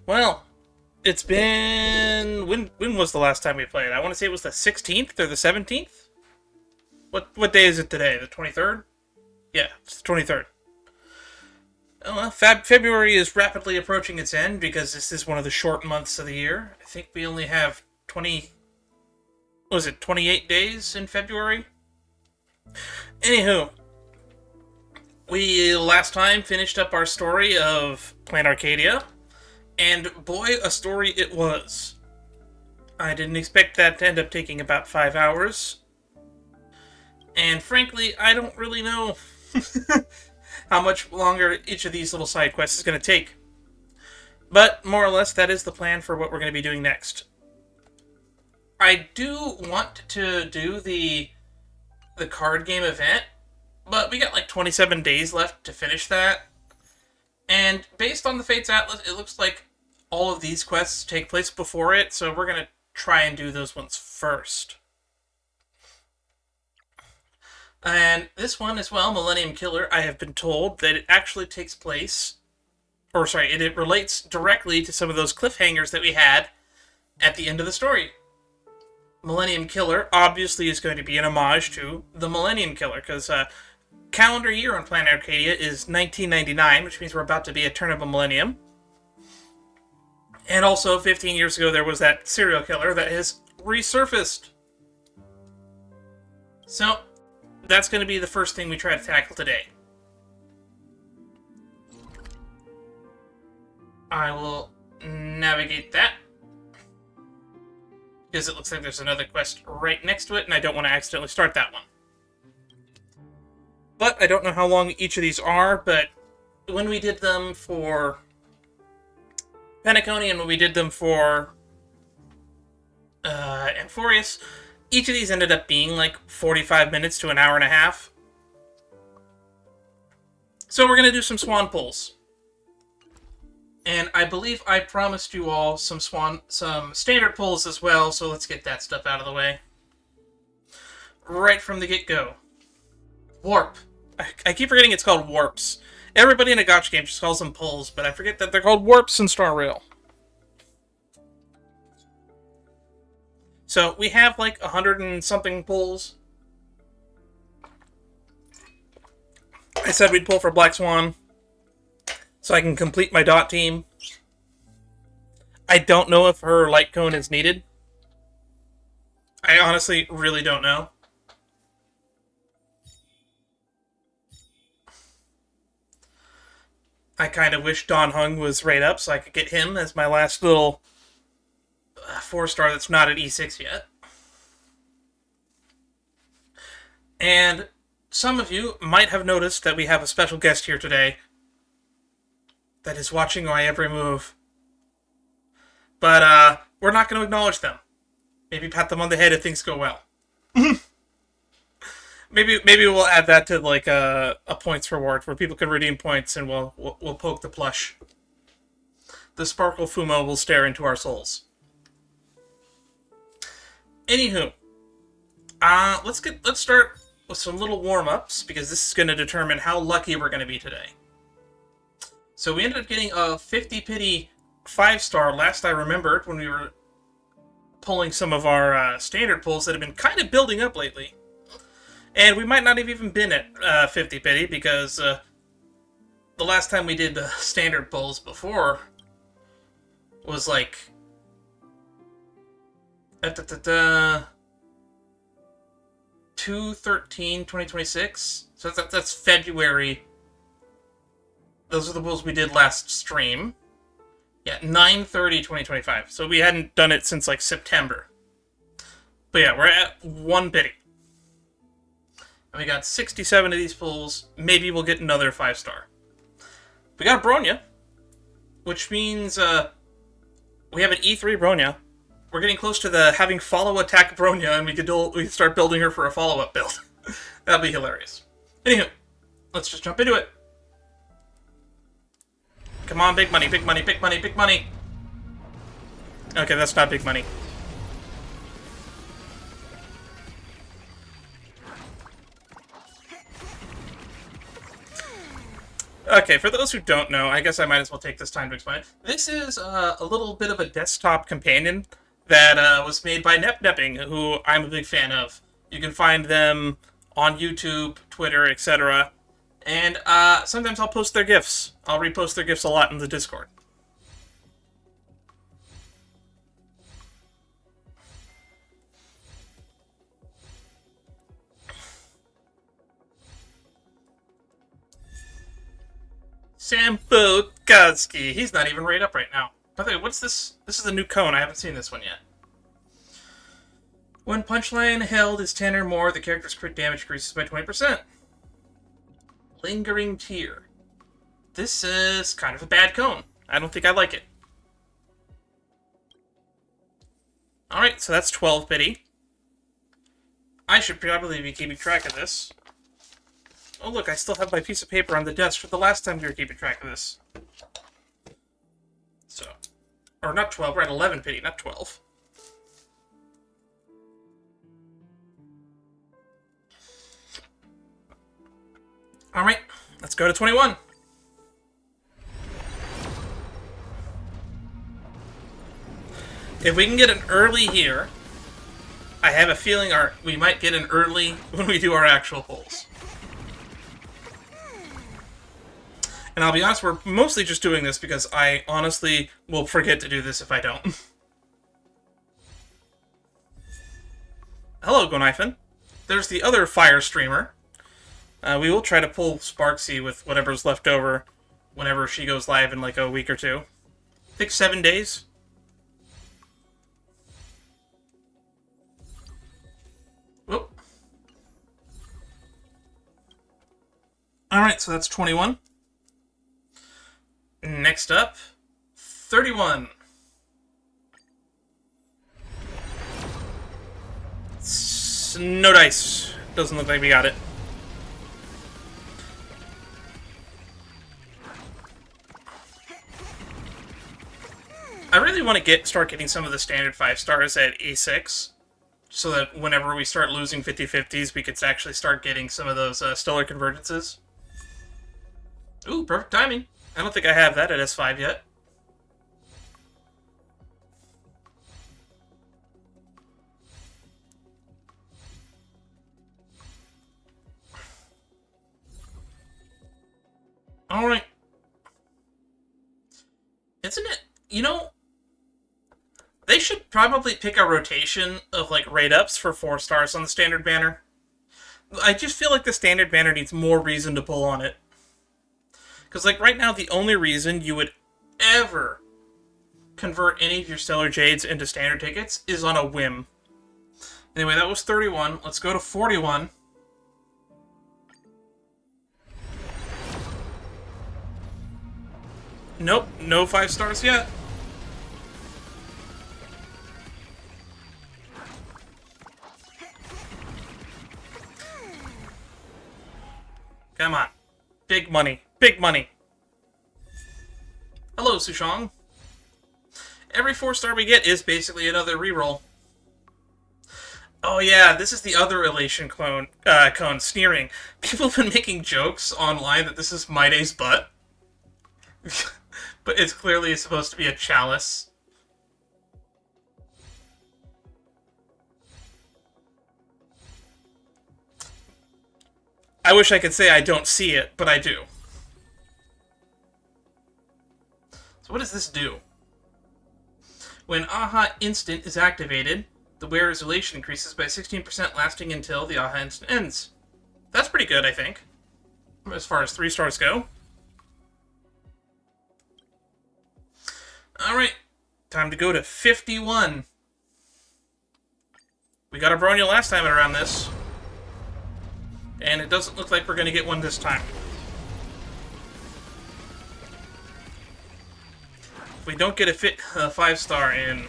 Well, it's been when was the last time we played? I want to say it was the 16th or the 17th. What day is it today? The 23rd? Yeah, it's the 23rd. Oh, well, February is rapidly approaching its end because this is one of the short months of the year. I think we only have 20. Was it 28 days in February? Anywho, we last time finished up our story of Planet Arcadia, and boy, a story it was. I didn't expect that to end up taking about 5 hours, and frankly, I don't really know how much longer each of these little side quests is going to take. But more or less, that is the plan for what we're going to be doing next. I do want to do the card game event, but we got like 27 days left to finish that. And based on the Fates Atlas, it looks like all of these quests take place before it, so we're going to try and do those ones first. And this one as well, Millennium Killer, I have been told that it actually takes place, or sorry, it relates directly to some of those cliffhangers that we had at the end of the story. Millennium Killer obviously is going to be an homage to the Millennium Killer, because calendar year on Planet Arcadia is 1999, which means we're about to be a turn of a millennium. And also, 15 years ago, there was that serial killer that has resurfaced. So, that's going to be the first thing we try to tackle today. I will navigate that, because it looks like there's another quest right next to it, and I don't want to accidentally start that one. But I don't know how long each of these are, but when we did them for Penacony and when we did them for Amphorius, each of these ended up being like 45 minutes to an hour and a half. So we're going to do some Swan pulls. And I believe I promised you all some standard pulls as well, so let's get that stuff out of the way. Right from the get-go. Warp. I keep forgetting it's called warps. Everybody in a gotcha game just calls them pulls, but I forget that they're called warps in Star Rail. So we have like 100 and something pulls. I said we'd pull for Black Swan, so I can complete my dot team. I don't know if her light cone is needed. I honestly really don't know. I kind of wish Don Hung was right up so I could get him as my last little 4-star that's not at E6 yet. And some of you might have noticed that we have a special guest here today that is watching my every move. But we're not going to acknowledge them. Maybe pat them on the head if things go well. Maybe we'll add that to like a points reward where people can redeem points, and we'll poke the plush. The Sparkle Fumo will stare into our souls. Anywho, let's start with some little warm-ups, because this is going to determine how lucky we're going to be today. So we ended up getting a 50 pity 5-star last I remembered when we were pulling some of our standard pulls that have been kind of building up lately. And we might not have even been at 50 pity, because the last time we did the standard pulls before was like 2/13/2026. So that's February. Those are the pulls we did last stream. Yeah, 9/30/2025. So we hadn't done it since like September. But yeah, we're at 1 pity. And we got 67 of these pulls. Maybe we'll get another 5-star. We got a Bronya, which means we have an E3 Bronya. We're getting close to the having follow attack Bronya, and we could start building her for a follow-up build. That'd be hilarious. Anywho, let's just jump into it. Come on, big money, big money, big money, big money. Okay, that's not big money. Okay, for those who don't know, I guess I might as well take this time to explain it. This is a little bit of a desktop companion that was made by NepNepping, who I'm a big fan of. You can find them on YouTube, Twitter, etc. And sometimes I'll post their GIFs. I'll repost their GIFs a lot in the Discord. Sampo Koski. He's not even right up right now. By the way, what's this? This is a new cone. I haven't seen this one yet. When punchline held is 10 or more, the character's crit damage increases by 20%. Lingering Tear. This is kind of a bad cone. I don't think I like it. Alright, so that's 12 bitty. I should probably be keeping track of this. Oh look, I still have my piece of paper on the desk from the last time we were keeping track of this. So, or not 12, we're at 11 bitty, not 12. Alright, let's go to 21. If we can get an early here, I have a feeling we might get an early when we do our actual pulls. And I'll be honest, we're mostly just doing this because I honestly will forget to do this if I don't. Hello, Gonifin. There's the other fire streamer. We will try to pull Sparxie with whatever's left over whenever she goes live in like a week or two. I think 7 days. Whoop. Alright, so that's 21. Next up, 31. No dice. Doesn't look like we got it. I really want to start getting some of the standard 5 stars at A6, so that whenever we start losing 50/50s, we could actually start getting some of those stellar convergences. Ooh, perfect timing. I don't think I have that at S5 yet. Alright. Isn't it? You know, they should probably pick a rotation of, like, rate-ups for 4 stars on the standard banner. I just feel like the standard banner needs more reason to pull on it. Because, like, right now, the only reason you would ever convert any of your Stellar Jades into standard tickets is on a whim. Anyway, that was 31. Let's go to 41. Nope, no 5 stars yet. Come on. Big money. Big money. Hello, Sushong. Every 4 star we get is basically another reroll. Oh yeah, this is the other elation cone, sneering. People have been making jokes online that this is Maide's butt. But it's clearly supposed to be a chalice. I wish I could say I don't see it, but I do. So what does this do? When Aha Instant is activated, the wearer's elation increases by 16%, lasting until the Aha Instant ends. That's pretty good, I think, as far as 3 stars go. Alright, time to go to 51. We got a Bronya last time around this. And it doesn't look like we're going to get one this time. If we don't get a 5-star in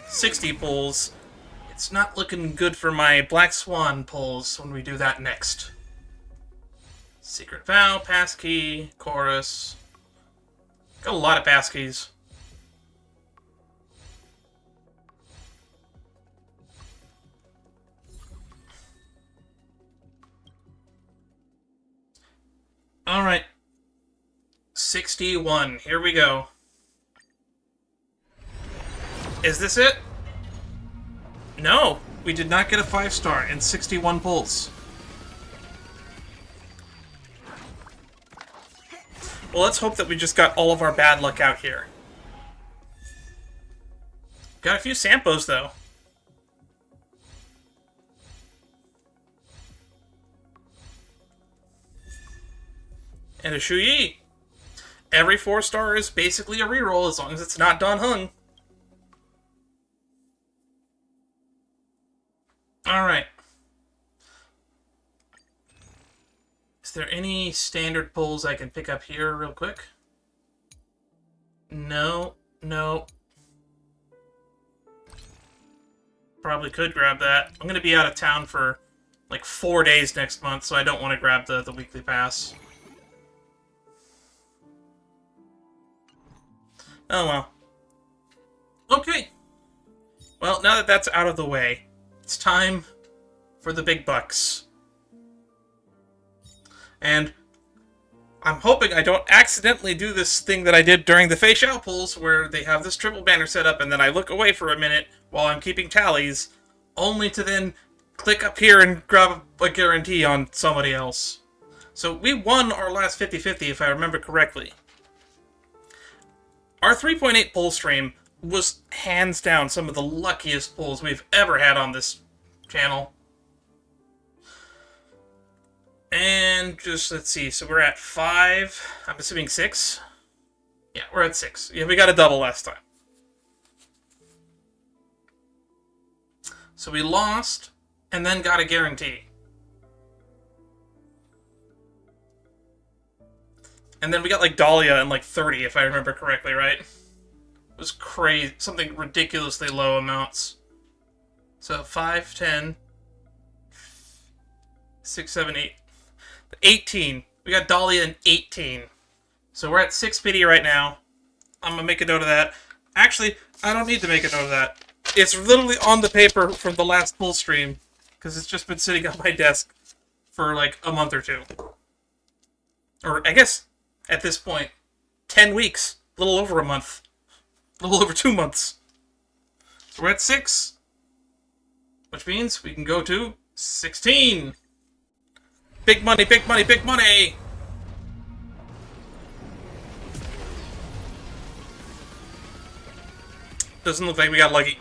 60 pulls, it's not looking good for my Black Swan pulls when we do that next. Secret Vow, Passkey, Chorus. Got a lot of passkeys. Alright. 61. Here we go. Is this it? No, we did not get a 5-star and 61 pulls. Well, let's hope that we just got all of our bad luck out here. Got a few Sampos, though. And a Shuyi. Every 4-star is basically a reroll as long as it's not Don Hung. Alright. Is there any standard pulls I can pick up here real quick? No. No. Probably could grab that. I'm going to be out of town for like 4 days next month, so I don't want to grab the weekly pass. Oh well. Okay. Well, now that that's out of the way, it's time for the big bucks. And I'm hoping I don't accidentally do this thing that I did during the facial pulls, where they have this triple banner set up and then I look away for a minute while I'm keeping tallies, only to then click up here and grab a guarantee on somebody else. So we won our last 50-50, if I remember correctly. Our 3.8 pull stream was hands down some of the luckiest pulls we've ever had on this channel. And just, let's see, so we're at 5, I'm assuming 6? Yeah, we're at 6. Yeah, we got a double last time. So we lost, and then got a guarantee. And then we got like Dahlia and like 30, if I remember correctly, right? It was crazy. Something ridiculously low amounts. So 5, 10, 6, 7, 8. 18. We got Dahlia and 18. So we're at 6 pity right now. I'm going to make a note of that. Actually, I don't need to make a note of that. It's literally on the paper from the last full stream, because it's just been sitting on my desk for like a month or two. Or I guess, at this point, 10 weeks. A little over a month. A little over 2 months. So we're at 6. Which means we can go to 16. Big money, big money, big money! Doesn't look like we got lucky.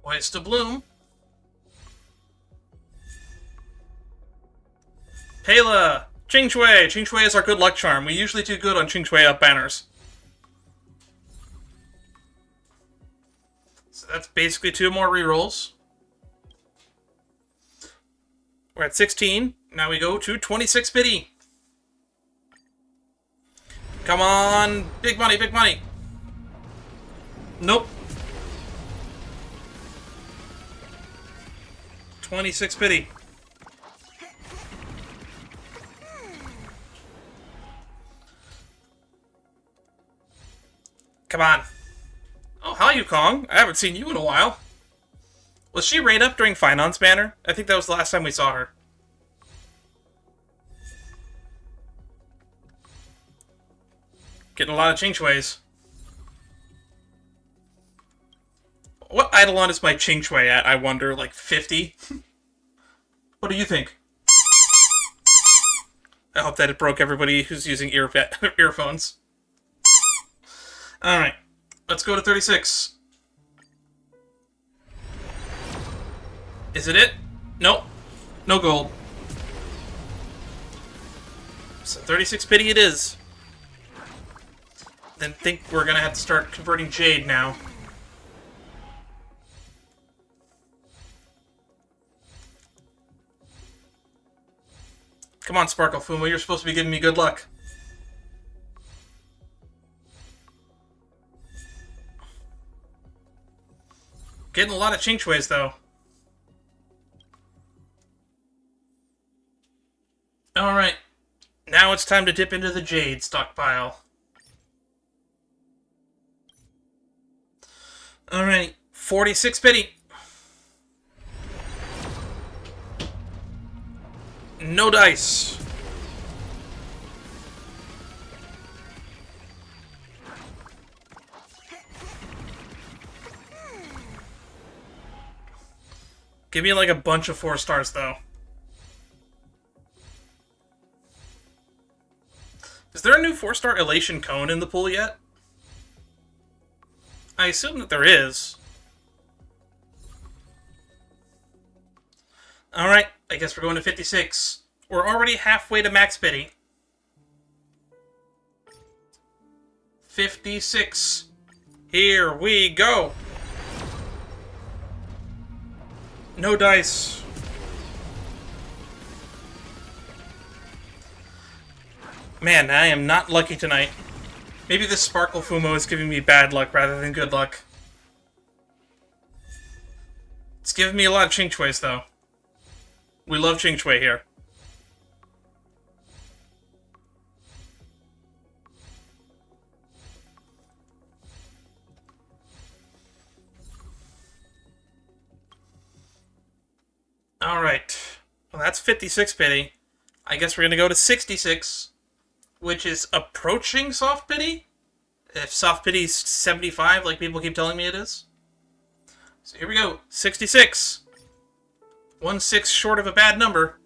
Ways to bloom. Pela! Ching Shui! Ching Shui is our good luck charm. We usually do good on Ching Shui up banners. So that's basically 2 more rerolls. We're at 16. Now we go to 26 pity. Come on! Big money, big money! Nope. 26 pity. Come on. Oh, hi, Yukong. I haven't seen you in a while. Was she raid up during Finance Banner? I think that was the last time we saw her. Getting a lot of Ching Shuis. What Eidolon is my Ching Shui at, I wonder? Like 50? What do you think? I hope that it broke everybody who's using earphones. Alright, let's go to 36. Is it it? Nope. No gold. So 36 pity it is. Then think we're gonna have to start converting Jade now. Come on, Sparkle Fumo, you're supposed to be giving me good luck. Getting a lot of Ching Shuis, though. Alright. Now it's time to dip into the Jade stockpile. Alright, 46 pity. No dice. Give me like a bunch of 4 stars though. Is there a new 4-star Elation Cone in the pool yet? I assume that there is. Alright, I guess we're going to 56. We're already halfway to max pity. 56. Here we go. No dice. Man, I am not lucky tonight. Maybe this Sparkle Fumo is giving me bad luck rather than good luck. It's giving me a lot of Ching Chue's, though. We love Ching Chue here. Alright. Well, that's 56 pity. I guess we're gonna go to 66, which is approaching soft pity? If soft pity is 75, like people keep telling me it is. So here we go. 66. 1 6 short of a bad number.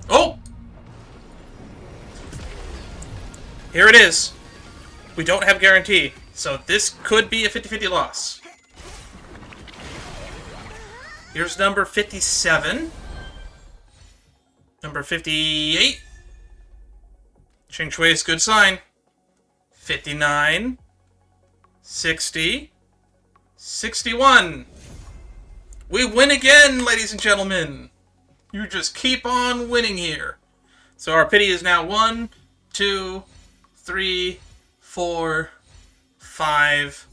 Oh! Here it is. We don't have guarantee, so this could be a 50-50 loss. Here's number 57. Number 58. Ching Chue's good sign. 59. 60. 61. We win again, ladies and gentlemen. You just keep on winning here. So our pity is now 1, 2, 3, 4, 5.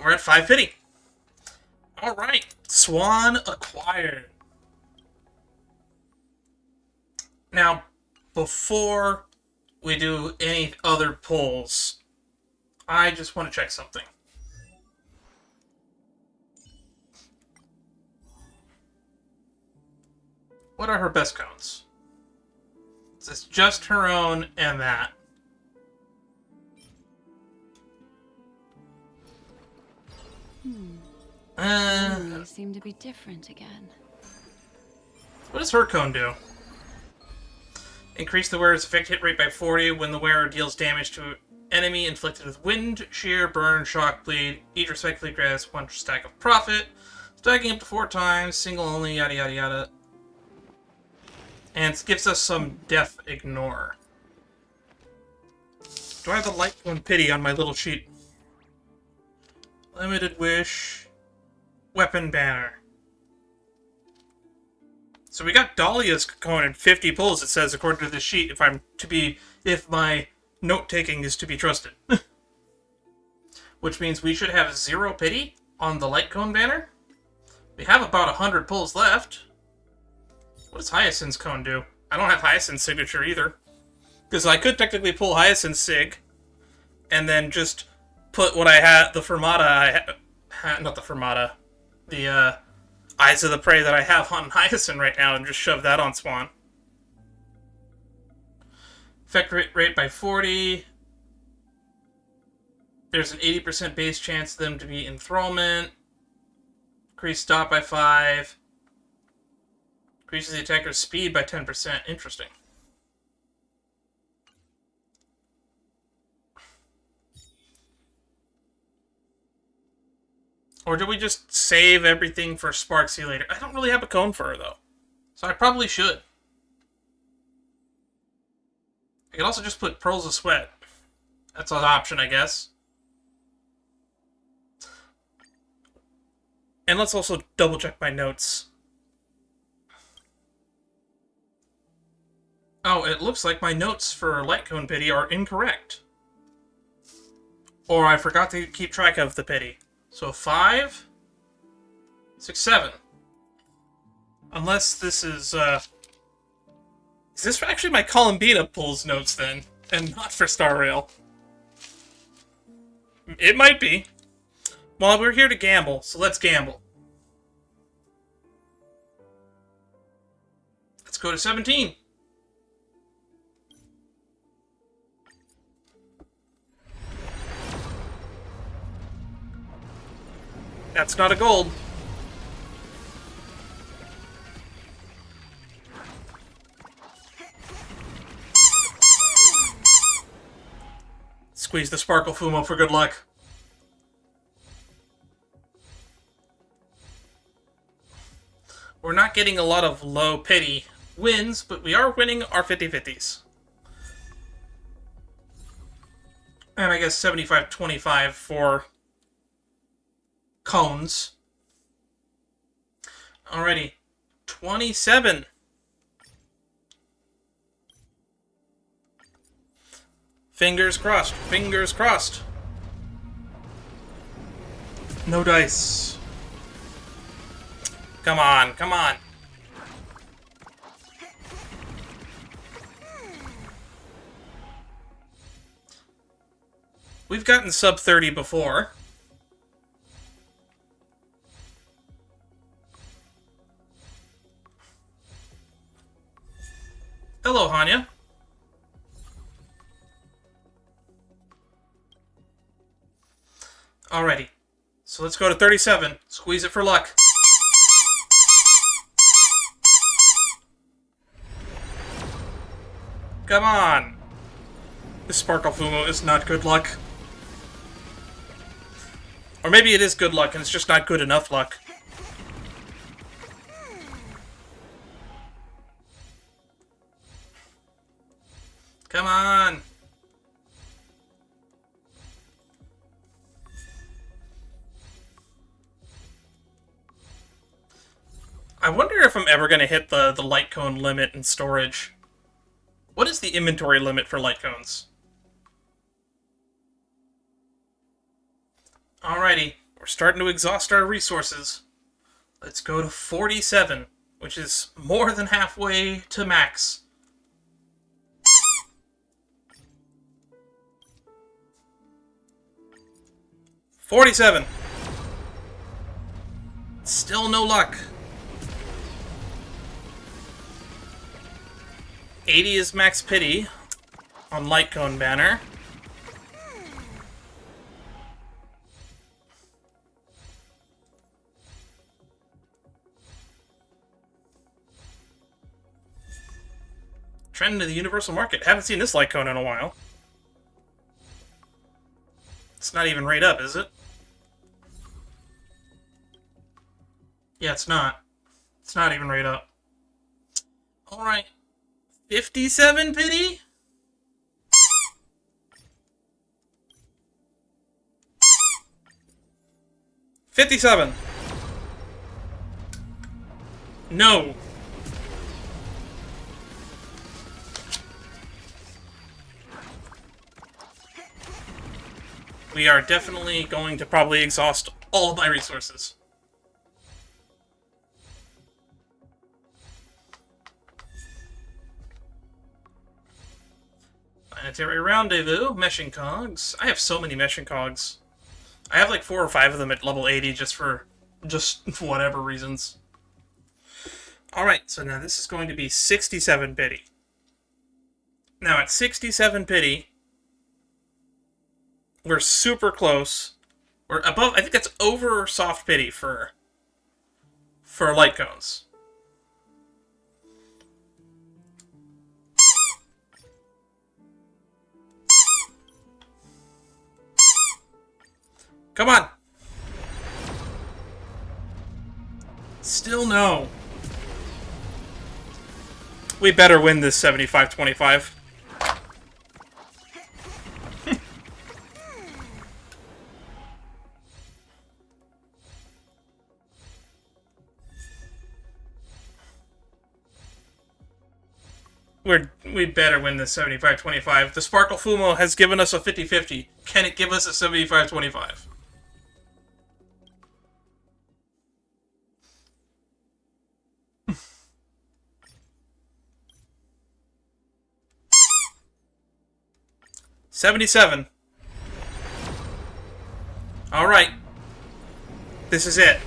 We're at 5 pity. Alright. Swan acquired. Now, before we do any other pulls, I just want to check something. What are her best cones? Is this just her own and that? They seem to be different again. What does her cone do? Increase the wearer's effect hit rate by 40 when the wearer deals damage to enemy inflicted with wind, shear, burn, shock, bleed. Each respectively grants 1 stack of profit. Stacking up to 4 times, single only, yada yada yada. And it gives us some death ignore. Do I have the light cone pity on my little sheet? Limited wish. Weapon banner. So we got Dahlia's cone in 50 pulls, it says, according to this sheet, if my note-taking is to be trusted. Which means we should have 0 pity on the light cone banner. We have about 100 pulls left. What does Hyacinth's cone do? I don't have Hyacinth's signature either. Because I could technically pull Hyacinth's sig, and then just put what I had, the Fermata, not the Fermata, the Eyes of the Prey that I have on Hyacinth right now, and just shove that on Swan. Effect rate by 40. There's an 80% base chance of them to be enthrallment. Increase stop by 5. Increases the attacker's speed by 10%. Interesting. Or do we just save everything for Sparxie later? I don't really have a cone for her, though. So I probably should. I could also just put Pearls of Sweat. That's an option, I guess. And let's also double-check my notes. Oh, it looks like my notes for Light Cone Pity are incorrect. Or I forgot to keep track of the pity. So 5, 6, 7. Unless this is this actually my Columbina pulls notes then, and not for Star Rail? It might be. Well, we're here to gamble, so let's gamble. Let's go to 17. That's not a gold. Squeeze the Sparkle Fumo for good luck. We're not getting a lot of low pity wins, but we are winning our 50-50s. And I guess 75-25 for cones. Alrighty. 27. Fingers crossed. Fingers crossed. No dice. Come on, come on. We've gotten sub 30 before. Hello, Hanya. Alrighty. So let's go to 37. Squeeze it for luck. Come on. This Sparkle Fumo is not good luck. Or maybe it is good luck and it's just not good enough luck. Come on. I wonder if I'm ever going to hit the light cone limit in storage. What is the inventory limit for light cones? Alrighty, we're starting to exhaust our resources. Let's go to 47, which is more than halfway to max. $47. Still no luck. 80 is max pity on light cone banner. Trend to the universal market. Haven't seen this light cone in a while. It's not even right up, is it? Yeah, it's not. It's not even right up. Alright. 57 pity? $57. No. We are definitely going to probably exhaust all of my resources. Planetary Rendezvous, Meshing Cogs. I have so many Meshing Cogs. I have like 4 or 5 of them at level 80 just for whatever reasons. Alright, so now this is going to be 67 pity. Now at 67 pity, we're super close. We're above, I think that's over soft pity for light cones. Come on. Still no. We better win this 75-25. We better win this 75-25. The Sparkle Fumo has given us a 50-50. Can it give us a 75-25? $77. Alright. This is it.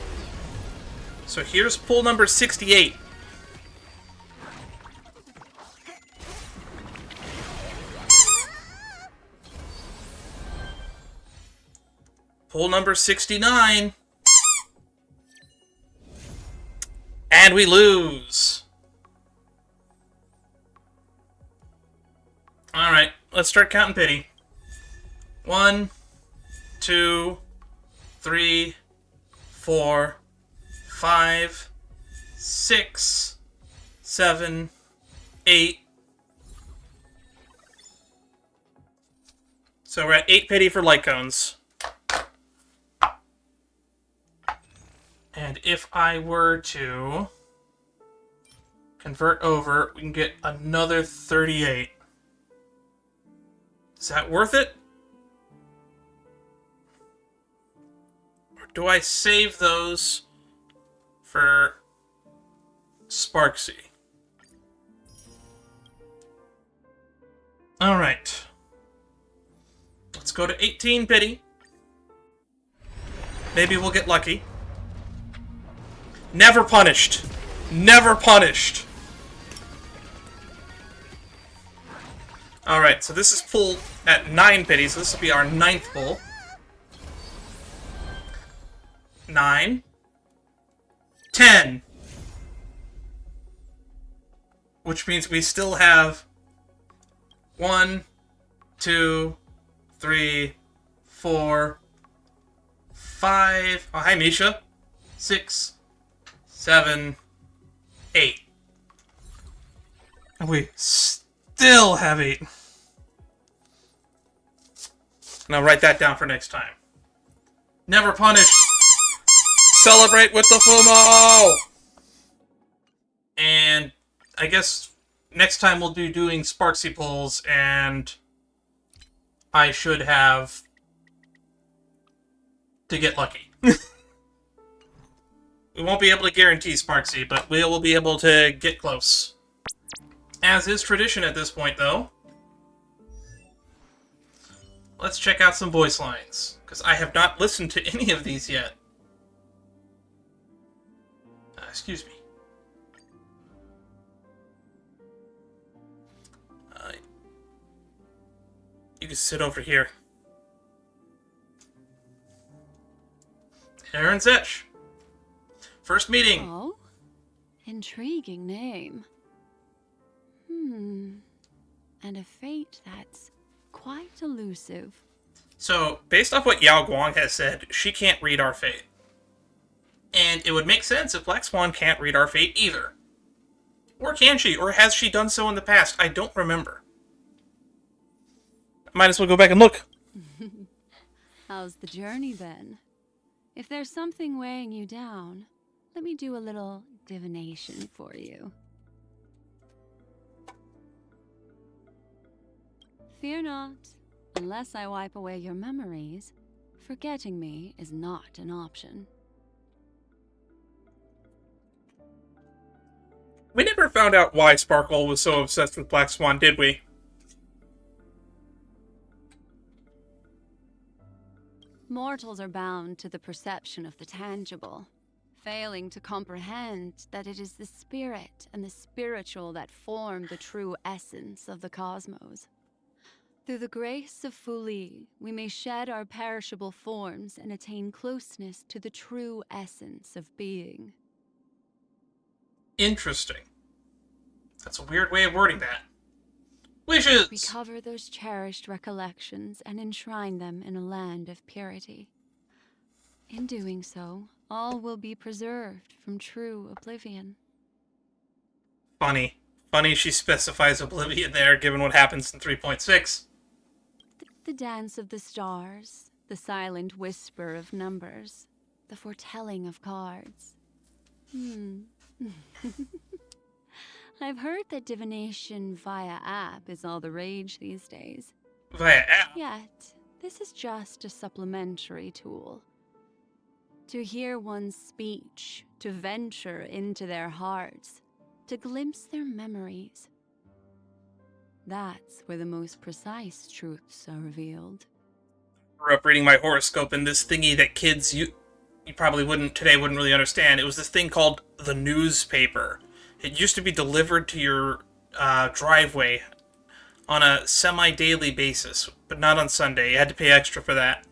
So here's pull number 68. Pull number 69. And we lose. Alright, let's start counting pity. 1, 2, 3, 4, 5, 6, 7, 8. So we're at 8 pity for light cones. And if I were to convert over, we can get another 38. Is that worth it? Or do I save those for Sparxie? Alright. Let's go to 18 pity. Maybe we'll get lucky. Never punished. Never punished. Alright, so this is pulled at 9 pity, so this will be our 9th pull. 9. 10. Which means we still have 1, 2, 3, 4, 5. Oh, hi, Misha. 6, 7, 8. And we still have 8. And I'll write that down for next time. Never punished. Celebrate with the FUMO! And I guess next time we'll be doing Sparxie pulls, and I should have to get lucky. We won't be able to guarantee Sparxie, but we will be able to get close. As is tradition at this point, though, let's check out some voice lines, because I have not listened to any of these yet. Excuse me. You can sit over here. Aaron Zetch. First meeting. Oh, intriguing name. And a fate that's quite elusive. So, based off what Yao Guang has said, she can't read our fate. And it would make sense if Black Swan can't read our fate either. Or can she? Or has she done so in the past? I don't remember. Might as well go back and look. How's the journey then? If there's something weighing you down, let me do a little divination for you. Fear not. Unless I wipe away your memories, forgetting me is not an option. We never found out why Sparkle was so obsessed with Black Swan, did we? Mortals are bound to the perception of the tangible, failing to comprehend that it is the spirit and the spiritual that form the true essence of the cosmos. Through the grace of Fuli, we may shed our perishable forms and attain closeness to the true essence of being. Interesting. That's a weird way of wording that. Wishes! Recover those cherished recollections and enshrine them in a land of purity. In doing so, all will be preserved from true oblivion. Funny. Funny she specifies oblivion there, given what happens in 3.6. The dance of the stars, the silent whisper of numbers, the foretelling of cards. I've heard that divination via app is all the rage these days. Via app? Yet, this is just a supplementary tool. To hear one's speech, to venture into their hearts, to glimpse their memories. That's where the most precise truths are revealed. grew up reading my horoscope and this thingy that kids you probably wouldn't really understand. It was this thing called the newspaper. It used to be delivered to your driveway on a semi-daily basis, but not on Sunday. You had to pay extra for that.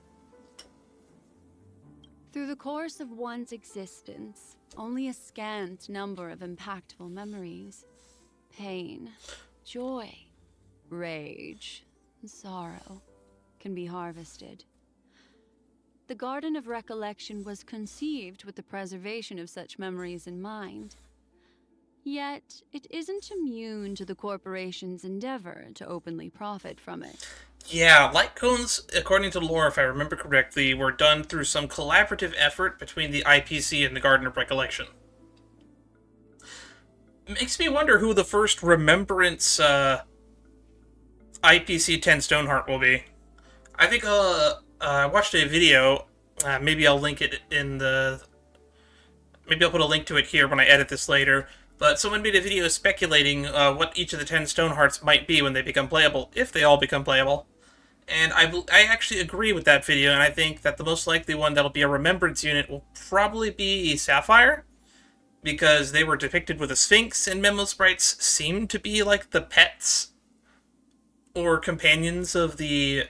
Through the course of one's existence, only a scant number of impactful memories, pain, joy, rage, and sorrow can be harvested. The Garden of Recollection was conceived with the preservation of such memories in mind. Yet, it isn't immune to the corporation's endeavor to openly profit from it. Yeah, light cones, according to lore, if I remember correctly, were done through some collaborative effort between the IPC and the Garden of Recollection. It makes me wonder who the first Remembrance IPC 10 Stoneheart will be. I think I watched a video, maybe I'll link it in the... Maybe I'll put a link to it here when I edit this later, but someone made a video speculating what each of the 10 Stonehearts might be when they become playable, if they all become playable. And I actually agree with that video, and I think that the most likely one that'll be a Remembrance unit will probably be Sapphire, because they were depicted with a Sphinx, and Memo Sprites seem to be like the pets or companions of the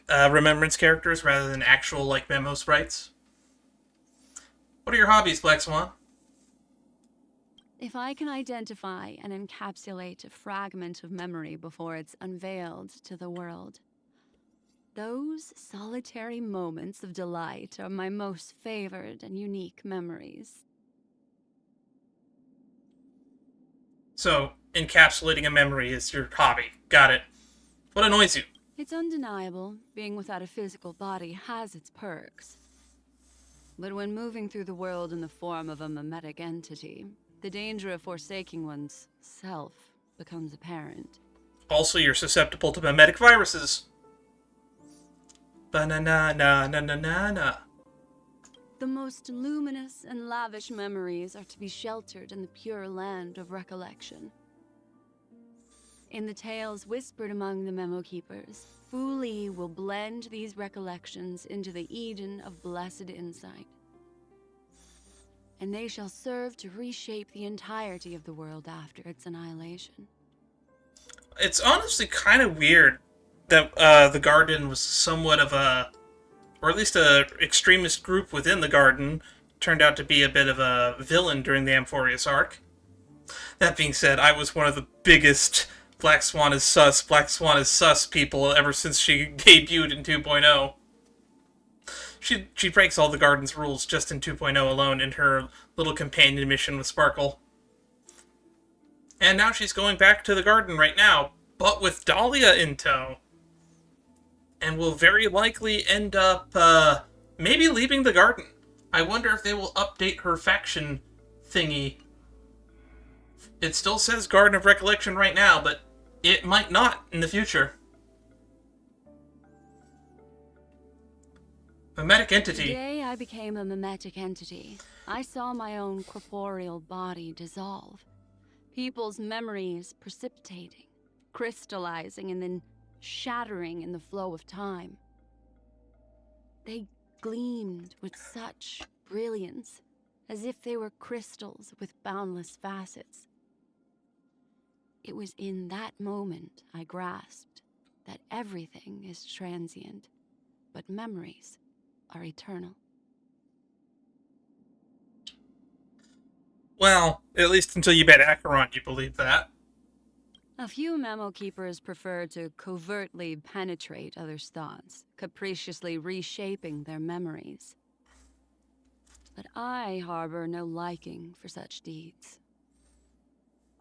Remembrance characters rather than actual like Memo Sprites. What are your hobbies, Black Swan? If I can identify and encapsulate a fragment of memory before it's unveiled to the world, those solitary moments of delight are my most favored and unique memories. So, encapsulating a memory is your hobby. Got it. What annoys you? It's undeniable, being without a physical body has its perks. But when moving through the world in the form of a mimetic entity, the danger of forsaking one's self becomes apparent. Also, you're susceptible to mimetic viruses. Ba-na-na-na-na-na-na-na. The most luminous and lavish memories are to be sheltered in the pure land of recollection. In the tales whispered among the Memo Keepers, Fu Li will blend these recollections into the Eden of blessed insight. And they shall serve to reshape the entirety of the world after its annihilation. It's honestly kind of weird that the Garden was somewhat of a, or at least a extremist group within the Garden, turned out to be a bit of a villain during the Amphorius arc. That being said, I was one of the biggest Black Swan is sus people ever since she debuted in 2.0. She breaks all the Garden's rules just in 2.0 alone in her little companion mission with Sparkle. And now she's going back to the Garden right now, but with Dahlia in tow. And will very likely end up, maybe leaving the Garden. I wonder if they will update her faction thingy. It still says Garden of Recollection right now, but it might not in the future. Mimetic entity. Today I became a mimetic entity. I saw my own corporeal body dissolve. People's memories precipitating, crystallizing, and then shattering in the flow of time. They gleamed with such brilliance, as if they were crystals with boundless facets. It was in that moment I grasped that everything is transient, but memories are eternal. Well, at least until you met Acheron, you believe that. A few Memo Keepers prefer to covertly penetrate others' thoughts, capriciously reshaping their memories. But I harbor no liking for such deeds.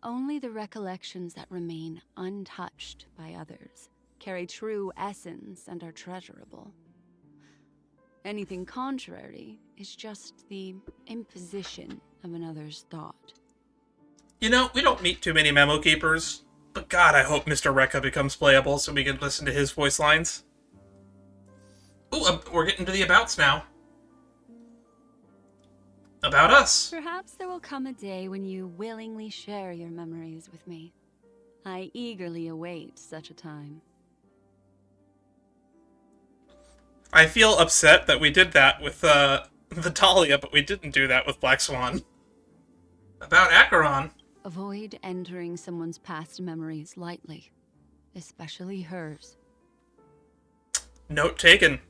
Only the recollections that remain untouched by others carry true essence and are treasurable. Anything contrary is just the imposition of another's thought. You know, we don't meet too many Memo Keepers, but God, I hope Mr. Rekka becomes playable so we can listen to his voice lines. Ooh, we're getting to the abouts now. About us. Perhaps there will come a day when you willingly share your memories with me. I eagerly await such a time. I feel upset that we did that with the Dahlia, but we didn't do that with Black Swan. About Acheron. Avoid entering someone's past memories lightly, especially hers. Note taken.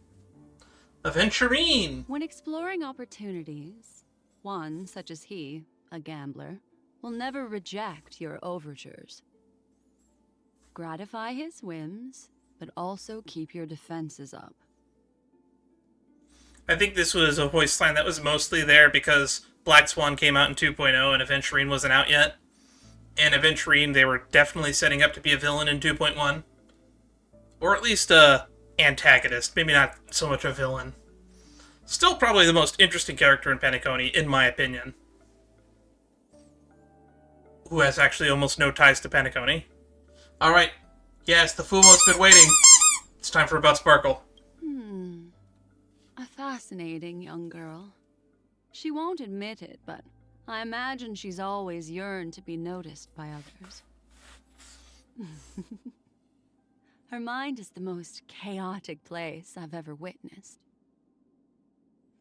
Aventurine. When exploring opportunities, one such as he, a gambler, will never reject your overtures. Gratify his whims, but also keep your defenses up. I think this was a voice line that was mostly there because Black Swan came out in 2.0 and Aventurine wasn't out yet. And Aventurine, they were definitely setting up to be a villain in 2.1. Or at least a antagonist, maybe not so much a villain. Still probably the most interesting character in Penacony, in my opinion. Who has actually almost no ties to Penacony. Alright, yes, the Fumo's been waiting. It's time for About Sparkle. A fascinating young girl. She won't admit it, but I imagine she's always yearned to be noticed by others. Her mind is the most chaotic place I've ever witnessed.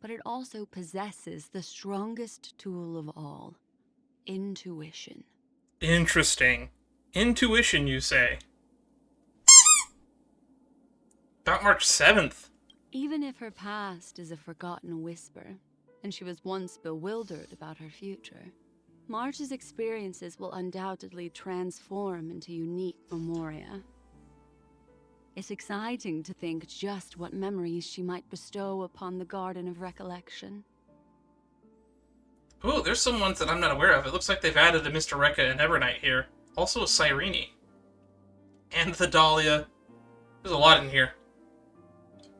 But it also possesses the strongest tool of all, intuition. Interesting. Intuition, you say? About March 7th. Even if her past is a forgotten whisper, and she was once bewildered about her future, March's experiences will undoubtedly transform into unique memoria. It's exciting to think just what memories she might bestow upon the Garden of Recollection. Ooh, there's some ones that I'm not aware of. It looks like they've added a Mr. Rekka and Evernight here. Also a Cyrene. And the Dahlia. There's a lot in here.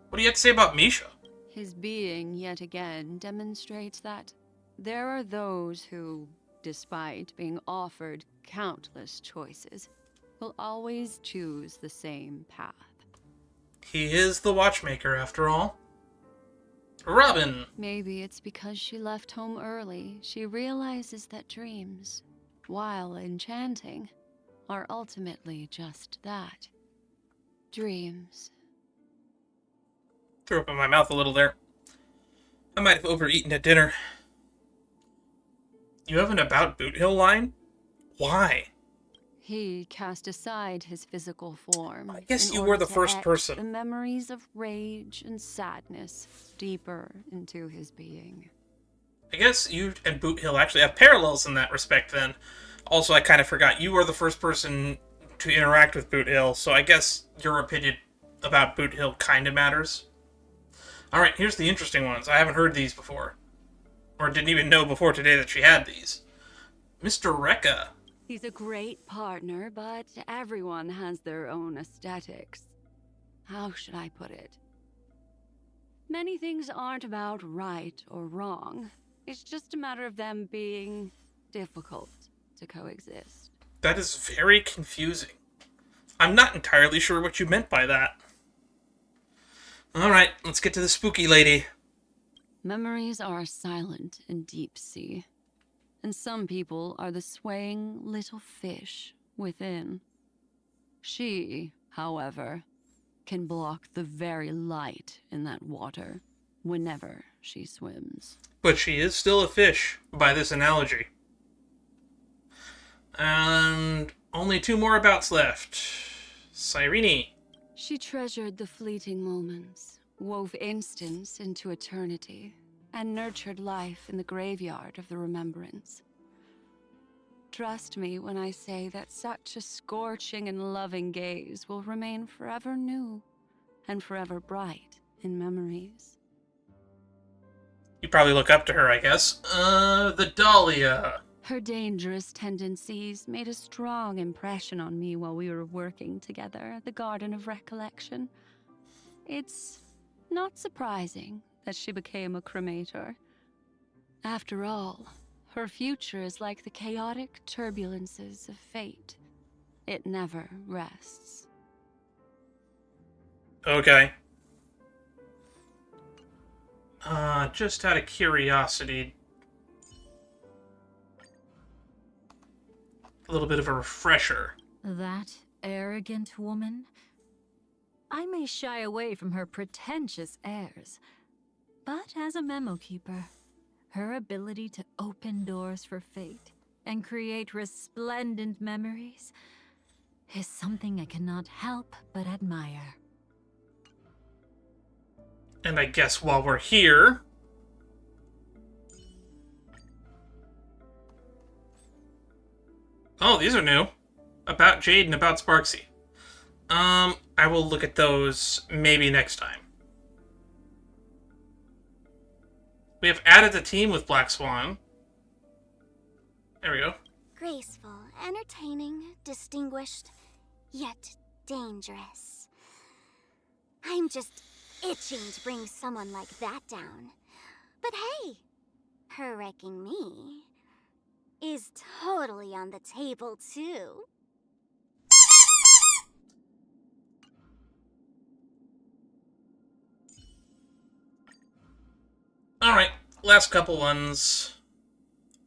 What do you have to say about Misha? His being, yet again, demonstrates that there are those who, despite being offered countless choices, will always choose the same path. He is the watchmaker, after all. Robin. Maybe it's because she left home early, she realizes that dreams, while enchanting, are ultimately just that. Dreams. Threw up in my mouth a little there. I might have overeaten at dinner. You have an About Boot Hill line? Why? He cast aside his physical form. I guess in you order were the to first etch person. The memories of rage and sadness deeper into his being. I guess you and Boot Hill actually have parallels in that respect then. Also, I kind of forgot, you were the first person to interact with Boot Hill, so I guess your opinion about Boot Hill kind of matters. Alright, here's the interesting ones. I haven't heard these before. Or didn't even know before today that she had these. Mr. Rekka. He's a great partner, but everyone has their own aesthetics. How should I put it? Many things aren't about right or wrong. It's just a matter of them being difficult to coexist. That is very confusing. I'm not entirely sure what you meant by that. Alright, let's get to the spooky lady. Memories are silent and deep sea, and some people are the swaying little fish within. She, however, can block the very light in that water whenever she swims. But she is still a fish, by this analogy. And only two more abouts left. Cyrene. She treasured the fleeting moments, wove instants into eternity, and nurtured life in the graveyard of the remembrance. Trust me when I say that such a scorching and loving gaze will remain forever new and forever bright in memories. You probably look up to her, I guess. The Dahlia. Her dangerous tendencies made a strong impression on me while we were working together at the Garden of Recollection. It's not surprising that she became a cremator. After all, her future is like the chaotic turbulences of fate. It never rests. Okay. Just out of curiosity, a little bit of a refresher. That arrogant woman? I may shy away from her pretentious airs, but as a memo keeper, her ability to open doors for fate and create resplendent memories is something I cannot help but admire. And I guess while we're here... Oh, these are new. About Jade and about Sparxie. I will look at those maybe next time. We have added the team with Black Swan. There we go. Graceful, entertaining, distinguished, yet dangerous. I'm just itching to bring someone like that down. But hey, her wrecking me is totally on the table too. Alright, last couple ones.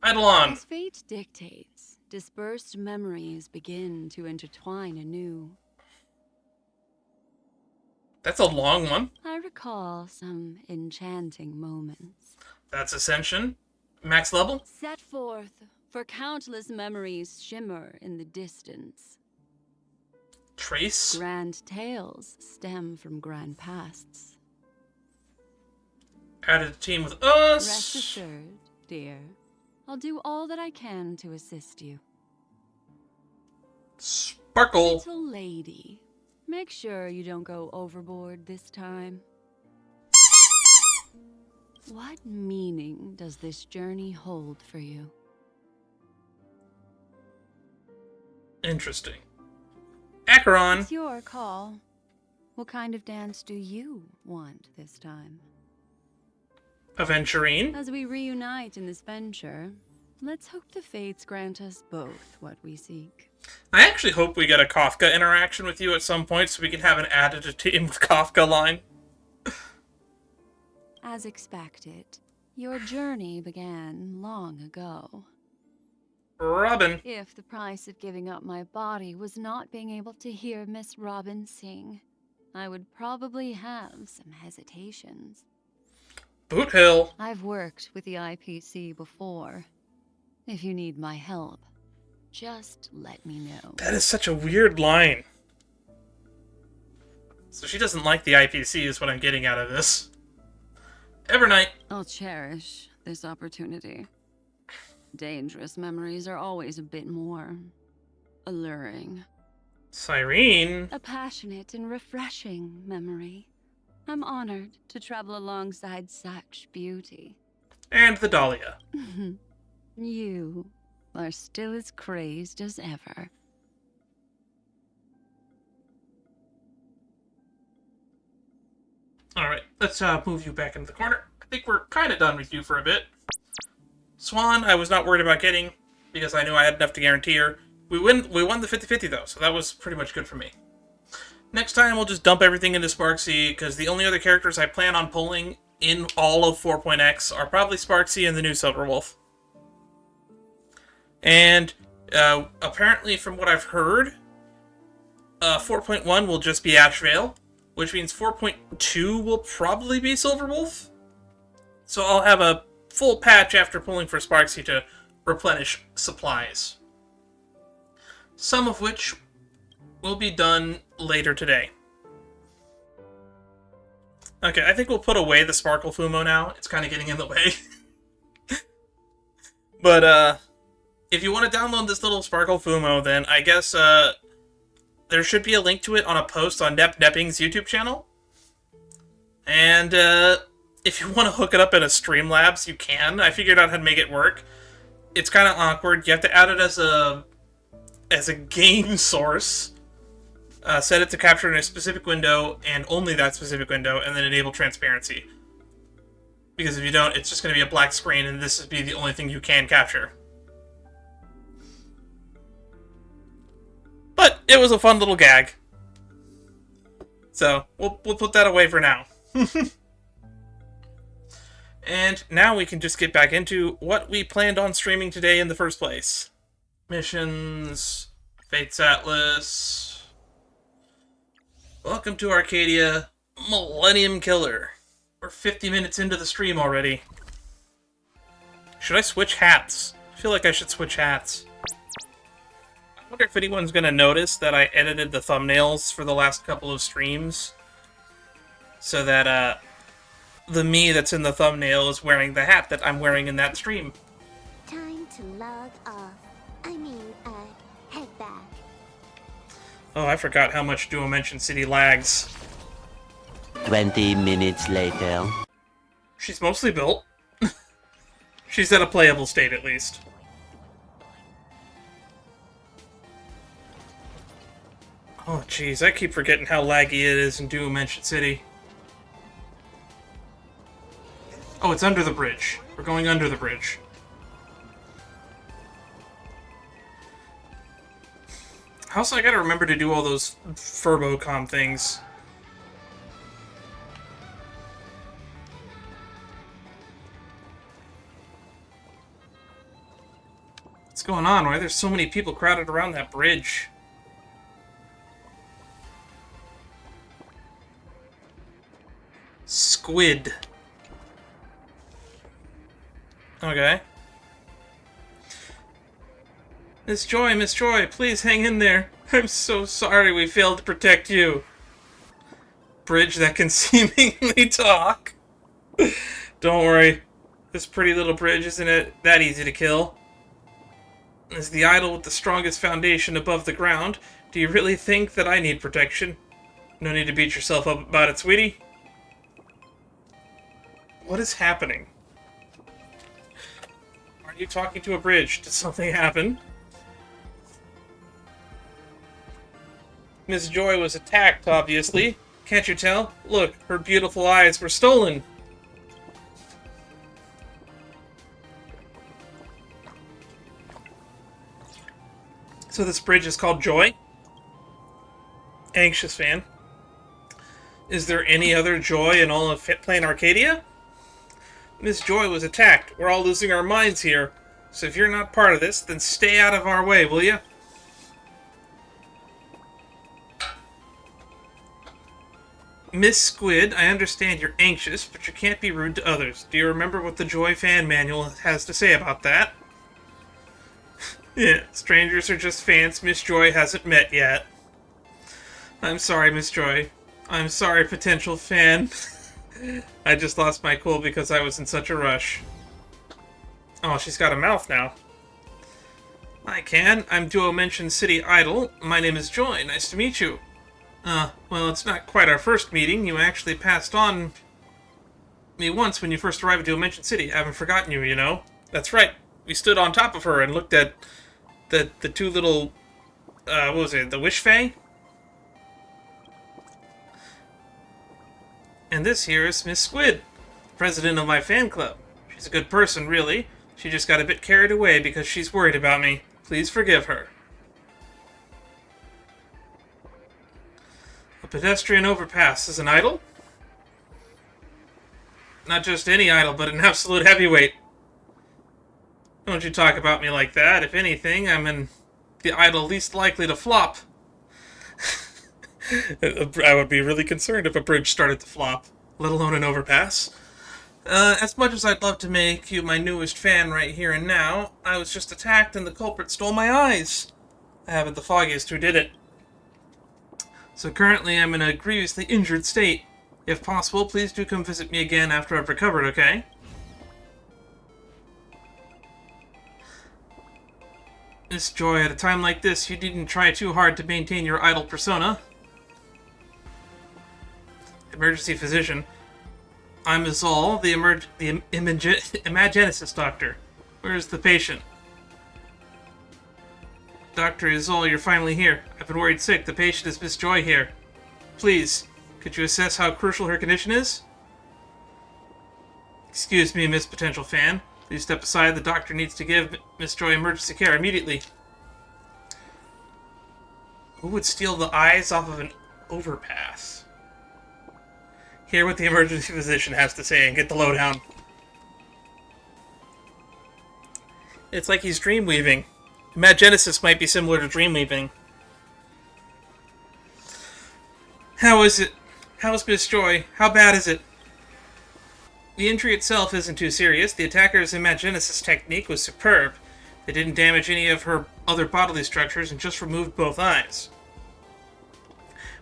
Idle on. As fate dictates, dispersed memories begin to intertwine anew. That's a long one. I recall some enchanting moments. That's Ascension. Max level. Set forth, for countless memories shimmer in the distance. Trace. Grand tales stem from grand pasts. Added a team with us. Rest assured, dear. I'll do all that I can to assist you. Sparkle. Little lady, make sure you don't go overboard this time. What meaning does this journey hold for you? Interesting. Acheron. It's your call. What kind of dance do you want this time? Aventurine. As we reunite in this venture, let's hope the fates grant us both what we seek. I actually hope we get a Kafka interaction with you at some point so we can have an added a team with Kafka line. As expected, your journey began long ago. Robin. If the price of giving up my body was not being able to hear Miss Robin sing, I would probably have some hesitations. Boot Hill. I've worked with the IPC before. If you need my help, just let me know. That is such a weird line. So she doesn't like the IPC is what I'm getting out of this. Evernight. I'll cherish this opportunity. Dangerous memories are always a bit more alluring. Cyrene. A passionate and refreshing memory. I'm honored to travel alongside such beauty. And the Dahlia. You are still as crazed as ever. Alright, let's move you back into the corner. I think we're kind of done with you for a bit. Swan, I was not worried about getting, because I knew I had enough to guarantee her. We won the 50-50 though, so that was pretty much good for me. Next time, we'll just dump everything into Sparxie, because the only other characters I plan on pulling in all of 4.x are probably Sparxie and the new Silverwolf. And apparently, from what I've heard, 4.1 will just be Ashvale, which means 4.2 will probably be Silverwolf. So I'll have a full patch after pulling for Sparxie to replenish supplies. Some of which will be done later today. Okay, I think we'll put away the Sparkle Fumo now. It's kind of getting in the way. But, if you want to download this little Sparkle Fumo, then I guess, there should be a link to it on a post on Nepping's YouTube channel. And, if you want to hook it up in a Streamlabs, you can. I figured out how to make it work. It's kind of awkward. You have to add it as a game source. Set it to capture in a specific window, and only that specific window, and then enable transparency. Because if you don't, it's just going to be a black screen, and this would be the only thing you can capture. But it was a fun little gag. So, we'll put that away for now. And now we can just get back into what we planned on streaming today in the first place. Missions, Fates Atlas... Welcome to Arcadia, Millennium Killer. We're 50 minutes into the stream already. Should I switch hats? I feel like I should switch hats. I wonder if anyone's gonna notice that I edited the thumbnails for the last couple of streams. So that, the me that's in the thumbnail is wearing the hat that I'm wearing in that stream. Time to log off. Head back. Oh, I forgot how much Dimension City lags. 20 minutes later. She's mostly built. She's at a playable state, at least. Oh, jeez, I keep forgetting how laggy it is in Dimension City. Oh, it's under the bridge. We're going under the bridge. Also, I gotta remember to do all those Furbobo things. What's going on? Why are there so many people crowded around that bridge? Squid. Okay. Miss Joy, please hang in there. I'm so sorry we failed to protect you. Bridge that can seemingly talk. Don't worry. This pretty little bridge isn't that easy to kill. As the idol with the strongest foundation above the ground, do you really think that I need protection? No need to beat yourself up about it, sweetie. What is happening? Are you talking to a bridge? Did something happen? Miss Joy was attacked, obviously. Can't you tell? Look, her beautiful eyes were stolen. So this bridge is called Joy? Anxious fan. Is there any other joy in all of playing Arcadia? Miss Joy was attacked. We're all losing our minds here. So if you're not part of this, then stay out of our way, will you? Miss Squid, I understand you're anxious, but you can't be rude to others. Do you remember what the Joy fan manual has to say about that? Yeah, strangers are just fans Miss Joy hasn't met yet. I'm sorry, Miss Joy. I'm sorry, potential fan. I just lost my cool because I was in such a rush. Oh, she's got a mouth now. Hi, Can. I'm Dimension City Idol. My name is Joy. Nice to meet you. Well, it's not quite our first meeting. You actually passed on me once when you first arrived at Dimension City. I haven't forgotten you, you know? That's right. We stood on top of her and looked at the two little, what was it, the Wish Fae? And this here is Miss Squid, president of my fan club. She's a good person, really. She just got a bit carried away because she's worried about me. Please forgive her. A pedestrian overpass is an idol? Not just any idol, but an absolute heavyweight. Don't you talk about me like that. If anything, I'm the idol least likely to flop. I would be really concerned if a bridge started to flop, let alone an overpass. As much as I'd love to make you my newest fan right here and now, I was just attacked and the culprit stole my eyes. I haven't the foggiest who did it. So currently I'm in a grievously injured state. If possible, please do come visit me again after I've recovered, okay? Miss Joy, at a time like this, you needn't try too hard to maintain your idol persona. Emergency physician. I'm Azal, the Imagenesis doctor. Where's the patient? Dr. Azal, you're finally here. I've been worried sick. The patient is Miss Joy here. Please, could you assess how crucial her condition is? Excuse me, Miss Potential Fan. Please step aside. The doctor needs to give Miss Joy emergency care immediately. Who would steal the eyes off of an overpass? Hear what the emergency physician has to say and get the lowdown. It's like he's dreamweaving. Imagenesis might be similar to dreamweaving. How is it? How's Miss Joy? How bad is it? The injury itself isn't too serious. The attacker's imagenesis technique was superb. They didn't damage any of her other bodily structures and just removed both eyes.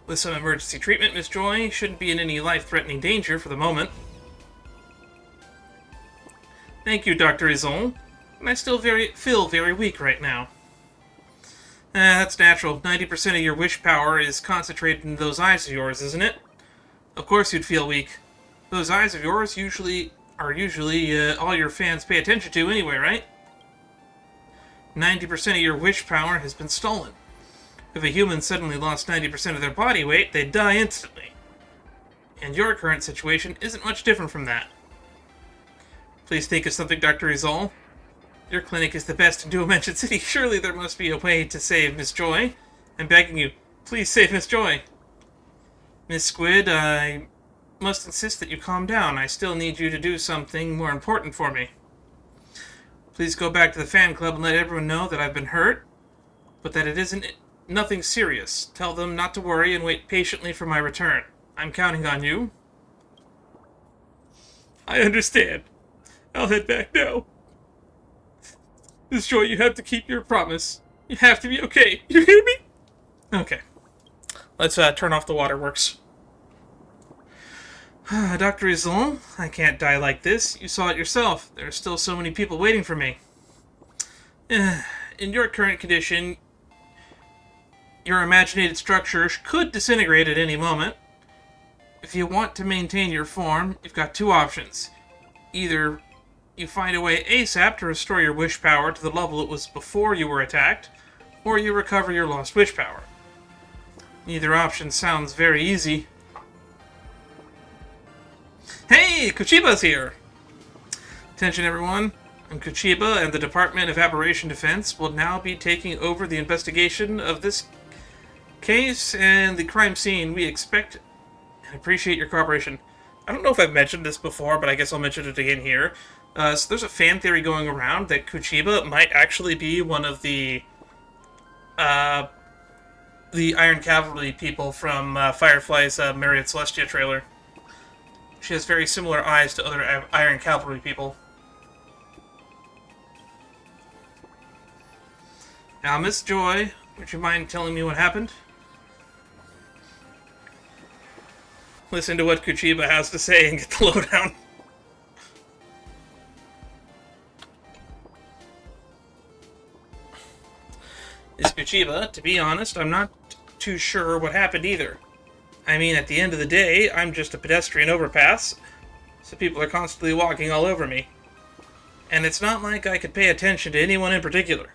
With some emergency treatment, Miss Joy shouldn't be in any life-threatening danger for the moment. Thank you, Dr. Izon. I still feel very weak right now. That's natural. 90% of your wish power is concentrated in those eyes of yours, isn't it? Of course you'd feel weak. Those eyes of yours are usually all your fans pay attention to anyway, right? 90% of your wish power has been stolen. If a human suddenly lost 90% of their body weight, they'd die instantly. And your current situation isn't much different from that. Please think of something, Dr. Izol. Your clinic is the best in Dual Dimension City. Surely there must be a way to save Miss Joy. I'm begging you, please save Miss Joy. Miss Squid, I must insist that you calm down. I still need you to do something more important for me. Please go back to the fan club and let everyone know that I've been hurt, but that it isn't nothing serious. Tell them not to worry and wait patiently for my return. I'm counting on you. I understand. I'll head back now. Miss Joy, you have to keep your promise. You have to be okay. You hear me? Okay. Let's turn off the waterworks. Dr. Izon, I can't die like this. You saw it yourself. There are still so many people waiting for me. In your current condition, your imaginated structure could disintegrate at any moment. If you want to maintain your form, you've got two options. Either you find a way ASAP to restore your wish power to the level it was before you were attacked, or you recover your lost wish power. Neither option sounds very easy. Hey, Kuchiba's here! Attention everyone, I'm Kuchiba, and the Department of Aberration Defense will now be taking over the investigation of this case and the crime scene. We expect and appreciate your cooperation. I don't know if I've mentioned this before, but I guess I'll mention it again here. So there's a fan theory going around that Kuchiba might actually be one of the Iron Cavalry people from Firefly's Myriad Celestia trailer. She has very similar eyes to other Iron Cavalry people. Now, Miss Joy, would you mind telling me what happened? Listen to what Kuchiba has to say and get the lowdown. Miss Kuchiba, to be honest, I'm not too sure what happened either. I mean, at the end of the day, I'm just a pedestrian overpass, so people are constantly walking all over me. And it's not like I could pay attention to anyone in particular.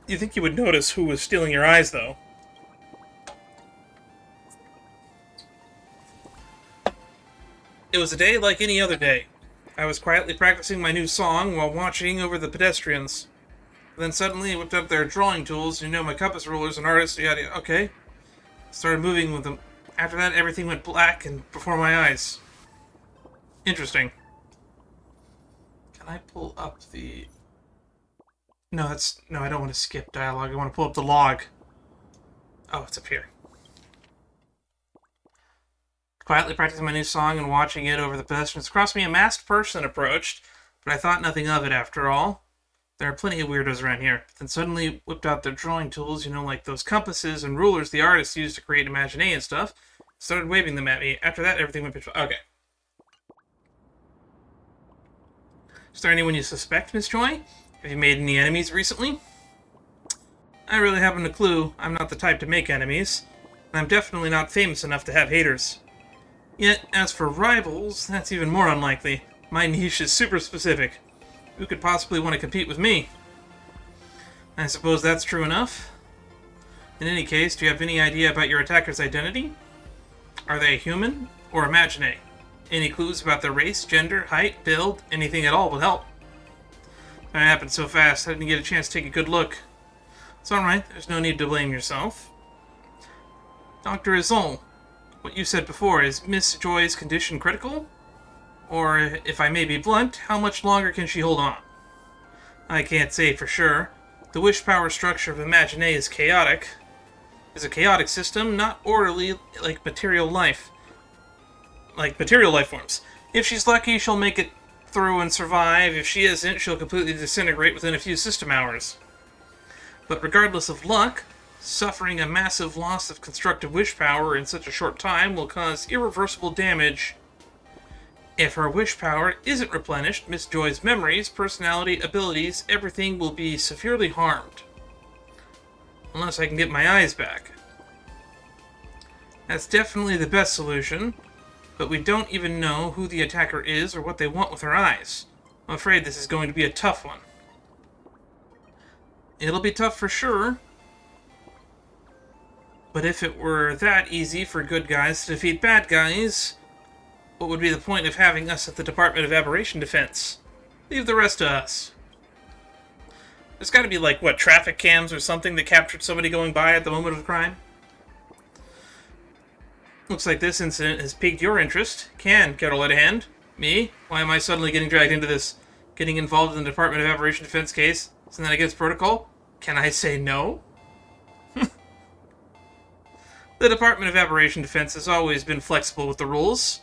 You'd think you would notice who was stealing your eyes, though. It was a day like any other day. I was quietly practicing my new song while watching over the pedestrians. Then suddenly whipped up their drawing tools, you know, my compass rulers and artists, yada. Okay. Started moving with them. After that, everything went black and before my eyes. Interesting. Can I pull up the... No, I don't want to skip dialogue. I want to pull up the log. Oh, it's up here. Quietly practicing my new song and watching it over the pedestrians. Across me, a masked person approached, but I thought nothing of it after all. There are plenty of weirdos around here. Then suddenly whipped out their drawing tools, you know, like those compasses and rulers the artists use to create imagination and stuff. Started waving them at me. After that, everything went pitch black. Okay. Is there anyone you suspect, Miss Joy? Have you made any enemies recently? I really haven't a clue. I'm not the type to make enemies. And I'm definitely not famous enough to have haters. Yet, as for rivals, that's even more unlikely. My niche is super specific. Who could possibly want to compete with me? I suppose that's true enough. In any case, do you have any idea about your attacker's identity? Are they human or imagine? Any clues about their race, gender, height, build, anything at all would help. That happened so fast, I didn't get a chance to take a good look. It's alright, there's no need to blame yourself. Dr. Izol, what you said before, is Miss Joy's condition critical? Or, if I may be blunt, how much longer can she hold on? I can't say for sure. The wish power structure of Imagine is chaotic. It's a chaotic system, not orderly like material life. Like material life forms. If she's lucky, she'll make it through and survive. If she isn't, she'll completely disintegrate within a few system hours. But regardless of luck, suffering a massive loss of constructive wish power in such a short time will cause irreversible damage. If her wish power isn't replenished, Miss Joy's memories, personality, abilities, everything will be severely harmed. Unless I can get my eyes back. That's definitely the best solution, but we don't even know who the attacker is or what they want with her eyes. I'm afraid this is going to be a tough one. It'll be tough for sure, but if it were that easy for good guys to defeat bad guys, what would be the point of having us at the Department of Aberration Defense? Leave the rest to us. There's gotta be, like, what, traffic cams or something that captured somebody going by at the moment of the crime? Looks like this incident has piqued your interest. Get a light of hand? Me? Why am I suddenly getting dragged into this? Getting involved in the Department of Aberration Defense case? Isn't that against protocol? Can I say no? The Department of Aberration Defense has always been flexible with the rules.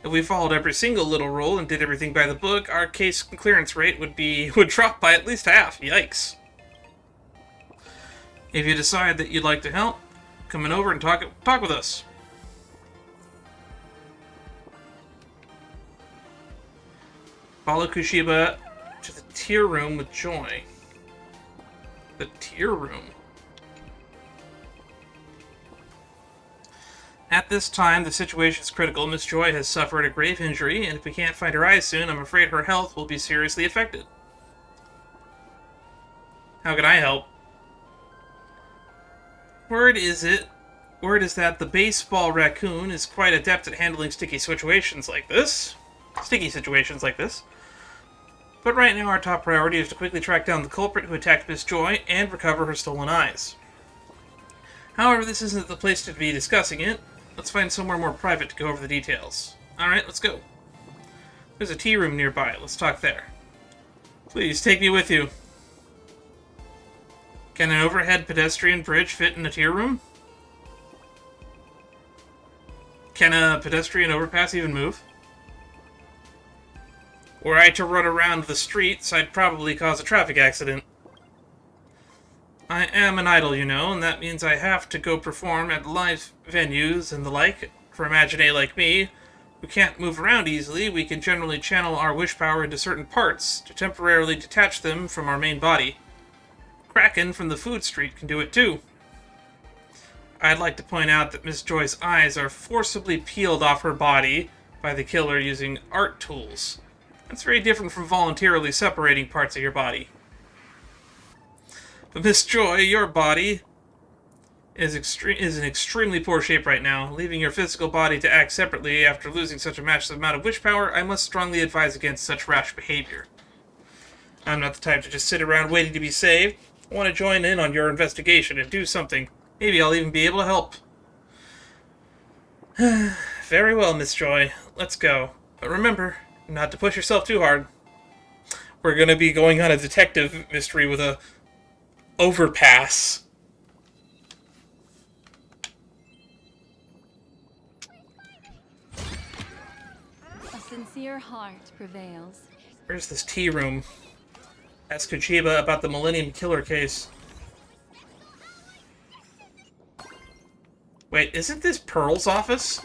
If we followed every single little rule and did everything by the book, our case clearance rate would drop by at least half. Yikes. If you decide that you'd like to help, come on over and talk with us. Follow Kushiba to the tier room with Joy. The tier room. At this time, the situation is critical. Miss Joy has suffered a grave injury, and if we can't find her eyes soon, I'm afraid her health will be seriously affected. How can I help? Word is that the baseball raccoon is quite adept at handling sticky situations like this. But right now our top priority is to quickly track down the culprit who attacked Miss Joy and recover her stolen eyes. However, this isn't the place to be discussing it. Let's find somewhere more private to go over the details. Alright, let's go. There's a tea room nearby. Let's talk there. Please, take me with you. Can an overhead pedestrian bridge fit in a tier room? Can a pedestrian overpass even move? Were I to run around the streets, I'd probably cause a traffic accident. I am an idol, you know, and that means I have to go perform at live venues and the like. For Imagine like me, who can't move around easily, we can generally channel our wish power into certain parts to temporarily detach them from our main body. Kraken from the food street can do it too. I'd like to point out that Miss Joy's eyes are forcibly peeled off her body by the killer using art tools. That's very different from voluntarily separating parts of your body. But Miss Joy, your body is in extremely poor shape right now. Leaving your physical body to act separately after losing such a massive amount of wish power, I must strongly advise against such rash behavior. I'm not the type to just sit around waiting to be saved. I want to join in on your investigation and do something. Maybe I'll even be able to help. Very well, Miss Joy. Let's go. But remember, not to push yourself too hard. We're going to be going on a detective mystery with a overpass. A sincere heart prevails. Where's this tea room? Ask Kuchiba about the Millennium Killer case. Wait, isn't this Pearl's office?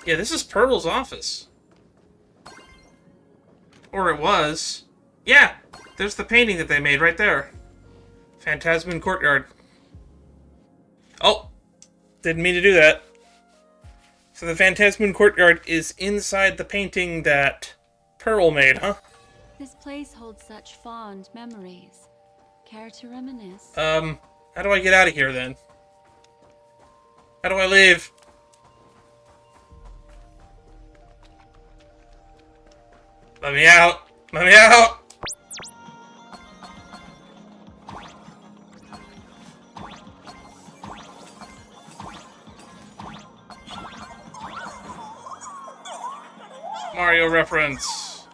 Yeah, this is Pearl's office. Or it was. Yeah, there's the painting that they made right there. Phantasmoon Courtyard. Oh, didn't mean to do that. So the Phantasmoon Courtyard is inside the painting that Pearl made, huh? This place holds such fond memories. Care to reminisce? How do I get out of here then? How do I leave? Let me out! Let me out! Mario reference.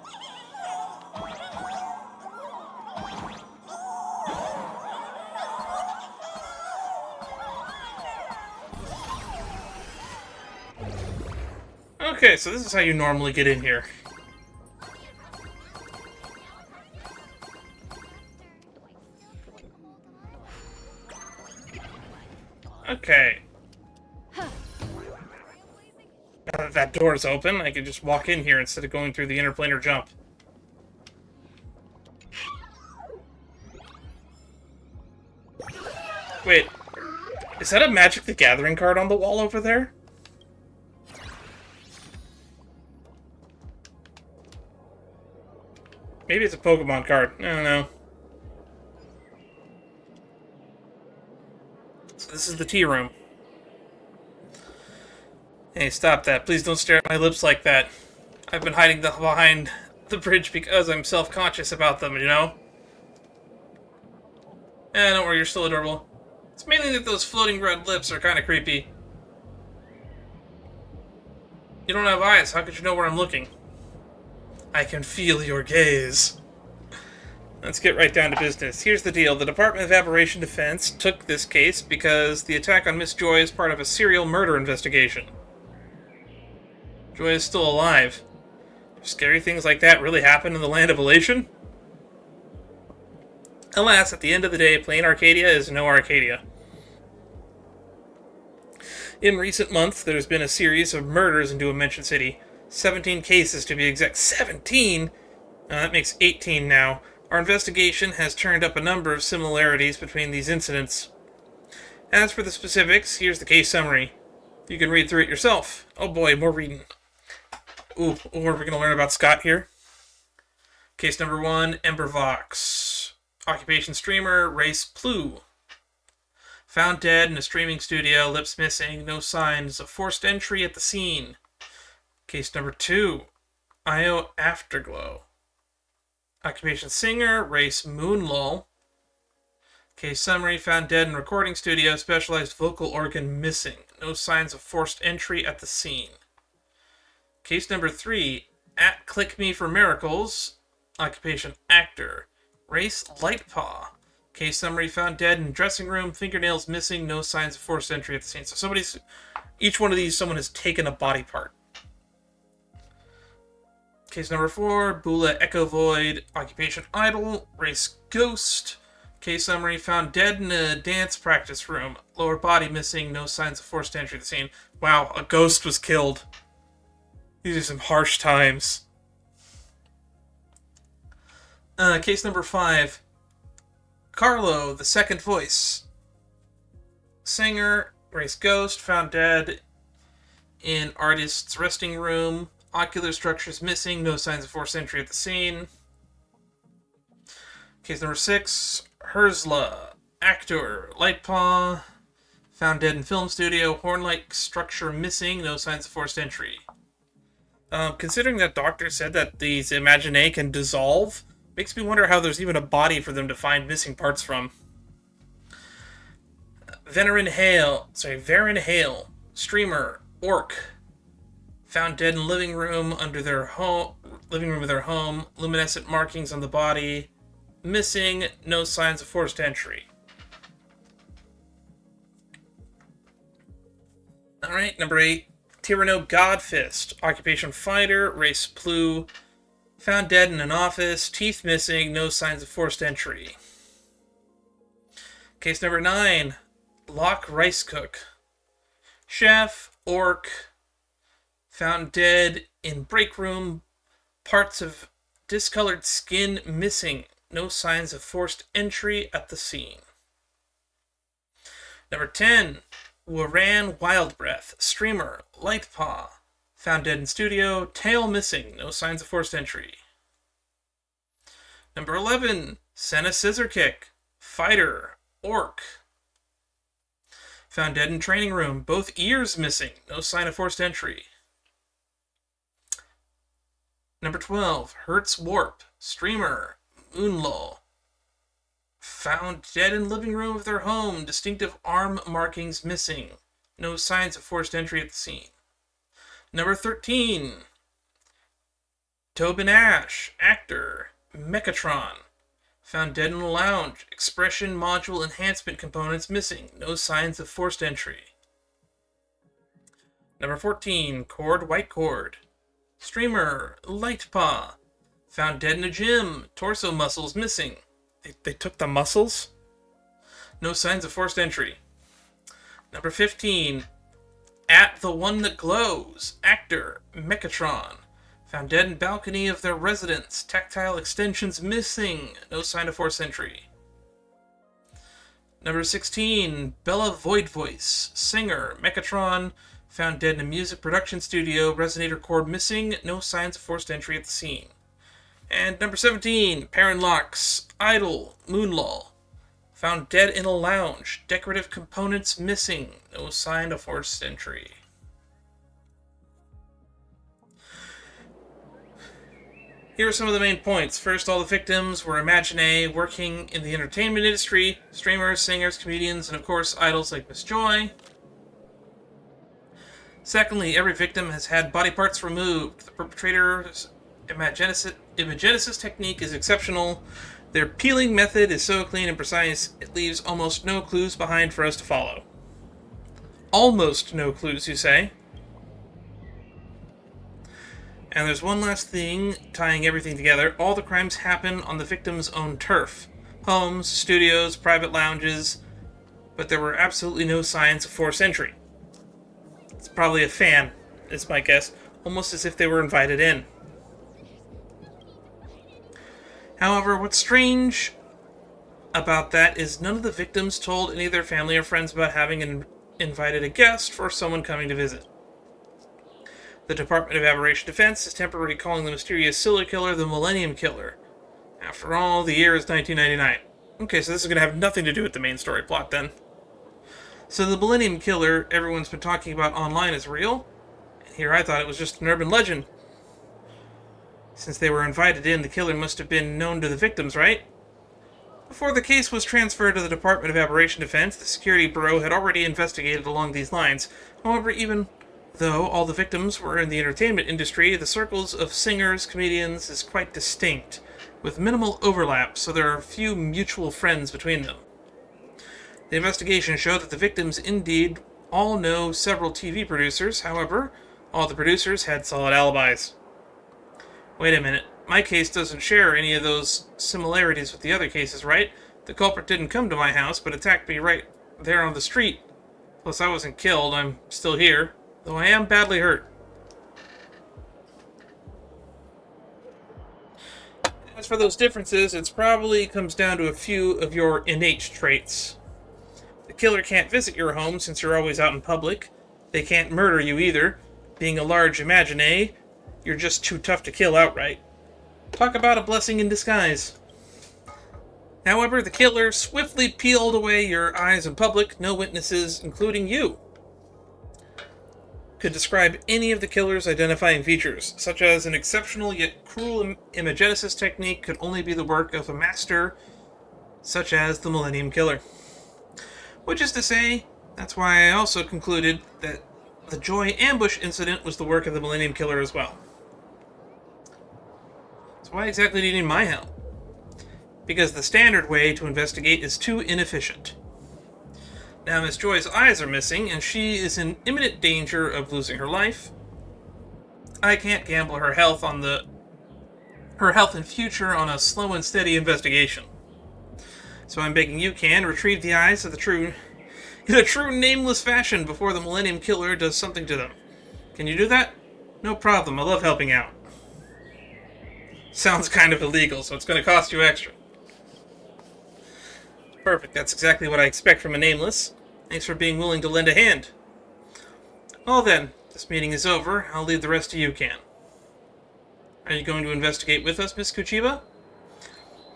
Okay, so this is how you normally get in here. Okay. Now that that door is open, I can just walk in here instead of going through the interplanar jump. Wait, is that a Magic the Gathering card on the wall over there? Maybe it's a Pokemon card. I don't know. So this is the tea room. Hey, stop that. Please don't stare at my lips like that. I've been hiding behind the bridge because I'm self-conscious about them, you know? Don't worry, you're still adorable. It's mainly that those floating red lips are kind of creepy. You don't have eyes. How could you know where I'm looking? I can feel your gaze. Let's get right down to business. Here's the deal. The Department of Aberration Defense took this case because the attack on Miss Joy is part of a serial murder investigation. Joy is still alive. Do scary things like that really happen in the land of Elation? Alas, at the end of the day, plain Arcadia is no Arcadia. In recent months, there's been a series of murders in Dimension City. 17 cases to be exact. 17?! That makes 18 now. Our investigation has turned up a number of similarities between these incidents. As for the specifics, here's the case summary. You can read through it yourself. Oh boy, more reading. Ooh, what are we going to learn about Scott here? Case number 1, Embervox. Occupation streamer, race Plu. Found dead in a streaming studio, lips missing, no signs of forced entry at the scene. Case number 2, Io Afterglow. Occupation singer, race Moonlull. Case summary, found dead in recording studio, specialized vocal organ missing. No signs of forced entry at the scene. Case number 3, at Click Me for Miracles. Occupation actor, race Lightpaw. Case summary, found dead in dressing room, fingernails missing, no signs of forced entry at the scene. So each one of these, someone has taken a body part. Case number 4, Bula Echo Void, occupation idol, race Ghost. Case summary, found dead in a dance practice room, lower body missing, no signs of forced entry at the scene. Wow, a ghost was killed. These are some harsh times. Case number 5, Carlo, the second voice. Singer, race Ghost, found dead in artist's resting room. Ocular structures missing, no signs of forced entry at the scene. Case number 6, Herzla, actor, Lightpaw, found dead in film studio, horn-like structure missing, no signs of forced entry. Considering that doctor said that these Imaginae can dissolve, makes me wonder how there's even a body for them to find missing parts from. Verin Hale, streamer, orc, found dead in living room of their home, luminescent markings on the body, missing, no signs of forced entry. Alright, number 8, Tyranno Godfist, occupation fighter, race Plu, found dead in an office, teeth missing, no signs of forced entry. Case number 9, Locke Rice Cook, chef, orc, found dead in break room, parts of discolored skin missing, no signs of forced entry at the scene. Number 10, Waran Wildbreath, streamer, Lightpaw, found dead in studio, tail missing, no signs of forced entry. Number 11, Senna Scissorkick, fighter, orc, found dead in training room, both ears missing, no sign of forced entry. Number 12, Hertz Warp, streamer, Moonlull, found dead in living room of their home, distinctive arm markings missing, no signs of forced entry at the scene. Number 13, Tobin Ash, actor, Mechatron. Found dead in a lounge. Expression module enhancement components missing. No signs of forced entry. Number 14, Cord White Cord. Streamer, Lightpaw. Found dead in a gym. Torso muscles missing. They took the muscles? No signs of forced entry. Number 15, At the One That Glows. Actor, Mechatron. Found dead in balcony of their residence. Tactile extensions missing. No sign of forced entry. Number 16, Bella Void Voice. Singer, Mechatron. Found dead in a music production studio. Resonator cord missing. No signs of forced entry at the scene. And number 17, Perrin Locks. Idol, Moonlaw. Found dead in a lounge. Decorative components missing. No sign of forced entry. Here are some of the main points. First, all the victims were Imaginae working in the entertainment industry. Streamers, singers, comedians, and of course, idols like Miss Joy. Secondly, every victim has had body parts removed. The perpetrator's imagenesis technique is exceptional. Their peeling method is so clean and precise, it leaves almost no clues behind for us to follow. Almost no clues, you say? And there's one last thing tying everything together. All the crimes happen on the victim's own turf. Homes, studios, private lounges, but there were absolutely no signs of forced entry. It's probably a fan, is my guess, almost as if they were invited in. However, what's strange about that is none of the victims told any of their family or friends about having invited a guest for someone coming to visit. The Department of Aberration Defense is temporarily calling the mysterious serial killer the Millennium Killer. After all, the year is 1999. Okay, so this is going to have nothing to do with the main story plot then. So the Millennium Killer everyone's been talking about online is real? And here I thought it was just an urban legend. Since they were invited in, the killer must have been known to the victims, right? Before the case was transferred to the Department of Aberration Defense, the Security Bureau had already investigated along these lines. However, even though all the victims were in the entertainment industry, the circles of singers, comedians is quite distinct, with minimal overlap, so there are few mutual friends between them. The investigation showed that the victims indeed all know several TV producers. However, all the producers had solid alibis. Wait a minute, my case doesn't share any of those similarities with the other cases, right? The culprit didn't come to my house, but attacked me right there on the street. Plus, I wasn't killed, I'm still here, though I am badly hurt. As for those differences, it probably comes down to a few of your innate traits. The killer can't visit your home since you're always out in public. They can't murder you either. Being a large Imaginae, you're just too tough to kill outright. Talk about a blessing in disguise. However, the killer swiftly peeled away your eyes in public. No witnesses, including you, could describe any of the killer's identifying features, such as an exceptional yet cruel imagenesis technique could only be the work of a master such as the Millennium Killer. Which is to say, that's why I also concluded that the Joy ambush incident was the work of the Millennium Killer as well. So why exactly do you need my help? Because the standard way to investigate is too inefficient. Now Miss Joy's eyes are missing, and she is in imminent danger of losing her life. I can't gamble her health and future on a slow and steady investigation. So I'm begging you can retrieve the eyes of in a true nameless fashion before the Millennium Killer does something to them. Can you do that? No problem, I love helping out. Sounds kind of illegal, so it's going to cost you extra. Perfect, that's exactly what I expect from a nameless. Thanks for being willing to lend a hand. Well then, this meeting is over. I'll leave the rest to you, Can. Are you going to investigate with us, Miss Kuchiba?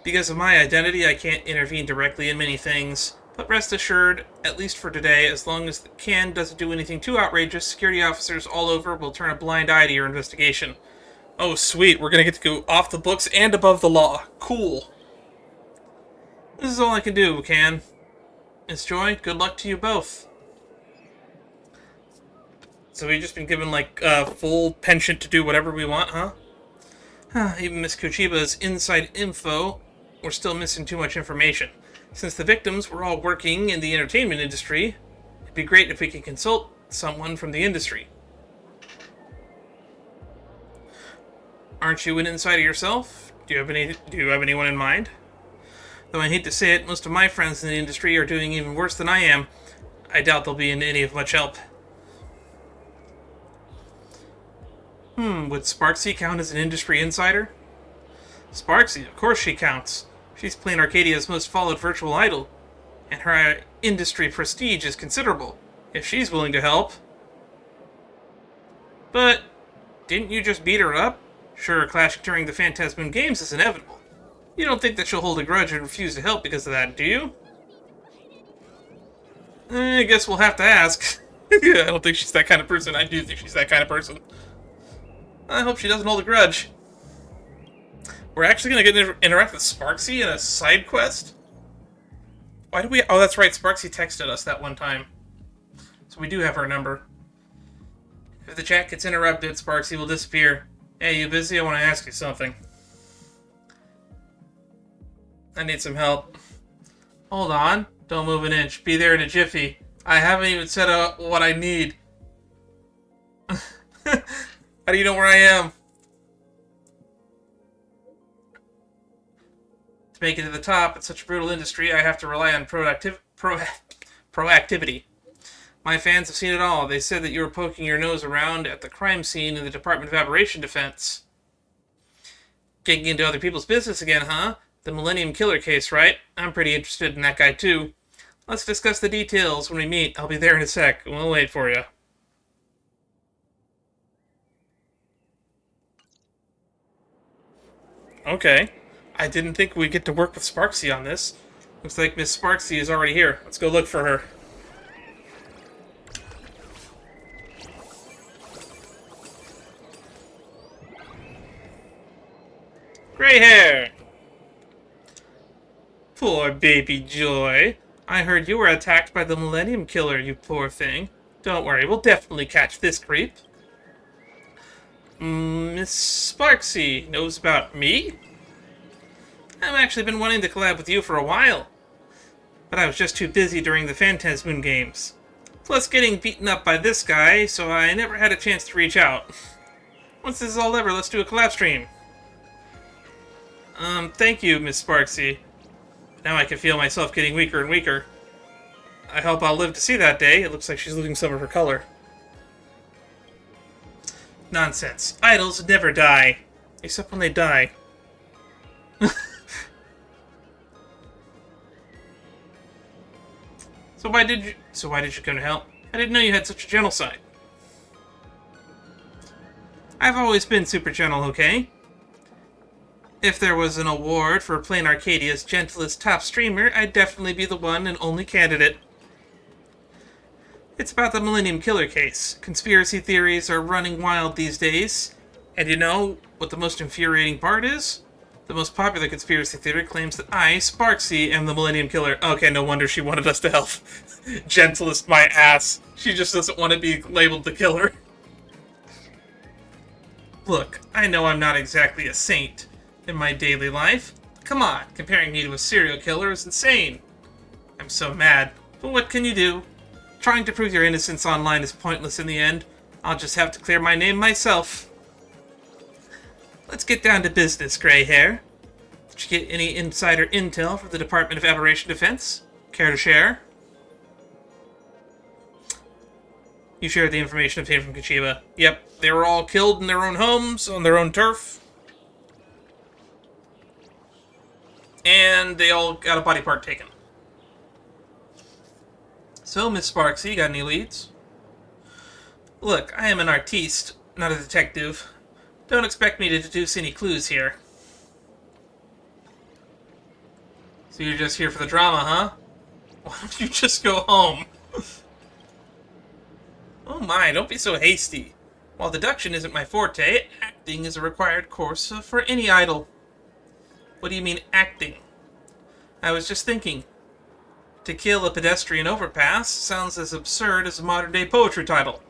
Because of my identity, I can't intervene directly in many things, but rest assured, at least for today, as long as Can doesn't do anything too outrageous, security officers all over will turn a blind eye to your investigation. Oh sweet, we're gonna get to go off the books and above the law. Cool. This is all I can do, Can. Miss Joy, good luck to you both. So we've just been given, like, full penchant to do whatever we want, huh? Even Miss Kuchiba's inside info, we're still missing too much information. Since the victims were all working in the entertainment industry, it'd be great if we could consult someone from the industry. Aren't you an insider yourself? Do you have anyone in mind? Though I hate to say it, most of my friends in the industry are doing even worse than I am. I doubt they'll be in any of much help. Would Sparxie count as an industry insider? Sparxie, of course she counts. She's Plain Arcadia's most followed virtual idol, and her industry prestige is considerable, if she's willing to help. But, didn't you just beat her up? Sure, clashing during the Phantasmoon games is inevitable. You don't think that she'll hold a grudge and refuse to help because of that, do you? I guess we'll have to ask. I don't think she's that kind of person. I do think she's that kind of person. I hope she doesn't hold a grudge. We're actually going to get to interact with Sparxie in a side quest? Why do we... Oh, that's right. Sparxie texted us that one time. So we do have her number. If the chat gets interrupted, Sparxie will disappear. Hey, you busy? I want to ask you something. I need some help. Hold on. Don't move an inch. Be there in a jiffy. I haven't even said what I need. How do you know where I am? To make it to the top in such a brutal industry, I have to rely on proactivity. My fans have seen it all. They said that you were poking your nose around at the crime scene in the Department of Aberration Defense. Getting into other people's business again, huh? The Millennium Killer case, right? I'm pretty interested in that guy, too. Let's discuss the details when we meet. I'll be there in a sec. We'll wait for you. Okay. I didn't think we'd get to work with Sparxie on this. Looks like Miss Sparxie is already here. Let's go look for her. Gray hair! Poor baby Joy. I heard you were attacked by the Millennium Killer, you poor thing. Don't worry, we'll definitely catch this creep. Miss Sparxie knows about me? I've actually been wanting to collab with you for a while. But I was just too busy during the Phantasmoon games. Plus getting beaten up by this guy, so I never had a chance to reach out. Once this is all over, let's do a collab stream. Thank you, Miss Sparxie. Now I can feel myself getting weaker and weaker. I hope I'll live to see that day. It looks like she's losing some of her color. Nonsense. Idols never die. Except when they die. So why did you come to help? I didn't know you had such a gentle side. I've always been super gentle, okay? If there was an award for Plain Arcadia's gentlest top streamer, I'd definitely be the one and only candidate. It's about the Millennium Killer case. Conspiracy theories are running wild these days. And you know what the most infuriating part is? The most popular conspiracy theory claims that I, Sparxie, am the Millennium Killer. Okay, no wonder she wanted us to help. Gentlest my ass. She just doesn't want to be labeled the killer. Look, I know I'm not exactly a saint in my daily life. Come on, comparing me to a serial killer is insane. I'm so mad, but what can you do? Trying to prove your innocence online is pointless in the end. I'll just have to clear my name myself. Let's get down to business, gray hair. Did you get any insider intel from the Department of Aberration Defense? Care to share? You shared the information obtained from Kuchiba. Yep, they were all killed in their own homes, on their own turf. And they all got a body part taken. So, Miss Sparxie, you got any leads? Look, I am an artiste, not a detective. Don't expect me to deduce any clues here. So you're just here for the drama, huh? Why don't you just go home? Oh my, don't be so hasty. While deduction isn't my forte, acting is a required course for any idol. What do you mean, acting? I was just thinking. To kill a pedestrian overpass sounds as absurd as a modern-day poetry title.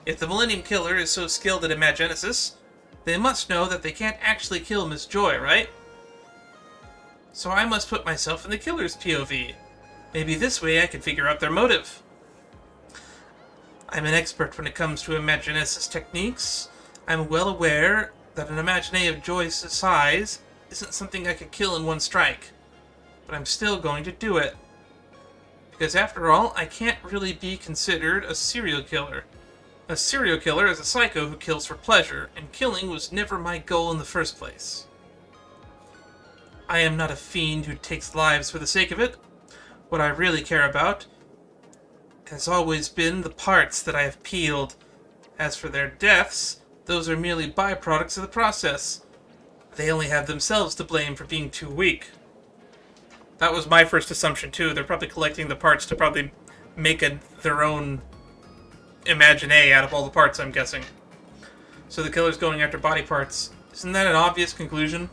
If the Millennium Killer is so skilled at imagenesis, They must know that they can't actually kill Miss Joy, right? So I must put myself in the killer's POV. Maybe this way I can figure out their motive. I'm an expert when it comes to Imaginesis techniques. I'm well aware that an Imagine of Joy's size isn't something I could kill in one strike. But I'm still going to do it. Because after all, I can't really be considered a serial killer. A serial killer is a psycho who kills for pleasure, and killing was never my goal in the first place. I am not a fiend who takes lives for the sake of it. What I really care about has always been the parts that I have peeled. As for their deaths, those are merely byproducts of the process. They only have themselves to blame for being too weak. That was my first assumption too. They're probably collecting the parts to probably make their own Imagine out of all the parts, I'm guessing. So the killer's going after body parts. Isn't that an obvious conclusion?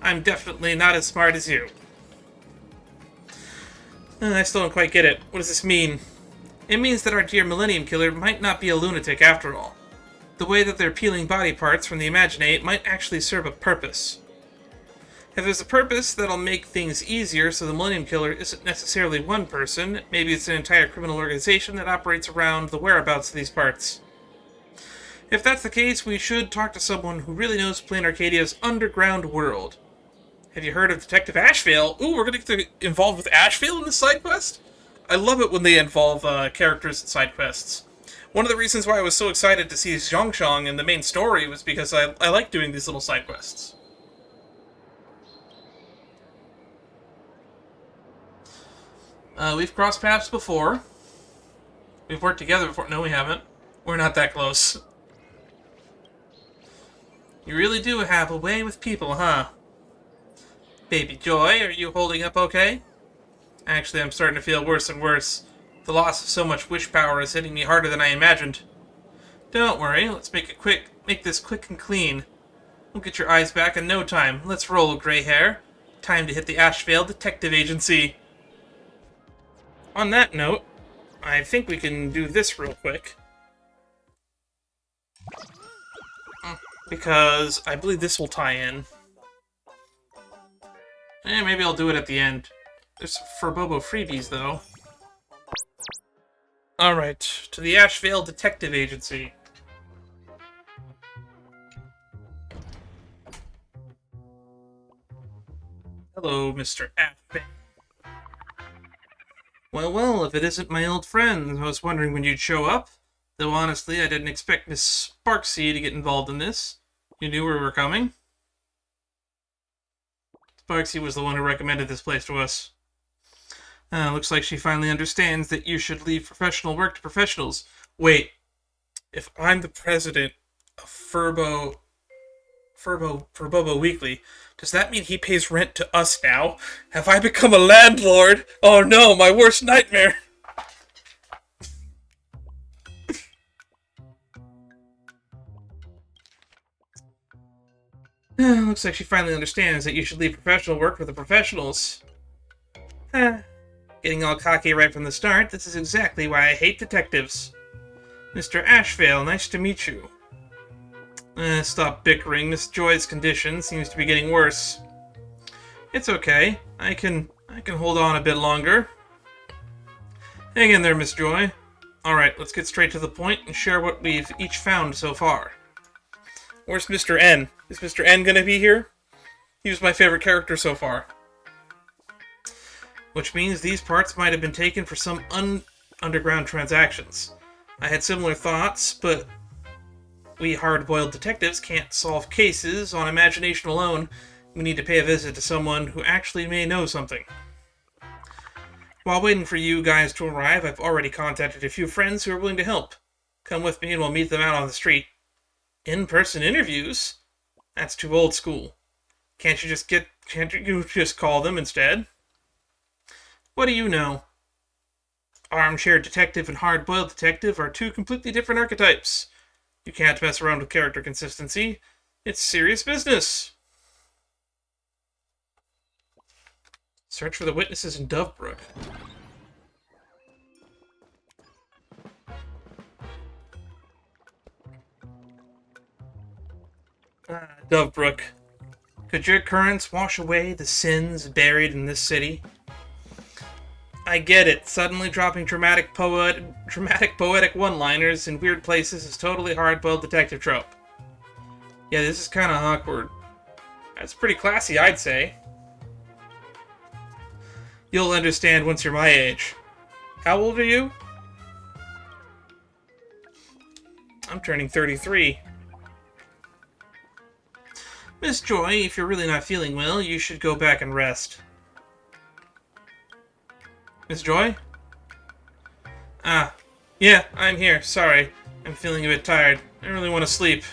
I'm definitely not as smart as you. I still don't quite get it. What does this mean? It means that our dear Millennium Killer might not be a lunatic after all. The way that they're peeling body parts from the Imaginate might actually serve a purpose. If there's a purpose that'll make things easier so the Millennium Killer isn't necessarily one person, maybe it's an entire criminal organization that operates around the whereabouts of these parts. If that's the case, we should talk to someone who really knows Plain Arcadia's underground world. Have you heard of Detective Ashvale? Ooh, we're going to get involved with Ashvale in this side quest? I love it when they involve characters in side quests. One of the reasons why I was so excited to see Zhongshang in the main story was because I like doing these little side quests. We've crossed paths before. We've worked together before. No, we haven't. We're not that close. You really do have a way with people, huh? Baby Joy, are you holding up okay? Actually, I'm starting to feel worse and worse. The loss of so much wish power is hitting me harder than I imagined. Don't worry, let's make this quick and clean. We'll get your eyes back in no time. Let's roll, gray hair. Time to hit the Ashvale Detective Agency. On that note, I think we can do this real quick. Because I believe this will tie in. Maybe I'll do it at the end. There's some Furbobo freebies, though. Alright, to the Ashvale Detective Agency. Hello, Mr. Ashvale. Well, if it isn't my old friend, I was wondering when you'd show up. Though honestly, I didn't expect Miss Sparxie to get involved in this. You knew we were coming? Sparxie was the one who recommended this place to us. Looks like she finally understands that you should leave professional work to professionals. Wait, if I'm the president of Furbobo Weekly, does that mean he pays rent to us now? Have I become a landlord? Oh no, my worst nightmare! Looks like she finally understands that you should leave professional work for the professionals. Getting all cocky right from the start, this is exactly why I hate detectives. Mr. Ashvale, nice to meet you. Stop bickering. Miss Joy's condition seems to be getting worse. It's okay. I can hold on a bit longer. Hang in there, Miss Joy. Alright, let's get straight to the point and share what we've each found so far. Where's Mr. N? Is Mr. N gonna be here? He was my favorite character so far. Which means these parts might have been taken for some underground transactions. I had similar thoughts, but we hard-boiled detectives can't solve cases on imagination alone. We need to pay a visit to someone who actually may know something. While waiting for you guys to arrive, I've already contacted a few friends who are willing to help. Come with me and we'll meet them out on the street. In-person interviews? That's too old school. Can't you just call them instead? What do you know? Armchair detective and hard-boiled detective are two completely different archetypes. You can't mess around with character consistency. It's serious business. Search for the witnesses in Dovebrook. Dovebrook, could your currents wash away the sins buried in this city? I get it. Suddenly dropping dramatic poetic one-liners in weird places is totally hard-boiled detective trope. Yeah, this is kind of awkward. That's pretty classy, I'd say. You'll understand once you're my age. How old are you? I'm turning 33. Miss Joy, if you're really not feeling well, you should go back and rest. Miss Joy? Ah, yeah, I'm here. Sorry. I'm feeling a bit tired. I really want to sleep.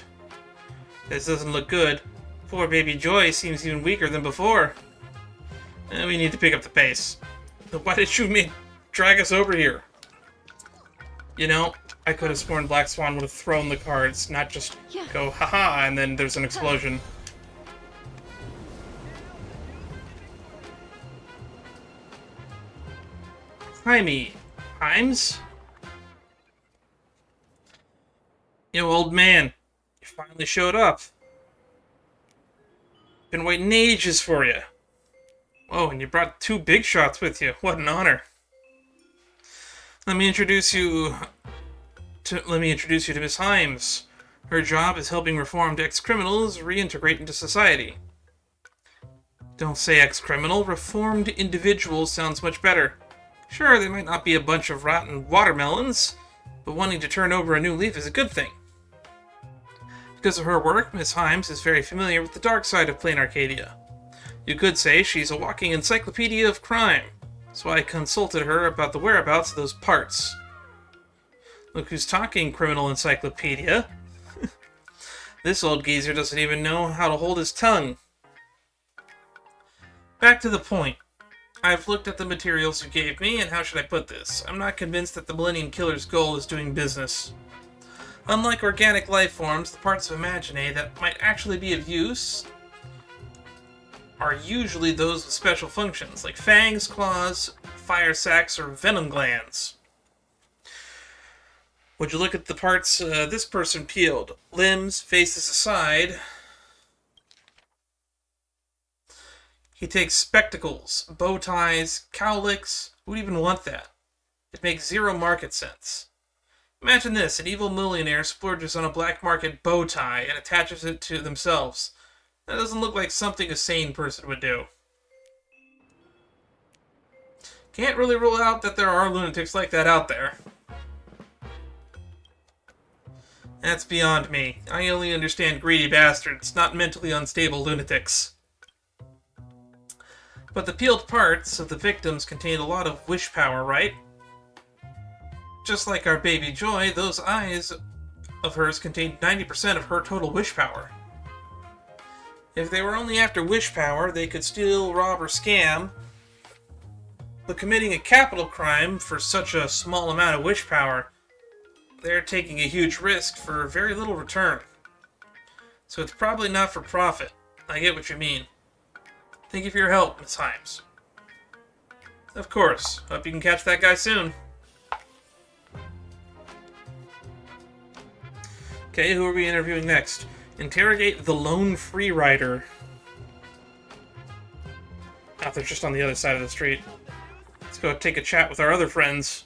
This doesn't look good. Poor baby Joy seems even weaker than before. We need to pick up the pace. Why did you drag us over here? You know, I could have sworn Black Swan would have thrown the cards, not just go haha and then there's an explosion. Jaime. Himes? Yo, old man. You finally showed up. Been waiting ages for you. Whoa, and you brought 2 big shots with you. What an honor. Let me introduce you to Miss Himes. Her job is helping reformed ex-criminals reintegrate into society. Don't say ex-criminal. Reformed individuals sounds much better. Sure, they might not be a bunch of rotten watermelons, but wanting to turn over a new leaf is a good thing. Because of her work, Miss Himes is very familiar with the dark side of Plain Arcadia. You could say she's a walking encyclopedia of crime, so I consulted her about the whereabouts of those parts. Look who's talking, criminal encyclopedia. This old geezer doesn't even know how to hold his tongue. Back to the point. I've looked at the materials you gave me, and how should I put this? I'm not convinced that the Millennium Killer's goal is doing business. Unlike organic life forms, the parts of Imagine that might actually be of use are usually those with special functions, like fangs, claws, fire sacs, or venom glands. Would you look at the parts this person peeled? Limbs, faces aside. He takes spectacles, bow ties, cowlicks. Who would even want that? It makes zero market sense. Imagine this, an evil millionaire splurges on a black market bow tie and attaches it to themselves. That doesn't look like something a sane person would do. Can't really rule out that there are lunatics like that out there. That's beyond me. I only understand greedy bastards, not mentally unstable lunatics. But the peeled parts of the victims contained a lot of wish power, right? Just like our baby Joy, those eyes of hers contained 90% of her total wish power. If they were only after wish power, they could steal, rob, or scam. But committing a capital crime for such a small amount of wish power, they're taking a huge risk for very little return. So it's probably not for profit. I get what you mean. Thank you for your help, Miss Himes. Of course. Hope you can catch that guy soon. Okay, who are we interviewing next? Interrogate the lone free rider. Oh, they're just on the other side of the street. Let's go take a chat with our other friends.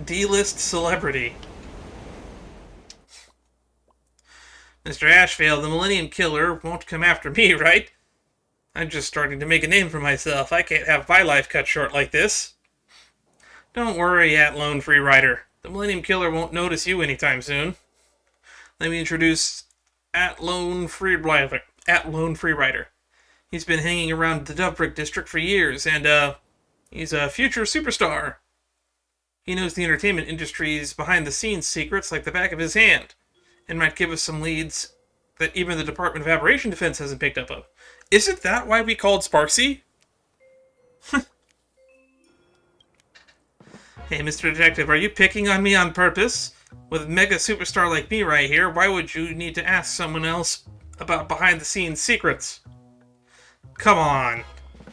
D-list celebrity. Mr. Ashvale, the Millennium Killer won't come after me, right? I'm just starting to make a name for myself. I can't have my life cut short like this. Don't worry, Lone Free Rider. The Millennium Killer won't notice you anytime soon. Let me introduce Lone Free Rider. He's been hanging around the Dovebrook district for years, and he's a future superstar. He knows the entertainment industry's behind-the-scenes secrets like the back of his hand, and might give us some leads that even the Department of Aberration Defense hasn't picked up on. Isn't that why we called Sparxie? Hey, Mr. Detective, are you picking on me on purpose? With a mega superstar like me right here, why would you need to ask someone else about behind-the-scenes secrets? Come on.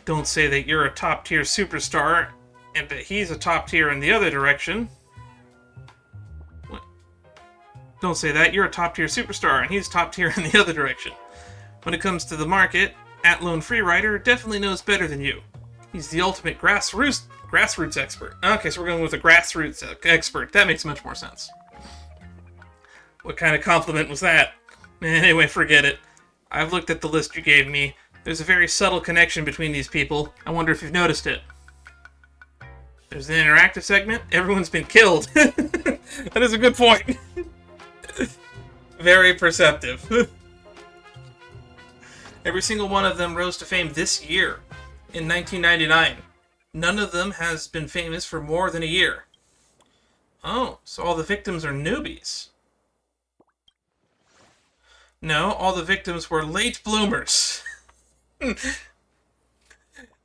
Don't say that you're a top-tier superstar and that he's a top tier in the other direction. Don't say that, you're a top-tier superstar, and he's top-tier in the other direction. When it comes to the market, At-Lone Freerider definitely knows better than you. He's the ultimate grassroots expert. Okay, so we're going with a grassroots expert. That makes much more sense. What kind of compliment was that? Anyway, forget it. I've looked at the list you gave me. There's a very subtle connection between these people. I wonder if you've noticed it. There's an interactive segment. Everyone's been killed. That is a good point. Very perceptive. Every single one of them rose to fame this year, in 1999. None of them has been famous for more than a year. Oh, so all the victims are newbies. No, all the victims were late bloomers. Yeah,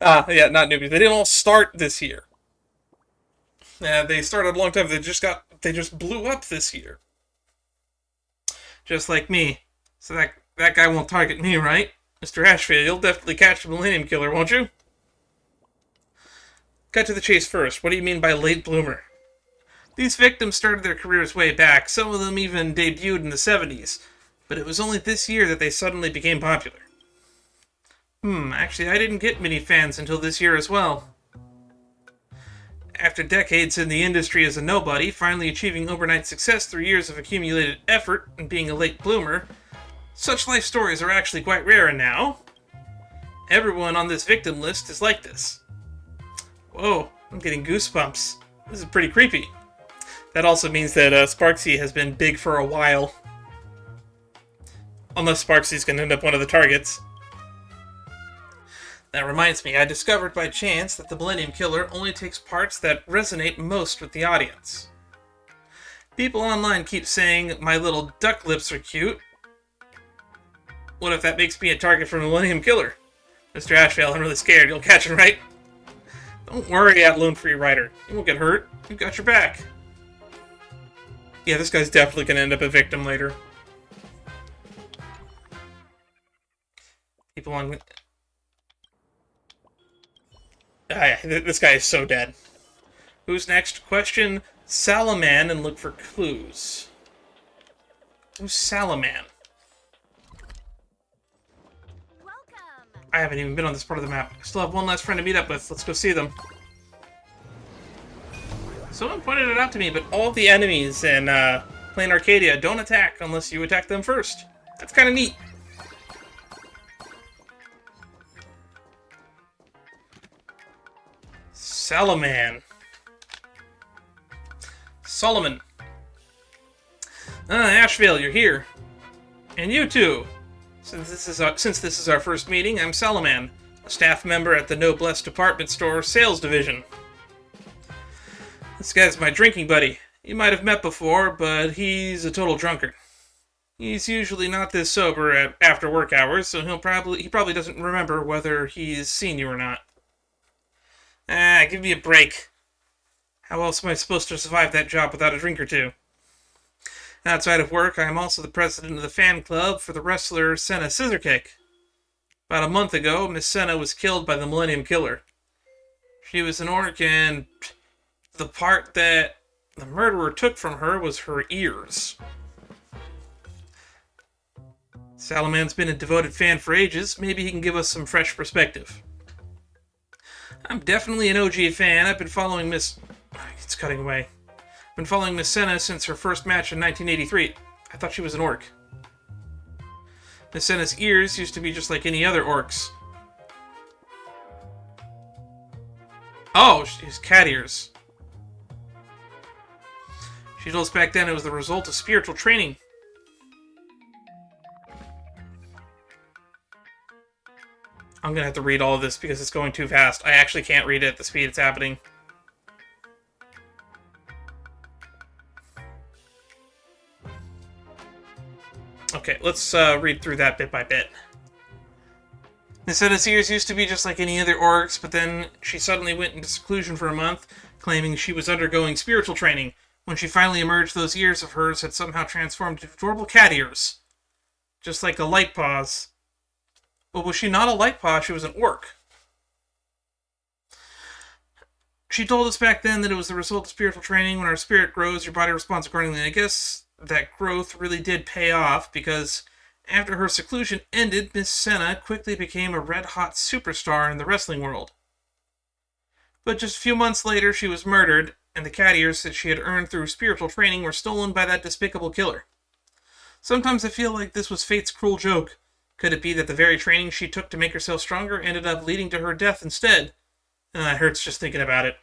not newbies. They didn't all start this year. They started a long time. They just blew up this year. Just like me. So that guy won't target me, right? Mr. Ashfield, you'll definitely catch the Millennium Killer, won't you? Cut to the chase first. What do you mean by late bloomer? These victims started their careers way back. Some of them even debuted in the 70s. But it was only this year that they suddenly became popular. Actually, I didn't get many fans until this year as well. After decades in the industry as a nobody, finally achieving overnight success through years of accumulated effort and being a late bloomer, such life stories are actually quite rare now. Everyone on this victim list is like this. Whoa, I'm getting goosebumps. This is pretty creepy. That also means that Sparxie has been big for a while. Unless Sparxie's going to end up one of the targets. That reminds me, I discovered by chance that the Millennium Killer only takes parts that resonate most with the audience. People online keep saying my little duck lips are cute. What if that makes me a target for Millennium Killer? Mr. Ashvale, I'm really scared. You'll catch him, right? Don't worry, At-Lone Freerider. You won't get hurt. We've got your back. Yeah, this guy's definitely going to end up a victim later. People on... this guy is so dead. Who's next? Question Salaman and look for clues. Who's Salaman? Welcome. I haven't even been on this part of the map. I still have one last friend to meet up with. Let's go see them. Someone pointed it out to me, but all the enemies in Plain Arcadia don't attack unless you attack them first. That's kind of neat. Salaman. Solomon. Asheville, you're here. And you too. Since this is our first meeting, I'm Salaman, a staff member at the Noblesse Department Store Sales Division. This guy's my drinking buddy. You might have met before, but he's a total drunkard. He's usually not this sober after work hours, so he probably doesn't remember whether he's seen you or not. Give me a break. How else am I supposed to survive that job without a drink or two? Outside of work, I am also the president of the fan club for the wrestler Senna Scissorkick. About a month ago, Miss Senna was killed by the Millennium Killer. She was an orc, and the part that the murderer took from her was her ears. Salaman's been a devoted fan for ages. Maybe he can give us some fresh perspective. I'm definitely an OG fan. I've been following Miss... It's cutting away. I've been following Miss Senna since her first match in 1983. I thought she was an orc. Miss Senna's ears used to be just like any other orcs. Oh, she's cat ears. She told us back then it was the result of spiritual training. I'm gonna have to read all of this because it's going too fast. I actually can't read it at the speed it's happening. Okay, let's read through that bit by bit. They said his ears used to be just like any other orcs, but then she suddenly went into seclusion for a month, claiming she was undergoing spiritual training. When she finally emerged, those ears of hers had somehow transformed into adorable cat ears. Just like a light paws. But was she not a light paw? She was an orc. She told us back then that it was the result of spiritual training. When our spirit grows, your body responds accordingly. I guess that growth really did pay off, because after her seclusion ended, Miss Senna quickly became a red-hot superstar in the wrestling world. But just a few months later, she was murdered, and the cat ears that she had earned through spiritual training were stolen by that despicable killer. Sometimes I feel like this was fate's cruel joke. Could it be that the very training she took to make herself stronger ended up leading to her death instead? It hurts just thinking about it.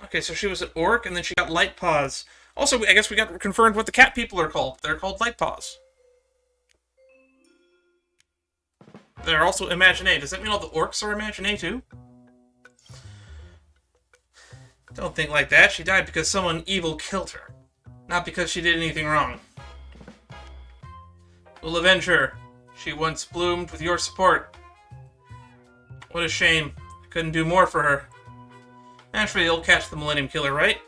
Okay, so she was an orc, and then she got light paws. Also, I guess we got confirmed what the cat people are called. They're called light paws. They're also Imagine. Does that mean all the orcs are Imagine too? Don't think like that. She died because someone evil killed her. Not because she did anything wrong. We'll avenge her. She once bloomed with your support. What a shame. I couldn't do more for her. Naturally, you'll catch the Millennium Killer, right?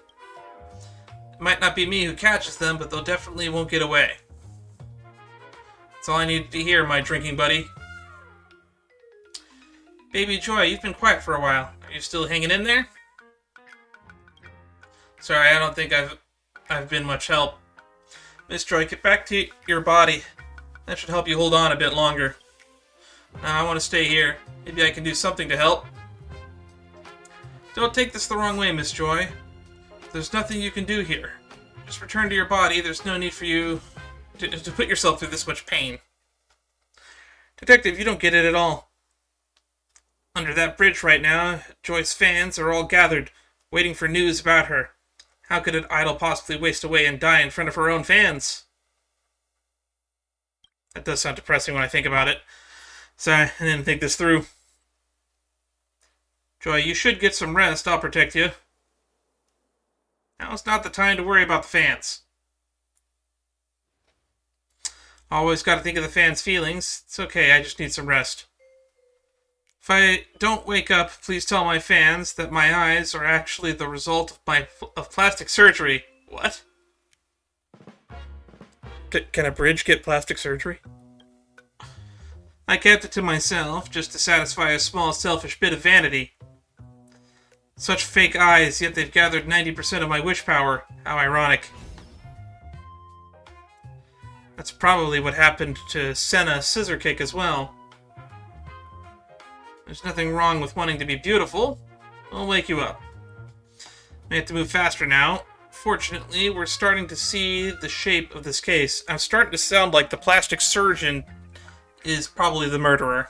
It might not be me who catches them, but they'll definitely won't get away. That's all I needed to hear, my drinking buddy. Baby Joy, you've been quiet for a while. Are you still hanging in there? Sorry, I don't think I've been much help. Miss Joy, get back to your body. That should help you hold on a bit longer. Now, I want to stay here. Maybe I can do something to help. Don't take this the wrong way, Miss Joy. There's nothing you can do here. Just return to your body. There's no need for you to put yourself through this much pain. Detective, you don't get it at all. Under that bridge right now, Joy's fans are all gathered, waiting for news about her. How could an idol possibly waste away and die in front of her own fans? That does sound depressing when I think about it. Sorry, I didn't think this through. Joy, you should get some rest. I'll protect you. Now's not the time to worry about the fans. Always got to think of the fans' feelings. It's okay, I just need some rest. If I don't wake up, please tell my fans that my eyes are actually the result of plastic surgery. What? Can a bridge get plastic surgery? I kept it to myself, just to satisfy a small selfish bit of vanity. Such fake eyes, yet they've gathered 90% of my wish power. How ironic. That's probably what happened to Senna Scissorkick as well. There's nothing wrong with wanting to be beautiful. I'll wake you up. I have to move faster now. Fortunately, we're starting to see the shape of this case. I'm starting to sound like the plastic surgeon is probably the murderer.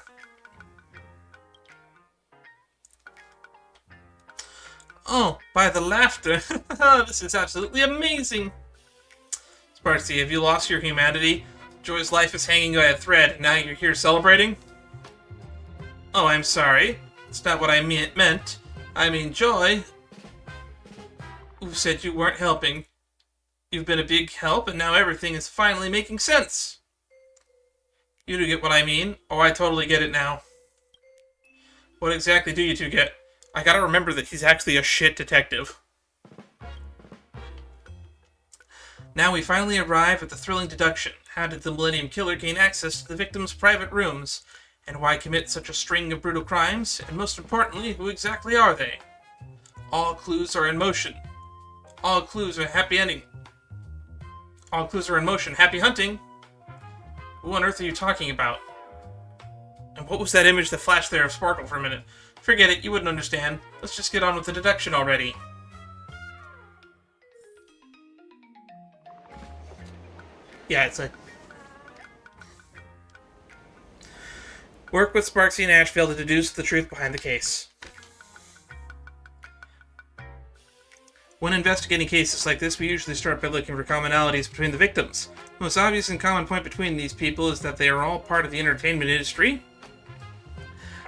Oh, by the laughter. This is absolutely amazing. Sparxie, have you lost your humanity? Joy's life is hanging by a thread, and now you're here celebrating? Oh, I'm sorry. That's not what I meant. I mean, Joy, who said you weren't helping. You've been a big help, and now everything is finally making sense. You do get what I mean. Oh, I totally get it now. What exactly do you two get? I gotta remember that he's actually a shit detective. Now we finally arrive at the thrilling deduction. How did the Millennium Killer gain access to the victim's private rooms? And why commit such a string of brutal crimes? And most importantly, who exactly are they? All clues are in motion. All clues are happy ending. All clues are in motion. Happy hunting? Who on earth are you talking about? And what was that image that flashed there of Sparkle for a minute? Forget it, you wouldn't understand. Let's just get on with the deduction already. Yeah, it's like... Work with Sparxie and Ashvale to deduce the truth behind the case. When investigating cases like this, we usually start by looking for commonalities between the victims. The most obvious and common point between these people is that they are all part of the entertainment industry.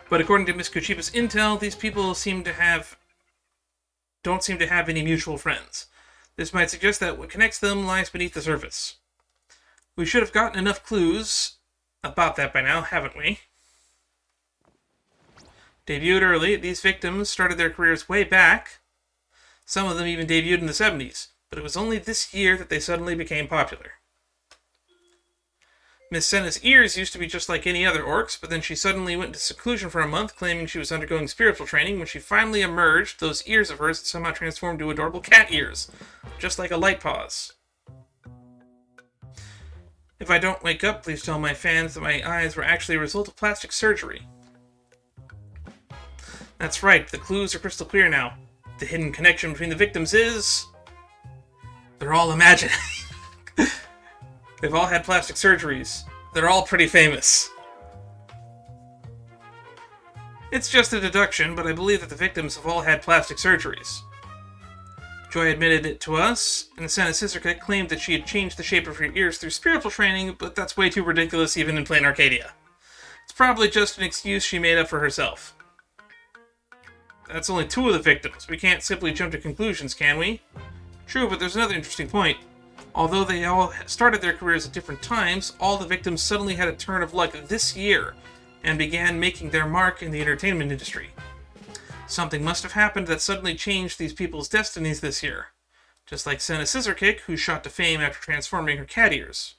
But according to Miss Kuchiba's intel, these people don't seem to have any mutual friends. This might suggest that what connects them lies beneath the surface. We should have gotten enough clues about that by now, haven't we? Debuted early, these victims started their careers way back. Some of them even debuted in the 70s, but it was only this year that they suddenly became popular. Miss Senna's ears used to be just like any other orcs, but then she suddenly went into seclusion for a month, claiming she was undergoing spiritual training. When she finally emerged, those ears of hers somehow transformed to adorable cat ears, just like a light paws. If I don't wake up, please tell my fans that my eyes were actually a result of plastic surgery. That's right, the clues are crystal clear now. The hidden connection between the victims is... they're all imagining. They've all had plastic surgeries. They're all pretty famous. It's just a deduction, but I believe that the victims have all had plastic surgeries. Joy admitted it to us, and the Santa Scissorkick claimed that she had changed the shape of her ears through spiritual training, but that's way too ridiculous even in plain Arcadia. It's probably just an excuse she made up for herself. That's only 2 of the victims. We can't simply jump to conclusions, can we? True, but there's another interesting point. Although they all started their careers at different times, all the victims suddenly had a turn of luck this year and began making their mark in the entertainment industry. Something must have happened that suddenly changed these people's destinies this year. Just like Santa Scissorkick, who shot to fame after transforming her cat ears.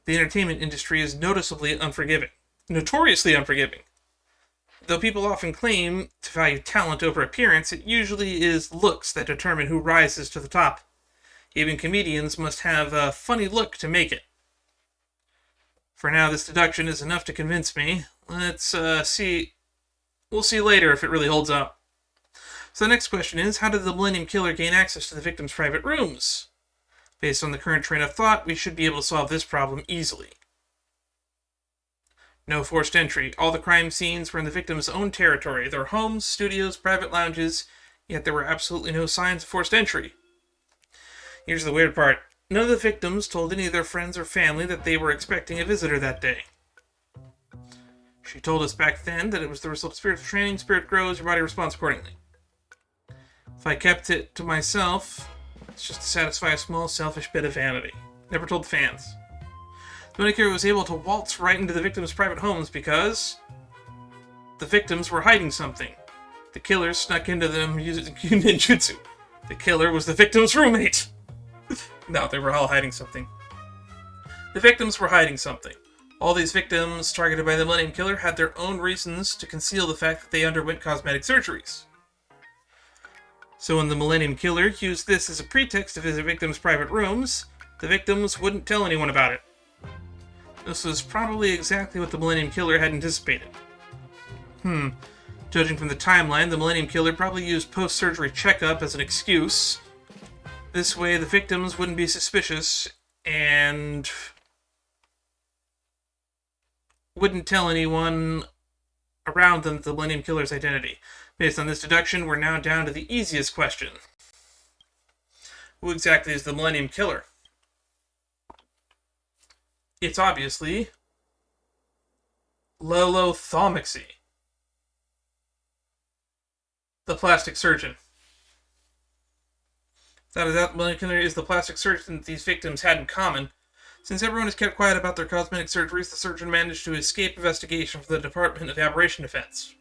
The entertainment industry is noticeably unforgiving. Notoriously unforgiving. Though people often claim to value talent over appearance, it usually is looks that determine who rises to the top. Even comedians must have a funny look to make it. For now, this deduction is enough to convince me. Let's see. We'll see later if it really holds up. So the next question is, how did the Millennium Killer gain access to the victim's private rooms? Based on the current train of thought, we should be able to solve this problem easily. No forced entry. All the crime scenes were in the victim's own territory. Their homes, studios, private lounges, yet there were absolutely no signs of forced entry. Here's the weird part. None of the victims told any of their friends or family that they were expecting a visitor that day. She told us back then that it was the result of spiritual training. Spirit grows, your body responds accordingly. If I kept it to myself, it's just to satisfy a small, selfish bit of vanity. Never told the fans. The Millennium Killer was able to waltz right into the victims' private homes because the victims were hiding something. The killer snuck into them using ninjutsu. The killer was the victim's roommate. No, they were all hiding something. The victims were hiding something. All these victims targeted by the Millennium Killer had their own reasons to conceal the fact that they underwent cosmetic surgeries. So when the Millennium Killer used this as a pretext to visit victims' private rooms, the victims wouldn't tell anyone about it. This was probably exactly what the Millennium Killer had anticipated. Judging from the timeline, the Millennium Killer probably used post-surgery checkup as an excuse. This way the victims wouldn't be suspicious and wouldn't tell anyone around them the Millennium Killer's identity. Based on this deduction, we're now down to the easiest question. Who exactly is the Millennium Killer? It's obviously Lolothomaxy, the plastic surgeon. Without a doubt, the Millennium Killer is the plastic surgeon that these victims had in common. Since everyone has kept quiet about their cosmetic surgeries, the surgeon managed to escape investigation from the Department of Aberration Defense.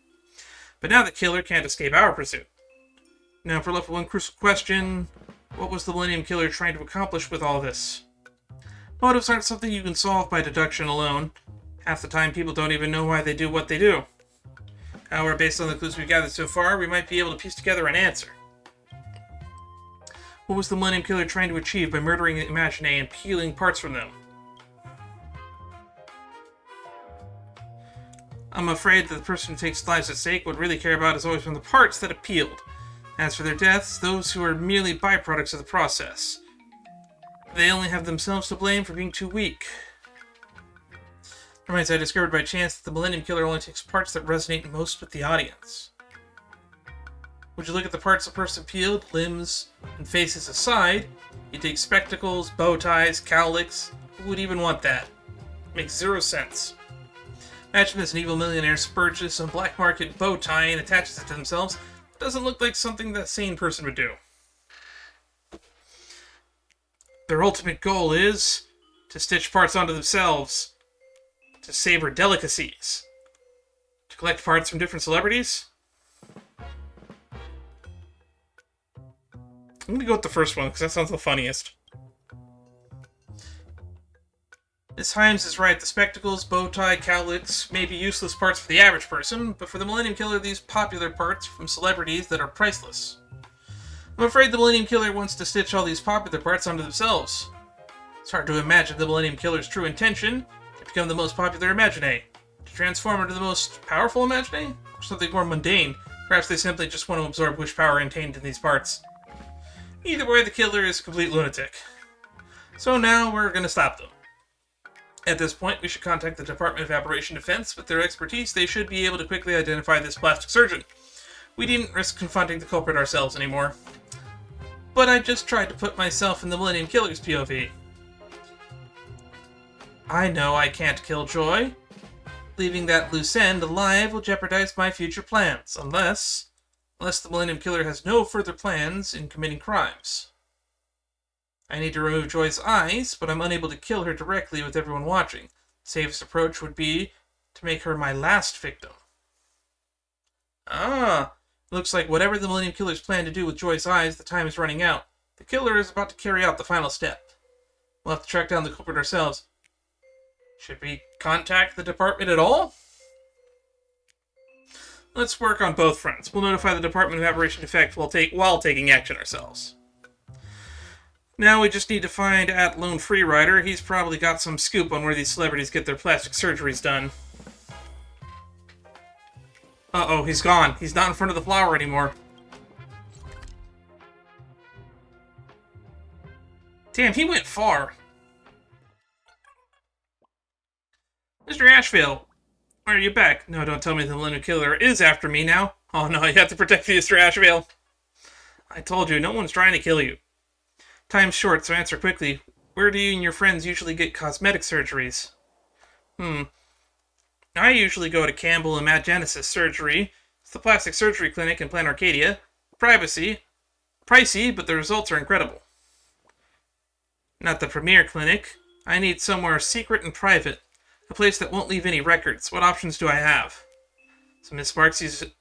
But now the killer can't escape our pursuit. Now, if we're left with one crucial question, what was the Millennium Killer trying to accomplish with all this? Motives aren't something you can solve by deduction alone. Half the time, people don't even know why they do what they do. However, based on the clues we've gathered so far, we might be able to piece together an answer. What was the Millennium Killer trying to achieve by murdering Imaginae and peeling parts from them? I'm afraid that the person who takes lives at stake would really care about is always from the parts that are peeled. As for their deaths, those who are merely byproducts of the process. They only have themselves to blame for being too weak. Reminds I discovered by chance that the Millennium Killer only takes parts that resonate most with the audience. Would you look at the parts a person peeled, limbs and faces aside? You take spectacles, bow ties, cowlicks. Who would even want that? Makes 0 sense. Imagine this: an evil millionaire spurges some black market bow tie and attaches it to themselves. It doesn't look like something that a sane person would do. Their ultimate goal is to stitch parts onto themselves, to savor delicacies, to collect parts from different celebrities. I'm gonna go with the first one, because that sounds the funniest. Miss Himes is right. The spectacles, bow tie, cowlicks may be useless parts for the average person, but for the Millennium Killer, these popular parts from celebrities that are priceless. I'm afraid the Millennium Killer wants to stitch all these popular parts onto themselves. It's hard to imagine the Millennium Killer's true intention to become the most popular Imagine, to transform into the most powerful Imagine, or something more mundane. Perhaps they simply just want to absorb wish power contained in these parts. Either way, the killer is a complete lunatic. So now we're going to stop them. At this point, we should contact the Department of Aberration Defense. With their expertise, they should be able to quickly identify this plastic surgeon. We needn't risk confronting the culprit ourselves anymore. But I just tried to put myself in the Millennium Killer's POV. I know I can't kill Joy. Leaving that loose end alive will jeopardize my future plans, unless the Millennium Killer has no further plans in committing crimes. I need to remove Joy's eyes, but I'm unable to kill her directly with everyone watching. The safest approach would be to make her my last victim. Looks like whatever the Millennium Killer's plan to do with Joy's eyes, the time is running out. The killer is about to carry out the final step. We'll have to track down the culprit ourselves. Should we contact the department at all? Let's work on both fronts. We'll notify the Department of Aberration Effect while taking action ourselves. Now we just need to find @Lone Freerider. He's probably got some scoop on where these celebrities get their plastic surgeries done. Uh-oh, he's gone. He's not in front of the flower anymore. Damn, he went far. Mr. Asheville, why are you back? No, don't tell me the Millennium Killer is after me now. Oh no, you have to protect me, Mr. Asheville. I told you, no one's trying to kill you. Time's short, so answer quickly. Where do you and your friends usually get cosmetic surgeries? I usually go to Campbell Imagenesis Surgery. It's the plastic surgery clinic in Plan Arcadia. Pricey, but the results are incredible. Not the premier clinic. I need somewhere secret and private. A place that won't leave any records. What options do I have? So Miss Sparxie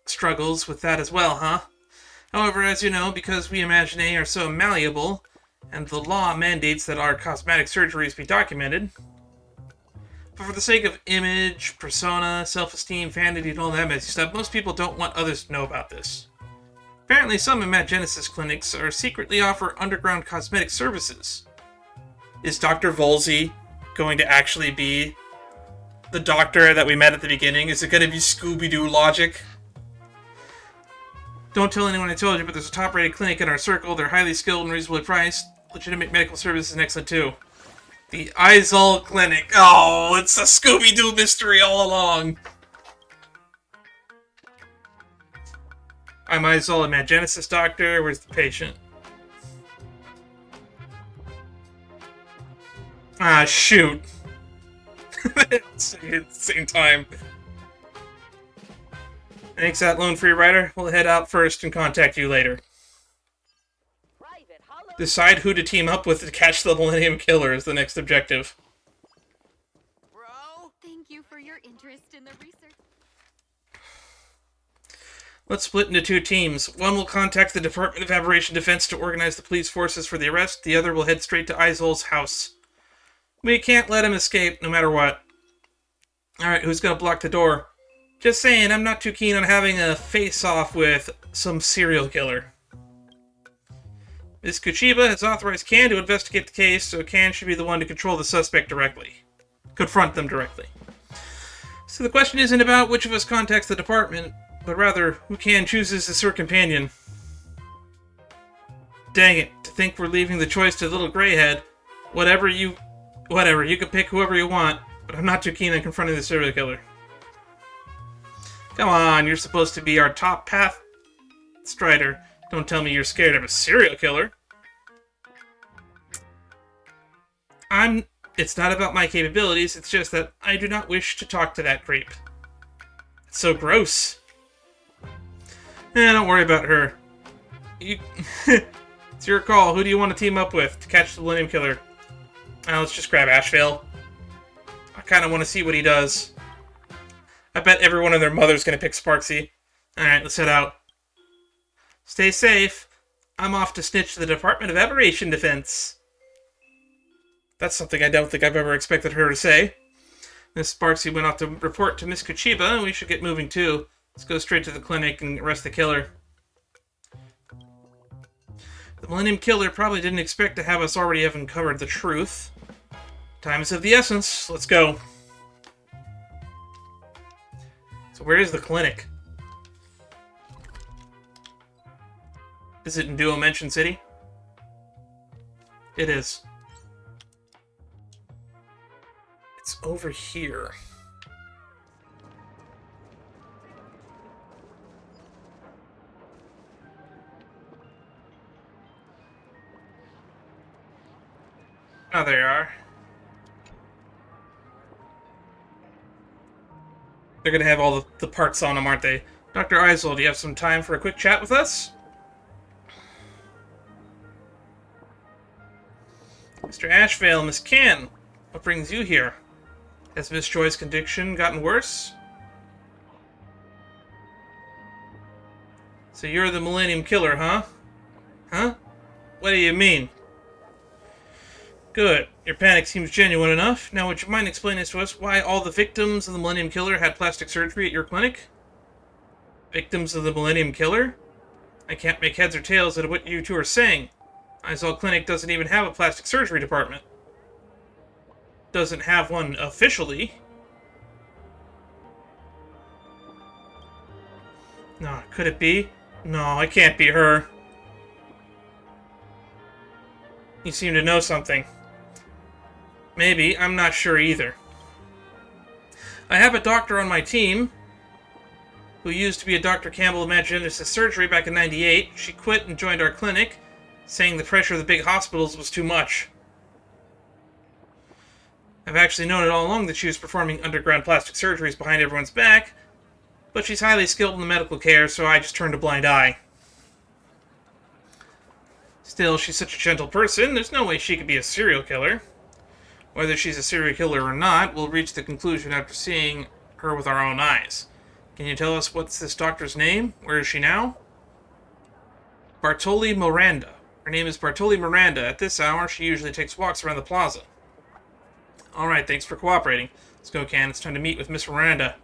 struggles with that as well, huh? However, as you know, because we Imagine are so malleable, and the law mandates that our cosmetic surgeries be documented, but for the sake of image, persona, self-esteem, vanity, and all that messy stuff, most people don't want others to know about this. Apparently, some Imagenesis clinics are secretly offer underground cosmetic services. Is Dr. Volzy going to actually be the doctor that we met at the beginning? Is it going to be Scooby-Doo logic? Don't tell anyone I told you, but there's a top-rated clinic in our circle. They're highly skilled and reasonably priced. Legitimate medical services and excellent, too. The Izol Clinic. Oh, it's a Scooby-Doo mystery all along. I'm Izol, Imagenesis doctor. Where's the patient? Ah, shoot. At the same time. Thanks, @Lone Freerider. We'll head out first and contact you later. Decide who to team up with to catch the Millennium Killer is the next objective. Thank you for your interest in the research. Let's split into two teams. One will contact the Department of Aberration Defense to organize the police forces for the arrest. The other will head straight to Izol's house. We can't let him escape, no matter what. Alright, who's gonna block the door? Just saying, I'm not too keen on having a face-off with some serial killer. Ms. Kuchiba has authorized Kan to investigate the case, so Kan should be the one to control the suspect directly. Confront them directly. So the question isn't about which of us contacts the department, but rather who Kan chooses as her companion. Dang it, to think we're leaving the choice to the little grayhead. Whatever, you can pick whoever you want, but I'm not too keen on confronting the serial killer. Come on, you're supposed to be our top path strider. Don't tell me you're scared of a serial killer. It's not about my capabilities, it's just that I do not wish to talk to that creep. It's so gross. Don't worry about her. It's your call. Who do you want to team up with to catch the Millennium Killer? Let's just grab Asheville. I kind of want to see what he does. I bet everyone and their mother's going to pick Sparxie. Alright, let's head out. Stay safe. I'm off to snitch to the Department of Aberration Defense. That's something I don't think I've ever expected her to say. Miss Sparxie went off to report to Miss Kuchiba, and we should get moving too. Let's go straight to the clinic and arrest the killer. The Millennium Killer probably didn't expect to have us already have uncovered the truth. Time is of the essence. Let's go. So where is the clinic? Is it in Duo Mention City? It is. It's over here. Oh, there you are. They're gonna have all the parts on them, aren't they? Dr. Eisel, do you have some time for a quick chat with us? Mr. Ashvale, Miss Can, what brings you here? Has Miss Joy's condition gotten worse? So you're the Millennium Killer, huh? Huh? What do you mean? Good. Your panic seems genuine enough. Now, would you mind explaining to us why all the victims of the Millennium Killer had plastic surgery at your clinic? Victims of the Millennium Killer? I can't make heads or tails out of what you two are saying. Eisel Clinic doesn't even have a plastic surgery department. Doesn't have one officially. No, could it be? No, it can't be her. You seem to know something. Maybe, I'm not sure either. I have a doctor on my team who used to be a Dr. Campbell Imaginesis Surgery back in '98. She quit and joined our clinic, saying the pressure of the big hospitals was too much. I've actually known it all along that she was performing underground plastic surgeries behind everyone's back, but she's highly skilled in the medical care, so I just turned a blind eye. Still, she's such a gentle person, there's no way she could be a serial killer. Whether she's a serial killer or not, we'll reach the conclusion after seeing her with our own eyes. Can you tell us what's this doctor's name? Where is she now? Bartoli Miranda. Her name is Bartoli Miranda. At this hour, she usually takes walks around the plaza. Alright, thanks for cooperating. Let's go, Can. It's time to meet with Miss Miranda.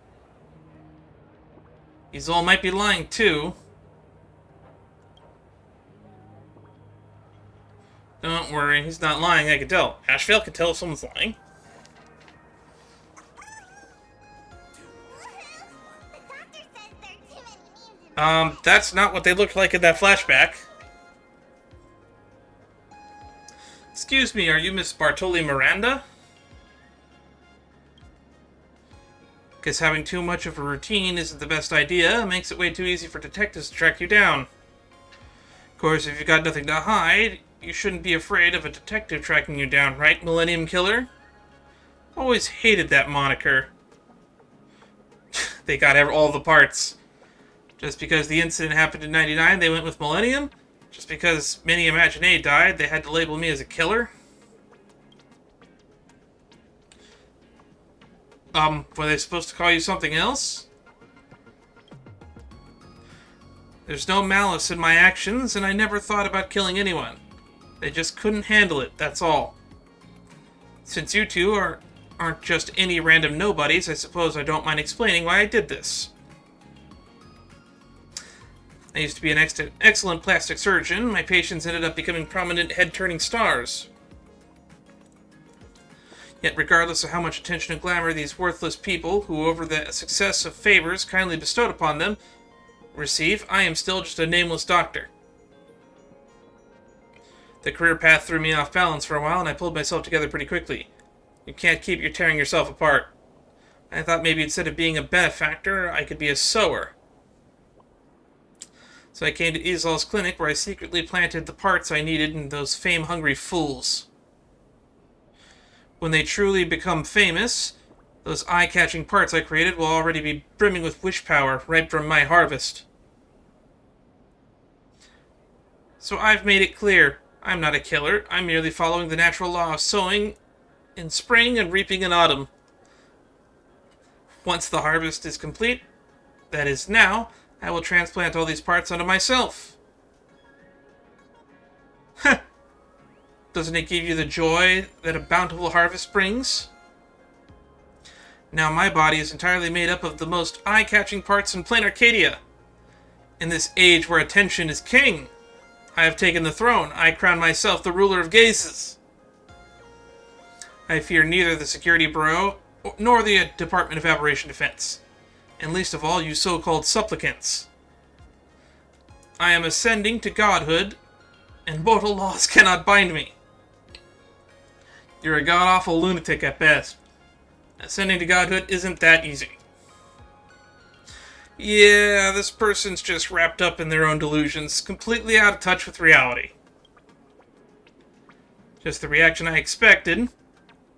These all might be lying, too. Don't worry, he's not lying, I can tell. Ashvale can tell if someone's lying. That's not what they looked like in that flashback. Excuse me, are you Miss Bartoli Miranda? Guess having too much of a routine isn't the best idea. It makes it way too easy for detectives to track you down. Of course, if you've got nothing to hide, you shouldn't be afraid of a detective tracking you down, right, Millennium Killer? Always hated that moniker. They got all the parts. Just because the incident happened in '99, they went with Millennium? Just because Mini Imagine died, they had to label me as a killer? Were they supposed to call you something else? There's no malice in my actions, and I never thought about killing anyone. They just couldn't handle it, that's all. Since you two aren't just any random nobodies, I suppose I don't mind explaining why I did this. I used to be an excellent plastic surgeon. My patients ended up becoming prominent head-turning stars. Yet regardless of how much attention and glamour these worthless people, who over the success of favors kindly bestowed upon them, receive, I am still just a nameless doctor. The career path threw me off balance for a while, and I pulled myself together pretty quickly. You can't keep tearing yourself apart. I thought maybe instead of being a benefactor, I could be a sower. So I came to Eisel's clinic, where I secretly planted the parts I needed in those fame-hungry fools. When they truly become famous, those eye-catching parts I created will already be brimming with wish power, ripe from my harvest. So I've made it clear. I'm not a killer. I'm merely following the natural law of sowing in spring and reaping in autumn. Once the harvest is complete, that is now, I will transplant all these parts onto myself. Heh! Doesn't it give you the joy that a bountiful harvest brings? Now my body is entirely made up of the most eye-catching parts in plain Arcadia. In this age where attention is king, I have taken the throne. I crown myself the ruler of gazes. I fear neither the Security Bureau nor the Department of Aberration Defense, and least of all you so-called supplicants. I am ascending to godhood, and mortal laws cannot bind me. You're a god-awful lunatic at best. Ascending to godhood isn't that easy. Yeah, this person's just wrapped up in their own delusions, completely out of touch with reality. Just the reaction I expected.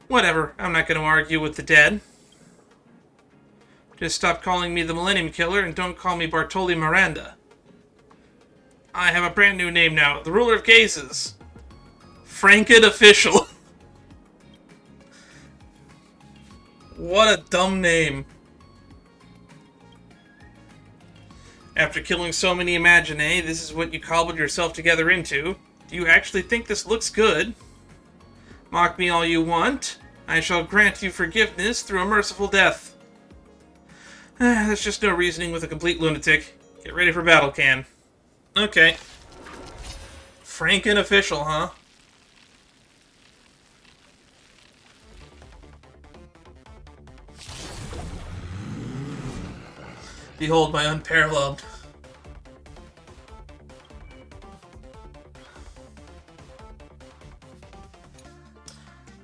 Whatever, I'm not going to argue with the dead. Just stop calling me the Millennium Killer and don't call me Bartoli Miranda. I have a brand new name now, the Ruler of Gazes. Franken Official. What a dumb name. After killing so many Imaginae, this is what you cobbled yourself together into. Do you actually think this looks good? Mock me all you want. I shall grant you forgiveness through a merciful death. There's just no reasoning with a complete lunatic. Get ready for battle, Can. Okay. Franken Official, huh? Behold my unparalleled.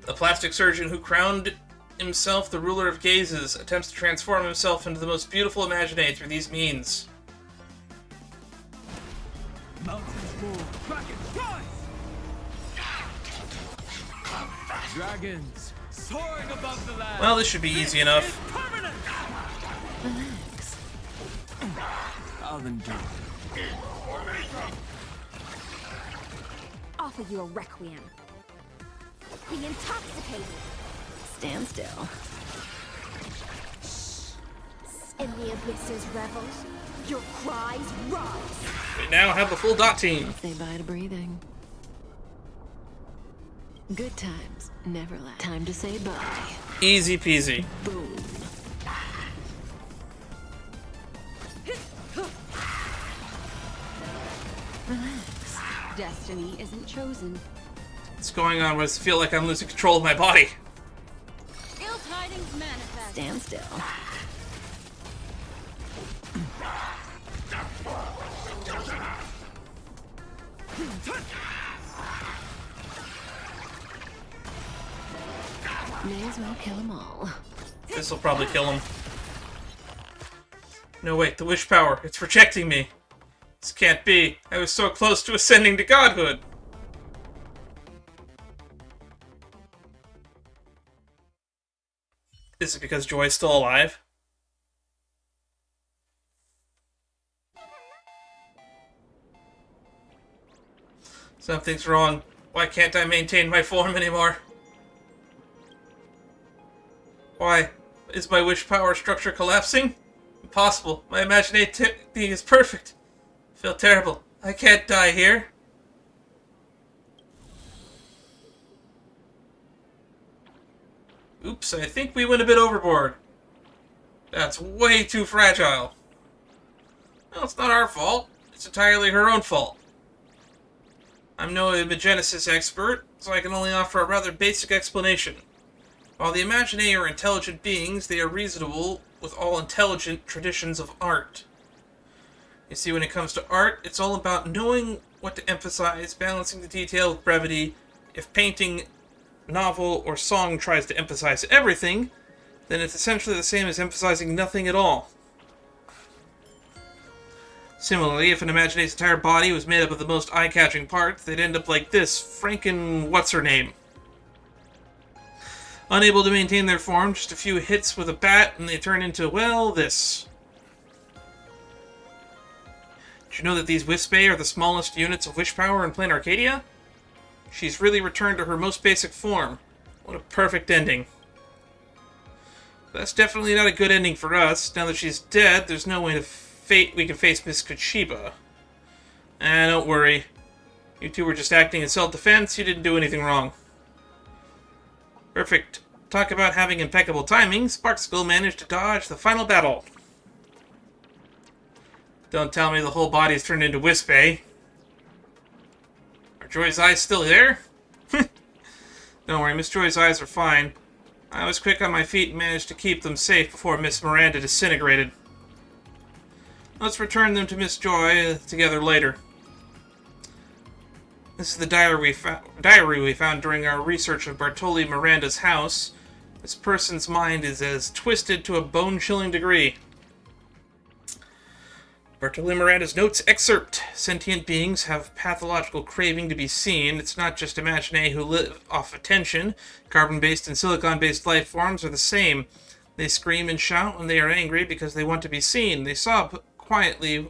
The plastic surgeon who crowned himself the ruler of gazes attempts to transform himself into the most beautiful Imaginae through these means. Mountains roar, dragons rise! Dragons soaring above the land. Well, this should be easy enough. Permanent. Relax. I'll endure. Offer you a requiem. Be intoxicated. Stand still. In the abysses revels, your cries rise. We now have the full dot team. Say bye to breathing. Good times never last. Time to say bye. Easy peasy. Boom. Relax. Destiny isn't chosen. What's going on? I feel like I'm losing control of my body. Ill tidings manifest. Stand still. May as well kill them all. This will probably kill him. No, wait, the wish power. It's rejecting me. This can't be. I was so close to ascending to godhood. Is it because Joy's still alive? Something's wrong. Why can't I maintain my form anymore? Why? Is my wish power structure collapsing? Impossible. My imagination technique is perfect. I feel terrible. I can't die here. Oops, I think we went a bit overboard. That's way too fragile. Well, it's not our fault. It's entirely her own fault. I'm no imagenesis expert, so I can only offer a rather basic explanation. While the Imaginae are intelligent beings, they are reasonable with all intelligent traditions of art. You see, when it comes to art, it's all about knowing what to emphasize, balancing the detail with brevity. If painting, novel, or song tries to emphasize everything, then it's essentially the same as emphasizing nothing at all. Similarly, if an Imaginae's entire body was made up of the most eye-catching parts, they'd end up like this Franken what's-her-name. Unable to maintain their form, just a few hits with a bat, and they turn into, well, this. Did you know that these Wispae are the smallest units of wish power in Planet Arcadia? She's really returned to her most basic form. What a perfect ending. That's definitely not a good ending for us. Now that she's dead, there's no way to we can face Miss Kuchiba. Don't worry. You two were just acting in self-defense. You didn't do anything wrong. Perfect. Talk about having impeccable timing. Sparxicon managed to dodge the final battle. Don't tell me the whole body's turned into Wispae. Are Joy's eyes still there? Don't worry, Miss Joy's eyes are fine. I was quick on my feet and managed to keep them safe before Miss Miranda disintegrated. Let's return them to Miss Joy together later. This is the diary we found during our research of Bartoli Miranda's house. This person's mind is as twisted to a bone-chilling degree. Bartoli Miranda's notes excerpt. Sentient beings have pathological craving to be seen. It's not just Imaginae who live off attention. Carbon-based and silicon-based life forms are the same. They scream and shout when they are angry because they want to be seen. They sob quietly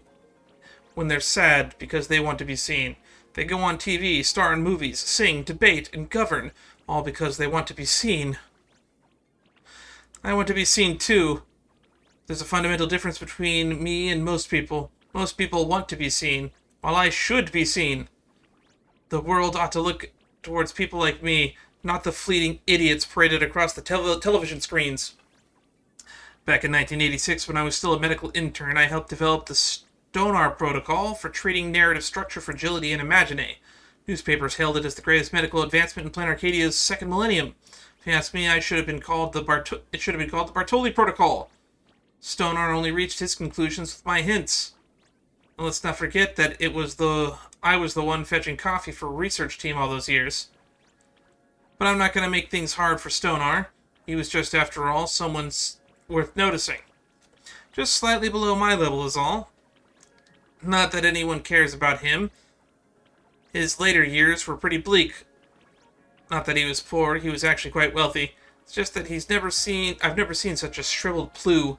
when they're sad because they want to be seen. They go on TV, star in movies, sing, debate, and govern, all because they want to be seen. I want to be seen too. There's a fundamental difference between me and most people. Most people want to be seen, while I should be seen. The world ought to look towards people like me, not the fleeting idiots paraded across the television screens. Back in 1986, when I was still a medical intern, I helped develop the Stonar protocol for treating narrative structure fragility in Imaginae. Newspapers hailed it as the greatest medical advancement in Planet Arcadia's second millennium. If you ask me, it should have been called the Bartoli Protocol. Stonar only reached his conclusions with my hints. And let's not forget that I was the one fetching coffee for a research team all those years. But I'm not going to make things hard for Stonar. He was just, after all, someone worth noticing. Just slightly below my level is all. Not that anyone cares about him. His later years were pretty bleak. Not that he was poor, he was actually quite wealthy. It's just that I've never seen such a shriveled plue.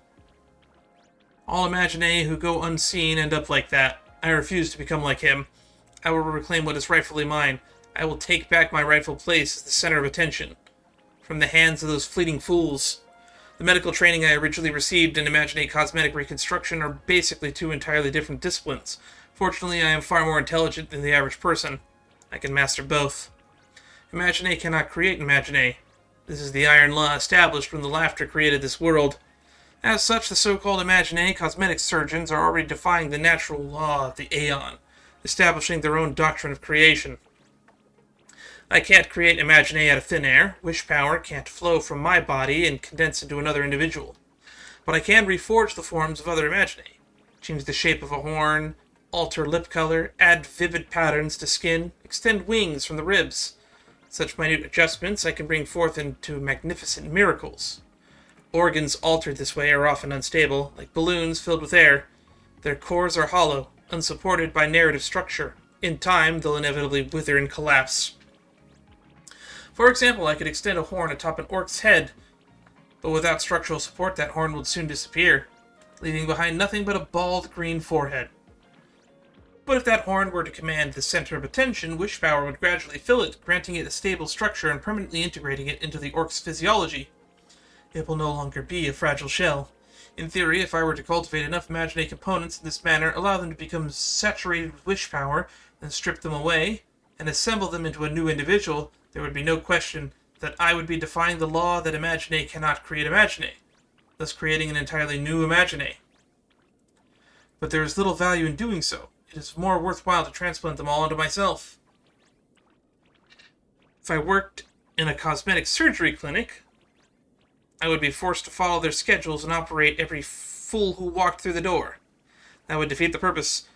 All Imaginae who go unseen end up like that. I refuse to become like him. I will reclaim what is rightfully mine. I will take back my rightful place as the center of attention. From the hands of those fleeting fools. The medical training I originally received in Imaginae cosmetic reconstruction are basically two entirely different disciplines. Fortunately, I am far more intelligent than the average person. I can master both. Imaginae cannot create Imaginae. This is the iron law established when the laughter created this world. As such, the so-called Imaginae cosmetic surgeons are already defying the natural law of the Aeon, establishing their own doctrine of creation. I can't create Imaginae out of thin air. Wish power can't flow from my body and condense into another individual. But I can reforge the forms of other Imaginae, change the shape of a horn, alter lip color, add vivid patterns to skin, extend wings from the ribs. Such minute adjustments I can bring forth into magnificent miracles. Organs altered this way are often unstable, like balloons filled with air. Their cores are hollow, unsupported by narrative structure. In time, they'll inevitably wither and collapse. For example, I could extend a horn atop an orc's head, but without structural support that horn would soon disappear, leaving behind nothing but a bald green forehead. But if that horn were to command the center of attention, wish power would gradually fill it, granting it a stable structure and permanently integrating it into the orc's physiology. It will no longer be a fragile shell. In theory, if I were to cultivate enough Imaginae components in this manner, allow them to become saturated with wish power, then strip them away, and assemble them into a new individual, there would be no question that I would be defying the law that Imaginae cannot create Imaginae, thus creating an entirely new Imaginae. But there is little value in doing so. It is more worthwhile to transplant them all onto myself. If I worked in a cosmetic surgery clinic, I would be forced to follow their schedules and operate every fool who walked through the door. That would defeat the purpose.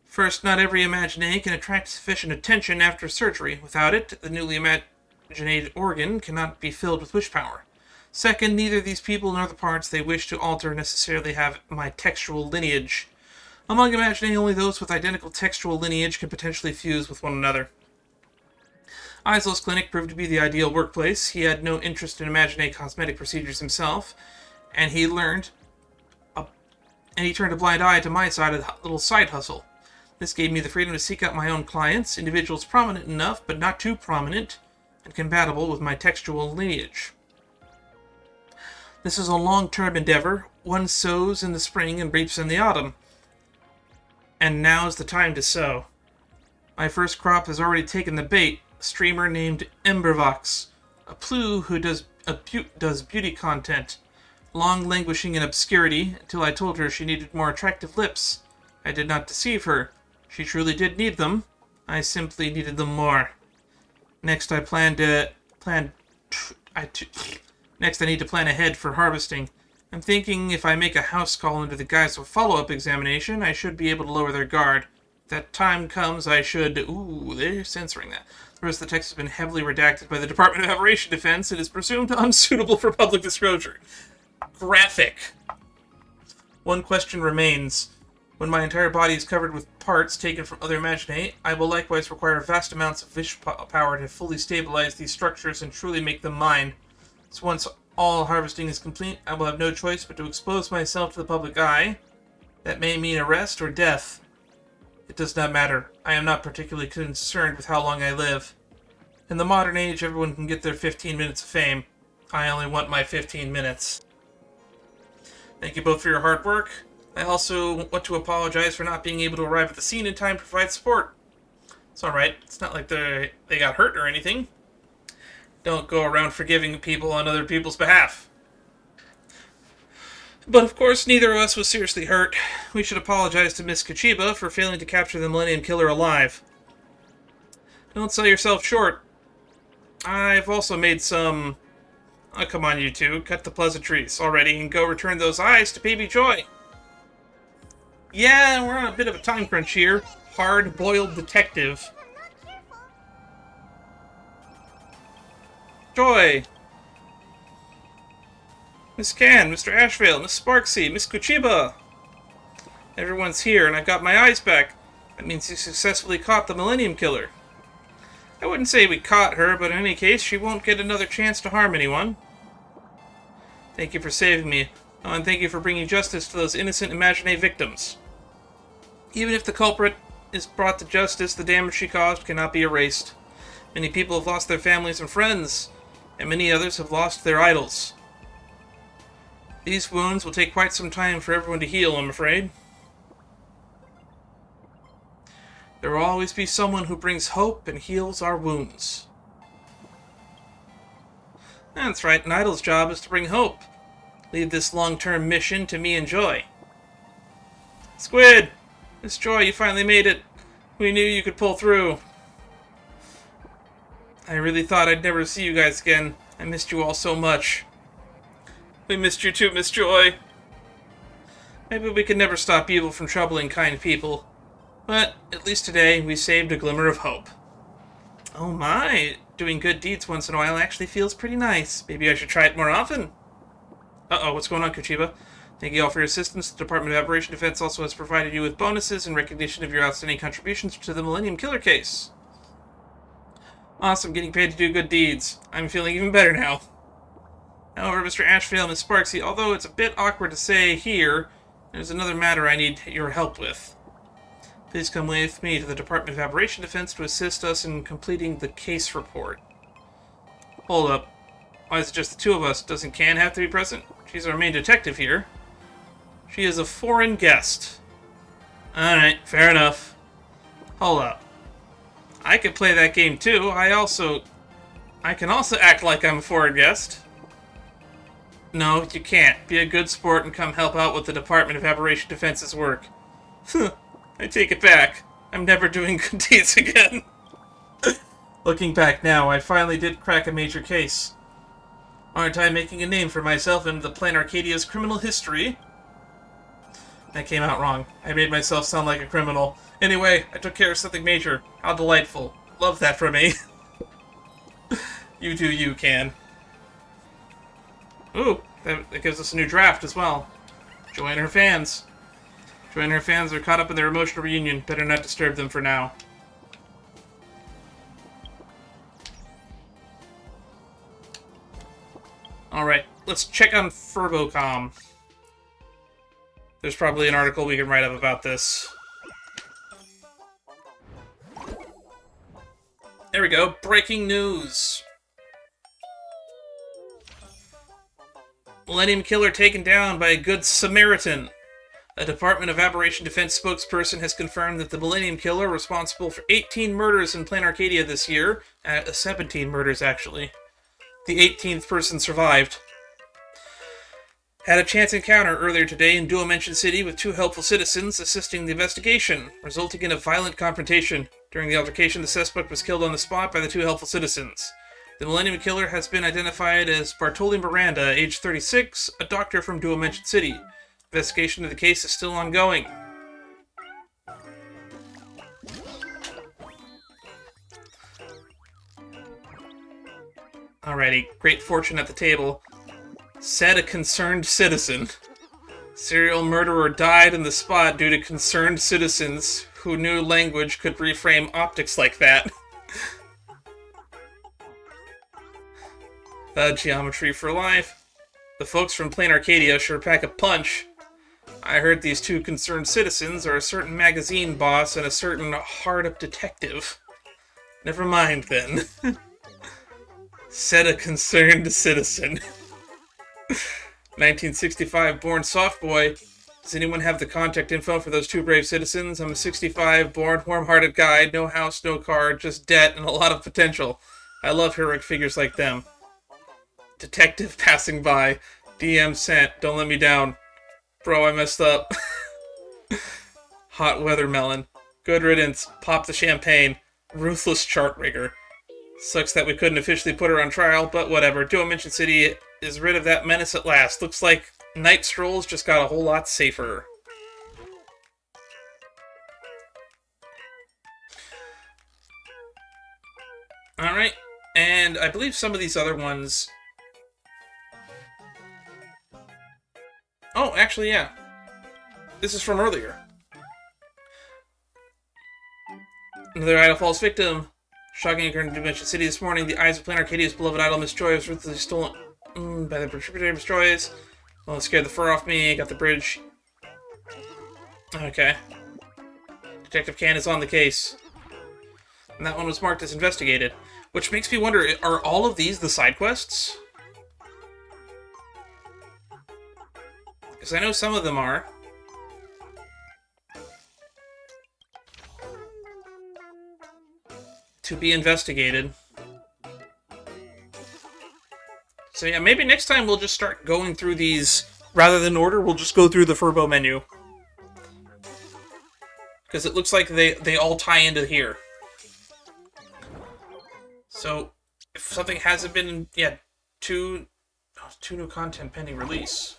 First, not every Imaginae can attract sufficient attention after surgery. Without it, the newly imaginated organ cannot be filled with wish power. Second, neither these people nor the parts they wish to alter necessarily have my textual lineage. Among Imaginae, only those with identical textual lineage can potentially fuse with one another. Islow's clinic proved to be the ideal workplace. He had no interest in Imaginae cosmetic procedures himself, and he turned a blind eye to my little side hustle. This gave me the freedom to seek out my own clients, individuals prominent enough, but not too prominent, and compatible with my textual lineage. This is a long-term endeavor. One sows in the spring and reaps in the autumn. And now's the time to sow. My first crop has already taken the bait. A streamer named Embervox, a plue who does beauty content, long languishing in obscurity until I told her she needed more attractive lips. I did not deceive her. She truly did need them. I simply needed them more. Next, I need to plan ahead for harvesting. I'm thinking if I make a house call under the guise of a follow-up examination, I should be able to lower their guard. If that time comes, I should... Ooh, they're censoring that. The rest of the text has been heavily redacted by the Department of Aberration Defense and is presumed unsuitable for public disclosure. Graphic. One question remains. When my entire body is covered with parts taken from other imaginae, I will likewise require vast amounts of wish power to fully stabilize these structures and truly make them mine. So once all harvesting is complete, I will have no choice but to expose myself to the public eye. That may mean arrest or death. It does not matter. I am not particularly concerned with how long I live. In the modern age, everyone can get their 15 minutes of fame. I only want my 15 minutes. Thank you both for your hard work. I also want to apologize for not being able to arrive at the scene in time to provide support. It's alright. It's not like they got hurt or anything. Don't go around forgiving people on other people's behalf. But of course, neither of us was seriously hurt. We should apologize to Miss Kachiba for failing to capture the Millennium Killer alive. Don't sell yourself short. I've also made some... Oh, come on, you two. Cut the pleasantries already and go return those eyes to Baby Joy. Yeah, we're on a bit of a time crunch here. Hard-boiled detective. Joy! Miss Can, Mr. Ashvale, Miss Sparxie, Miss Kuchiba! Everyone's here, and I've got my eyes back. That means you successfully caught the Millennium Killer. I wouldn't say we caught her, but in any case, she won't get another chance to harm anyone. Thank you for saving me. Oh, and thank you for bringing justice to those innocent Imaginae victims. Even if the culprit is brought to justice, the damage she caused cannot be erased. Many people have lost their families and friends, and many others have lost their idols. These wounds will take quite some time for everyone to heal, I'm afraid. There will always be someone who brings hope and heals our wounds. That's right, an idol's job is to bring hope. Leave this long-term mission to me and Joy. Squid! Miss Joy, you finally made it. We knew you could pull through. I really thought I'd never see you guys again. I missed you all so much. We missed you too, Miss Joy. Maybe we can never stop evil from troubling kind people. But at least today, we saved a glimmer of hope. Oh my, doing good deeds once in a while actually feels pretty nice. Maybe I should try it more often. Uh-oh, what's going on, Kuchiba? Thank you all for your assistance. The Department of Aberration Defense also has provided you with bonuses in recognition of your outstanding contributions to the Millennium Killer case. Awesome, getting paid to do good deeds. I'm feeling even better now. However, Mr. Ashvale and Miss Sparxie, although it's a bit awkward to say here, there's another matter I need your help with. Please come with me to the Department of Aberration Defense to assist us in completing the case report. Hold up. Why is it just the two of us? Doesn't Can have to be present? She's our main detective here. She is a foreign guest. Alright, fair enough. Hold up. I could play that game too. I can also act like I'm a foreign guest. No, you can't. Be a good sport and come help out with the Department of Aberration Defense's work. I take it back. I'm never doing good deeds again. Looking back now, I finally did crack a major case. Aren't I making a name for myself in the Plan Arcadia's criminal history? That came out wrong. I made myself sound like a criminal. Anyway, I took care of something major. How delightful. Love that for me. You do you, Can. Ooh, that gives us a new draft as well. Joy and her fans. Joy and her fans are caught up in their emotional reunion. Better not disturb them for now. Alright, let's check on Furbobo. There's probably an article we can write up about this. There we go, breaking news! Millennium Killer taken down by a good Samaritan. A Department of Aberration Defense spokesperson has confirmed that the Millennium Killer, responsible for 18 murders in Plan Arcadia this year, 17 murders actually, the 18th person survived, had a chance encounter earlier today in Dual Mansion City with two helpful citizens assisting the investigation, resulting in a violent confrontation. During the altercation, the suspect was killed on the spot by the 2 helpful citizens. The Millennium Killer has been identified as Bartoli Miranda, age 36, a doctor from Dual Mention City. Investigation of the case is still ongoing. Alrighty, great fortune at the table. Said a concerned citizen. Serial murderer died on the spot due to concerned citizens who knew language could reframe optics like that. Geometry for life. The folks from Plain Arcadia sure pack a punch. I heard these 2 concerned citizens are a certain magazine boss and a certain hard-up detective. Never mind, then. Said a concerned citizen. 1965-born soft boy. Does anyone have the contact info for those 2 brave citizens? I'm a 65-born, warm-hearted guy, no house, no car, just debt and a lot of potential. I love heroic figures like them. Detective passing by. DM sent. Don't let me down. Bro, I messed up. Hot weather melon. Good riddance. Pop the champagne. Ruthless chart rigger. Sucks that we couldn't officially put her on trial, but whatever. Dual Mention City is rid of that menace at last. Looks like Night Strolls just got a whole lot safer. Alright, and I believe some of these other ones... Oh, actually, yeah. This is from earlier. Another idol falls victim. Shocking occurred in Dimension City this morning. The eyes of Plain Arcadia's beloved idol, Miss Joye, was ruthlessly stolen by the tributary Miss Joye's. Well, it scared the fur off me. Got the bridge. Okay. Detective Can is on the case. And that one was marked as investigated. Which makes me wonder, are all of these the side quests? Because I know some of them are. To be investigated. So yeah, maybe next time we'll just start going through these, rather than order, we'll just go through the Furbo menu. Because it looks like they all tie into here. So, if something hasn't been, yeah, two new content pending release.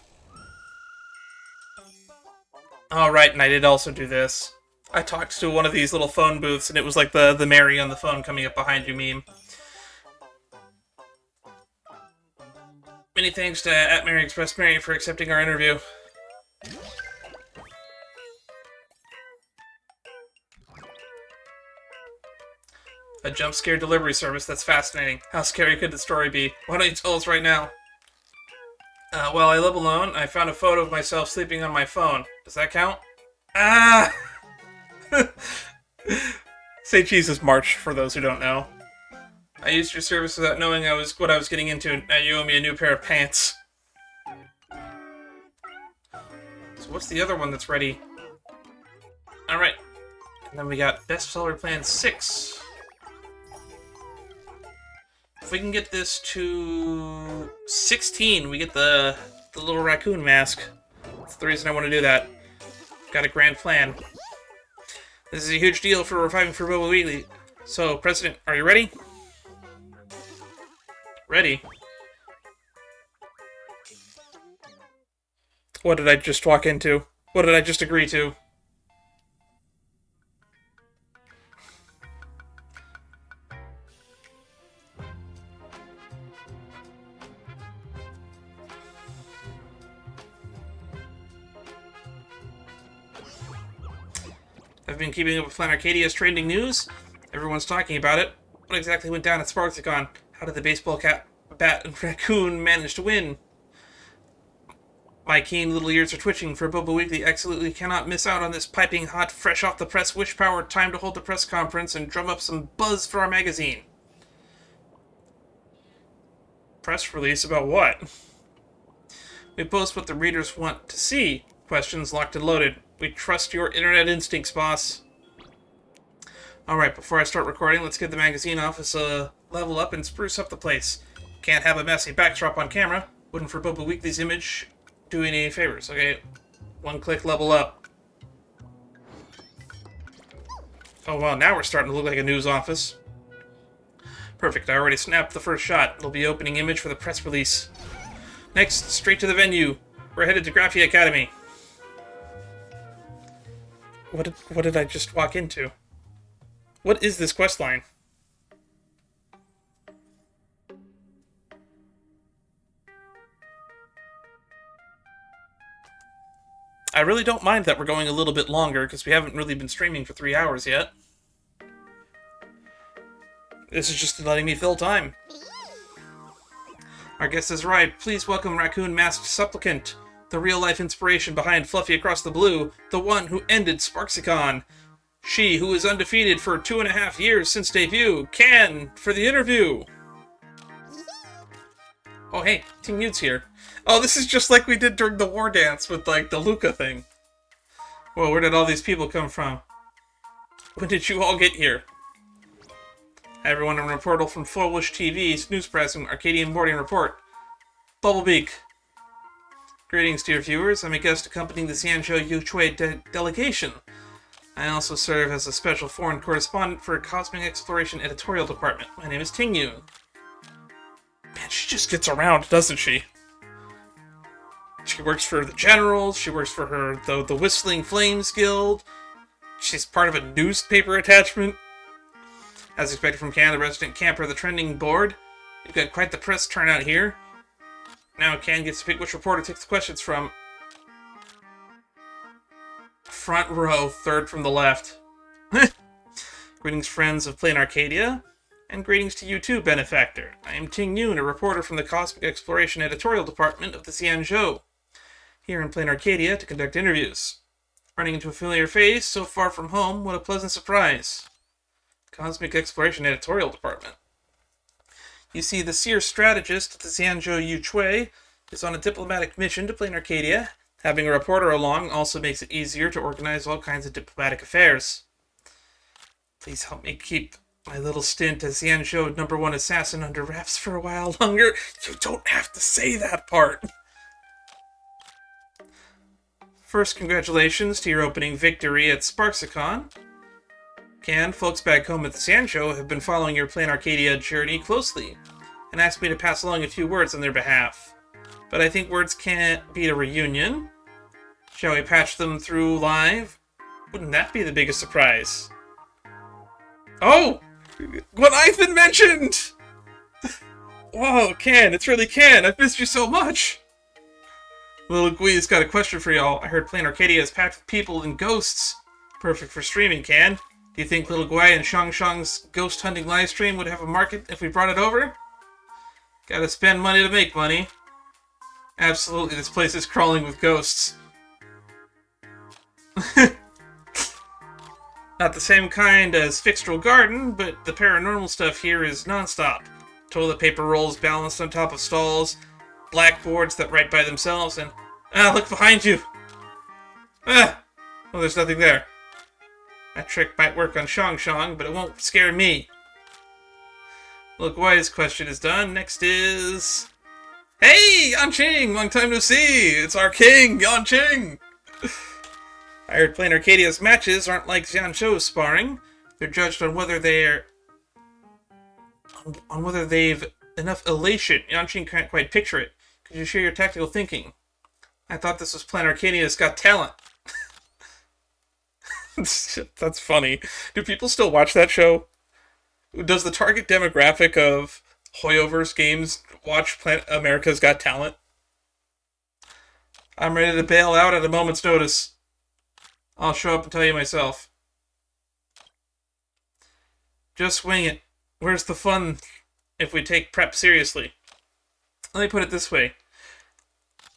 Alright, and I did also do this. I talked to one of these little phone booths, and it was like the Mary on the phone coming up behind you meme. Many thanks to @MaryExpressMary for accepting our interview. A jump scare delivery service, that's fascinating. How scary could the story be? Why don't you tell us right now? Well, I live alone. I found a photo of myself sleeping on my phone. Does that count? Ah! Say Jesus March, for those who don't know. I used your service without knowing what I was getting into. Now you owe me a new pair of pants. So what's the other one that's ready? Alright. And then we got Bestseller Plan 6. If we can get this to 16, we get the little raccoon mask. That's the reason I want to do that. Got a grand plan. This is a huge deal for reviving Furbobo Weekly. So, President, are you ready? Ready? What did I just walk into? What did I just agree to? I've been keeping up with Planet Arcadia's trending news. Everyone's talking about it. What exactly went down at Sparxicon? How did the baseball bat and raccoon manage to win? My keen little ears are twitching. Furbobo Weekly absolutely cannot miss out on this piping hot, fresh off the press, wish power time to hold the press conference and drum up some buzz for our magazine. Press release about what? We post what the readers want to see. Questions locked and loaded. We trust your internet instincts, boss. Alright, before I start recording, let's give the magazine office a level up and spruce up the place. Can't have a messy backdrop on camera. Wouldn't Furbobo Weekly's image do any favors. Okay, one click level up. Oh well, now we're starting to look like a news office. Perfect, I already snapped the first shot. It'll be opening image for the press release. Next, straight to the venue. We're headed to Graphia Academy. What did I just walk into? What is this quest line? I really don't mind that we're going a little bit longer, because we haven't really been streaming for 3 hours yet. This is just letting me fill time. Our guest has arrived. Please welcome Raccoon Masked Supplicant, the real-life inspiration behind Fluffy Across the Blue, the one who ended Sparxicon. She who is undefeated for 2.5 years since debut, can for the interview. Oh hey, Team Yute's here. Oh, this is just like we did during the war dance with, like, the Luca thing. Well, where did all these people come from? When did you all get here? Hi everyone, I'm a reporter from Foolish TV's News Press and Arcadian Boarding Report. Bubblebeak. Greetings to your viewers. I'm a guest accompanying the Xianzhou Yuque delegation. I also serve as a special foreign correspondent for Cosmic Exploration Editorial Department. My name is Tingyu. Man, she just gets around, doesn't she? She works for the Generals, she works for the Whistling Flames Guild, she's part of a newspaper attachment. As expected from Can, the resident camper of the trending board. You've got quite the press turnout here. Now Can gets to pick which reporter takes the questions from. Front row, third from the left. Greetings, friends of Plain Arcadia, and greetings to you too, Benefactor. I am Ting Yun, a reporter from the Cosmic Exploration Editorial Department of the Xianzhou, here in Plain Arcadia to conduct interviews. Running into a familiar face, so far from home, what a pleasant surprise. Cosmic Exploration Editorial Department. You see, the seer strategist at the Xianzhou Yuque is on a diplomatic mission to Plain Arcadia. Having a reporter along also makes it easier to organize all kinds of diplomatic affairs. Please help me keep my little stint as Xianzhou #1 assassin under wraps for a while longer. You don't have to say that part. First, congratulations to your opening victory at Sparxicon. Can, folks back home at the Xianzhou have been following your Plain Arcadia journey closely, and asked me to pass along a few words on their behalf. But I think words can't beat a reunion. Shall we patch them through live? Wouldn't that be the biggest surprise? Oh! What I've been mentioned! Whoa, Can, it's really Can! I've missed you so much! Little Gui's got a question for y'all. I heard Plain Arcadia is packed with people and ghosts. Perfect for streaming, Can. Do you think Little Gui and Shang's ghost hunting livestream would have a market if we brought it over? Gotta spend money to make money. Absolutely, this place is crawling with ghosts. Not the same kind as Fixtral Garden, but the paranormal stuff here is non-stop. Toilet paper rolls balanced on top of stalls, blackboards that write by themselves, and... Ah, look behind you! Ah! Well, there's nothing there. That trick might work on Shang, but it won't scare me. Look, Gui's question is done. Next is... Hey, Yanqing! Long time no see! It's our king, Yanqing! I heard Plain Arcadia's matches aren't like Xianzhou's sparring. They're judged on whether they've enough elation. Yanqing can't quite picture it. Could you share your tactical thinking? I thought this was Plain Arcadia's Got Talent. That's funny. Do people still watch that show? Does the target demographic of Hoyoverse games watch America's Got Talent? I'm ready to bail out at a moment's notice. I'll show up and tell you myself. Just wing it. Where's the fun if we take prep seriously? Let me put it this way.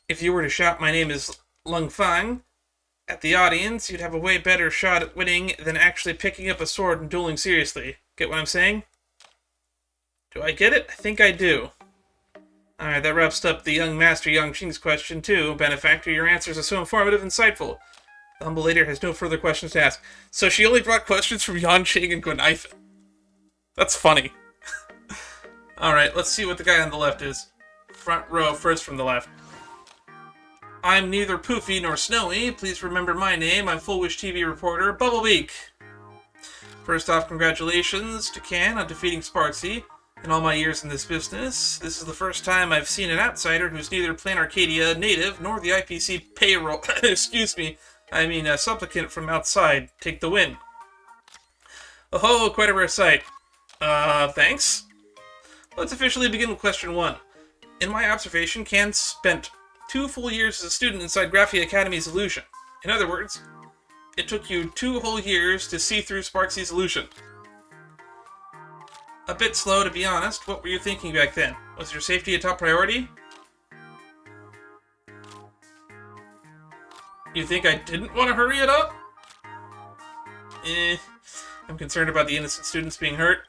If you were to shout my name is Lung Fang at the audience, you'd have a way better shot at winning than actually picking up a sword and dueling seriously. Get what I'm saying? Do I get it? I think I do. Alright, that wraps up the young master Yanqing's question too. Benefactor, your answers are so informative and insightful. The humble lady has no further questions to ask. So she only brought questions from Yanqing and Guinaifen. That's funny. Alright, let's see what the guy on the left is. Front row, first from the left. I'm neither poofy nor snowy. Please remember my name. I'm Full Wish TV reporter, Bubblebeak. First off, congratulations to Can on defeating Sparxie. In all my years in this business, this is the first time I've seen an outsider who's neither Plan Arcadia native nor the IPC payroll, supplicant from outside take the win. Oh, quite a rare sight. Thanks. Let's officially begin with question 1. In my observation, Can spent 2 full years as a student inside Graphia Academy's illusion. In other words, it took you 2 whole years to see through Sparxie's illusion. A bit slow, to be honest. What were you thinking back then? Was your safety a top priority? You think I didn't want to hurry it up? I'm concerned about the innocent students being hurt.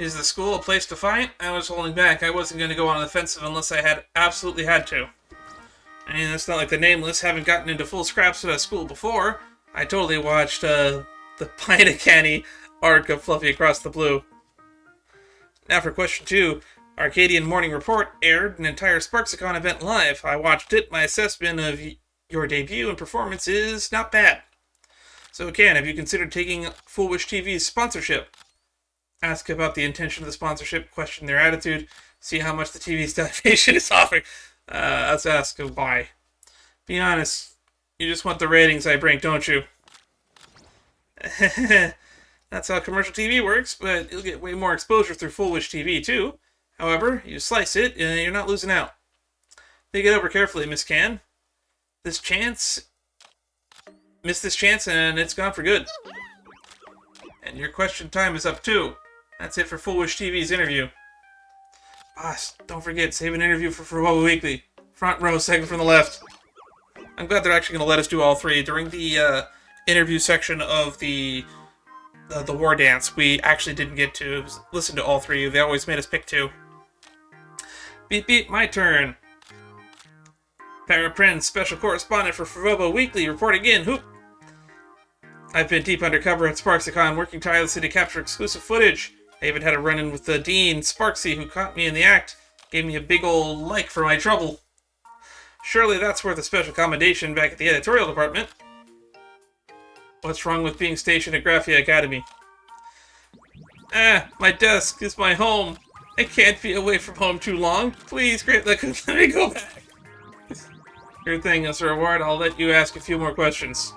Is the school a place to fight? I was holding back. I wasn't going to go on the offensive unless I had absolutely had to. I mean, it's not like the Nameless haven't gotten into full scraps at a school before. I totally watched, the Pina Canny arc of Fluffy Across the Blue. Now for question 2. Arcadian Morning Report aired an entire Sparxicon event live. I watched it. My assessment of your debut and performance is not bad. So, Can, have you considered taking Full Wish TV's sponsorship? Ask about the intention of the sponsorship, question their attitude, see how much the TV's donation is offering. Let's ask why. Be honest, you just want the ratings I bring, don't you? That's how commercial TV works, but you'll get way more exposure through Full Wish TV, too. However, you slice it, you're not losing out. Think it over carefully, Miss Can. Miss this chance, and it's gone for good. And your question time is up, too. That's it for Full Wish TV's interview. Boss, don't forget, save an interview for Furbobo Weekly. Front row, second from the left. I'm glad they're actually going to let us do all 3. During the interview section of the War Dance, we actually didn't get to listen to all 3. They always made us pick 2. Beep beep, my turn. Paraprince, special correspondent for Furbobo Weekly, reporting in. Hoop. I've been deep undercover at Sparxicon, working tirelessly to capture exclusive footage. I even had a run-in with the Dean, Sparxie, who caught me in the act. Gave me a big ol' like for my trouble. Surely that's worth a special commendation back at the editorial department. What's wrong with being stationed at Graphia Academy? My desk is my home. I can't be away from home too long. Please, Great Lagoon, let me go back. Sure thing, as a reward, I'll let you ask a few more questions.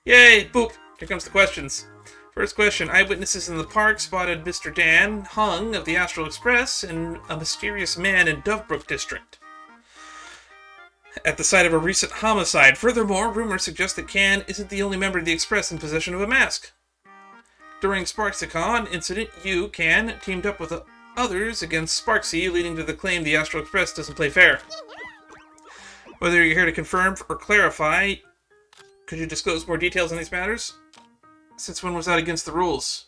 Yay! Boop! Here comes the questions. First question. Eyewitnesses in the park spotted Mr. Dan Hung of the Astral Express and a mysterious man in Dovebrook District at the site of a recent homicide. Furthermore, rumors suggest that Can isn't the only member of the Express in possession of a mask. During Sparxicon incident, you, Can, teamed up with others against Sparxie, leading to the claim the Astral Express doesn't play fair. Whether you're here to confirm or clarify, could you disclose more details on these matters? Since when was that against the rules?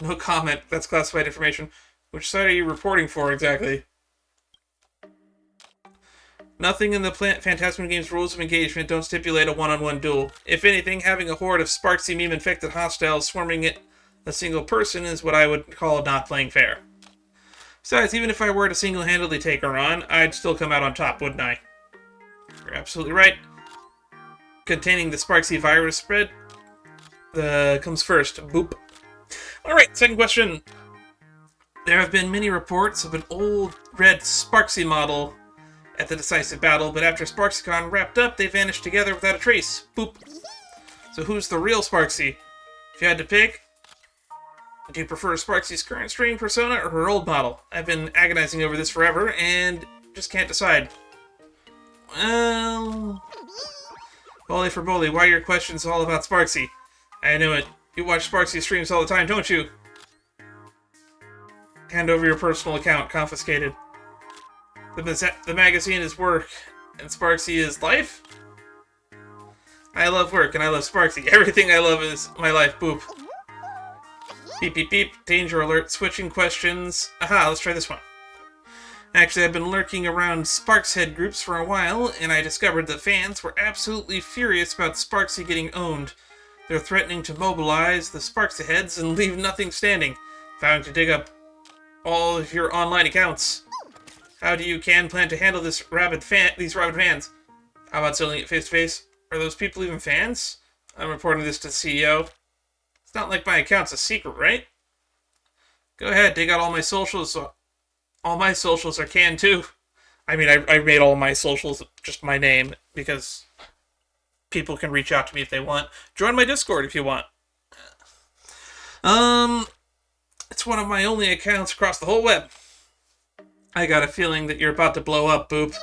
No comment. That's classified information. Which side are you reporting for, exactly? Nothing in the Phantasmoon game's rules of engagement don't stipulate a one-on-one duel. If anything, having a horde of Sparxie meme-infected hostiles swarming at a single person is what I would call not playing fair. Besides, even if I were to single-handedly take her on, I'd still come out on top, wouldn't I? You're absolutely right. Containing the Sparxie virus spread comes first. Boop. Alright, second question. There have been many reports of an old red Sparxie model at the decisive battle, but after Sparxicon wrapped up, they vanished together without a trace. Boop. So who's the real Sparxie? If you had to pick, do you prefer Sparxie's current streaming persona or her old model? I've been agonizing over this forever and just can't decide. Well... Bully for bully, why are your questions all about Sparxie? I knew it. You watch Sparxie streams all the time, don't you? Hand over your personal account, confiscated. The magazine is work, and Sparxie is life? I love work, and I love Sparxie. Everything I love is my life, boop. Beep beep beep, danger alert, switching questions. Aha, let's try this one. Actually, I've been lurking around Sparxhead groups for a while, and I discovered that fans were absolutely furious about Sparxie getting owned. They're threatening to mobilize the Sparxheads and leave nothing standing, vowing to dig up all of your online accounts. How do you plan to handle these rabid fans? How about settling it face to face? Are those people even fans? I'm reporting this to the CEO. It's not like my account's a secret, right? Go ahead, dig out all my socials. All my socials are canned too. I mean, I made all my socials just my name because people can reach out to me if they want. Join my Discord if you want. It's one of my only accounts across the whole web. I got a feeling that you're about to blow up, Boop.